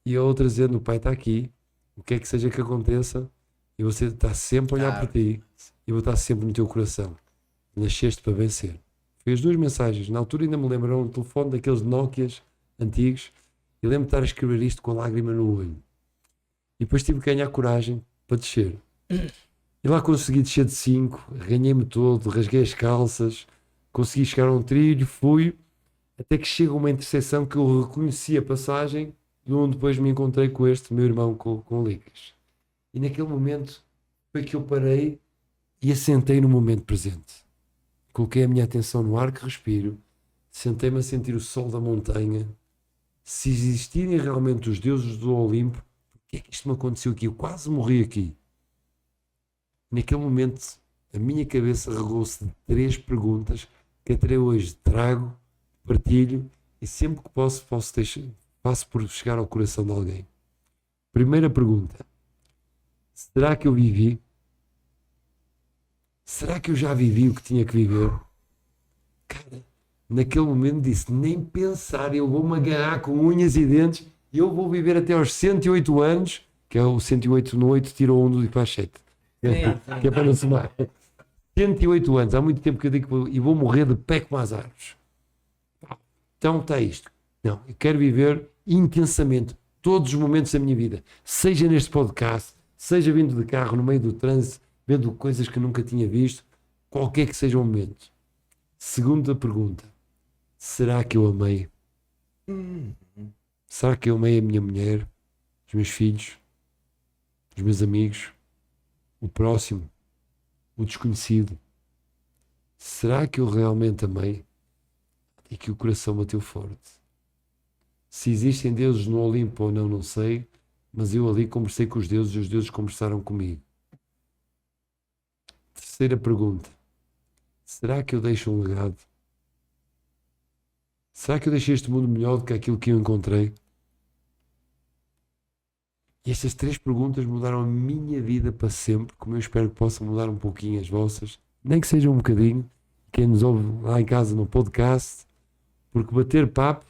E a outra dizendo, o pai está aqui, o que é que seja que aconteça, e você está sempre a olhar para ti, e eu vou estar sempre no teu coração. Nasceste para vencer. Foi as 2 mensagens. Na altura ainda me lembram um telefone daqueles Nokias antigos, e lembro-me de estar a escrever isto com a lágrima no olho. E depois tive que ganhar coragem, para descer. E lá consegui descer de 5, ganhei-me todo, rasguei as calças, consegui chegar a um trilho, fui, até que chega uma interseção que eu reconheci a passagem, de onde depois me encontrei com este meu irmão com o Lucas. E naquele momento foi que eu parei e assentei no momento presente. Coloquei a minha atenção no ar que respiro, sentei-me a sentir o sol da montanha. Se existirem realmente os deuses do Olimpo, por que é que isto me aconteceu aqui? Eu quase morri aqui. Naquele momento, a minha cabeça regou-se de 3 perguntas que até hoje trago, partilho e sempre que posso faço por chegar ao coração de alguém. Primeira pergunta. Será que eu vivi? Será que eu já vivi o que tinha que viver? Cara, naquele momento disse, nem pensar, eu vou-me agarrar com unhas e dentes e eu vou viver até aos 108 anos, que é o 108 no 8, tirou 1 do para 7. Que é para não somar. 108 anos, há muito tempo que eu digo e vou morrer de pé como as árvores. Então está isto. Não, eu quero viver intensamente todos os momentos da minha vida, seja neste podcast, seja vindo de carro no meio do trânsito, vendo coisas que nunca tinha visto, qualquer que seja o momento. Segunda pergunta. Será que eu amei? Será que eu amei a minha mulher, os meus filhos, os meus amigos, o próximo, o desconhecido? Será que eu realmente amei? E que o coração bateu forte? Se existem deuses no Olimpo ou não, não sei, mas eu ali conversei com os deuses e os deuses conversaram comigo. Terceira pergunta. Será que eu deixo um legado? Será que eu deixei este mundo melhor do que aquilo que eu encontrei? E estas 3 perguntas mudaram a minha vida para sempre, como eu espero que possam mudar um pouquinho as vossas, nem que seja um bocadinho, quem nos ouve lá em casa no podcast, porque bater papo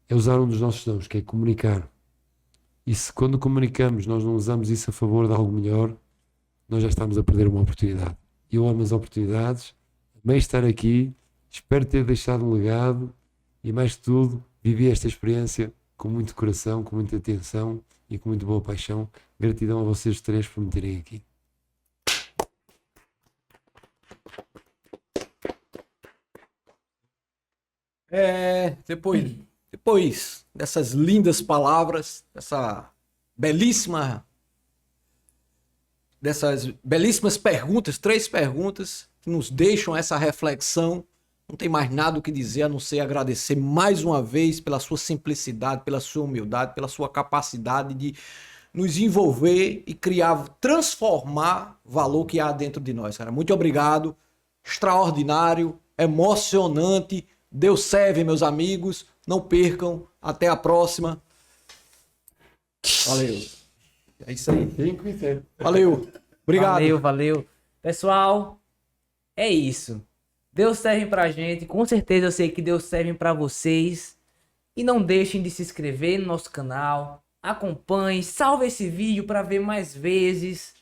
é usar um dos nossos dons, que é comunicar. E se quando comunicamos nós não usamos isso a favor de algo melhor, nós já estamos a perder uma oportunidade. Eu amo as oportunidades, amei estar aqui, espero ter deixado um legado e mais que tudo, vivi esta experiência com muito coração, com muita atenção e com muito boa paixão. Gratidão a vocês 3 por me terem aqui. Depois dessas lindas palavras, dessas belíssimas perguntas, 3 perguntas que nos deixam essa reflexão, não tem mais nada o que dizer a não ser agradecer mais uma vez pela sua simplicidade, pela sua humildade, pela sua capacidade de nos envolver e criar, transformar valor que há dentro de nós, cara. Muito obrigado, extraordinário, emocionante. Deus serve, meus amigos. Não percam. Até a próxima. Valeu. É isso aí. Valeu. Obrigado. Valeu. Pessoal, é isso. Deus serve pra gente. Com certeza eu sei que Deus serve pra vocês. E não deixem de se inscrever no nosso canal. Acompanhe. Salve esse vídeo pra ver mais vezes.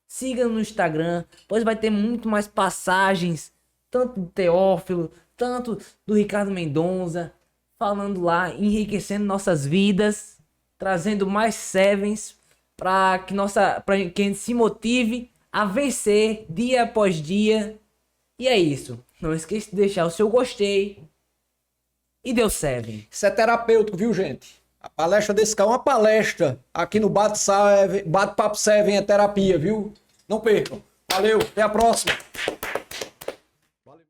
Siga no Instagram, pois vai ter muito mais passagens. Tanto do Teófilo, tanto do Ricardo Mendonça, falando lá, enriquecendo nossas vidas, trazendo mais sevens para que a gente se motive a vencer dia após dia. E é isso. Não esqueça de deixar o seu gostei. E Deus serve. Isso é terapêutico, viu, gente? A palestra desse cara é uma palestra. Aqui no Bate-Papo 7 é terapia, viu? Não percam. Valeu, até a próxima.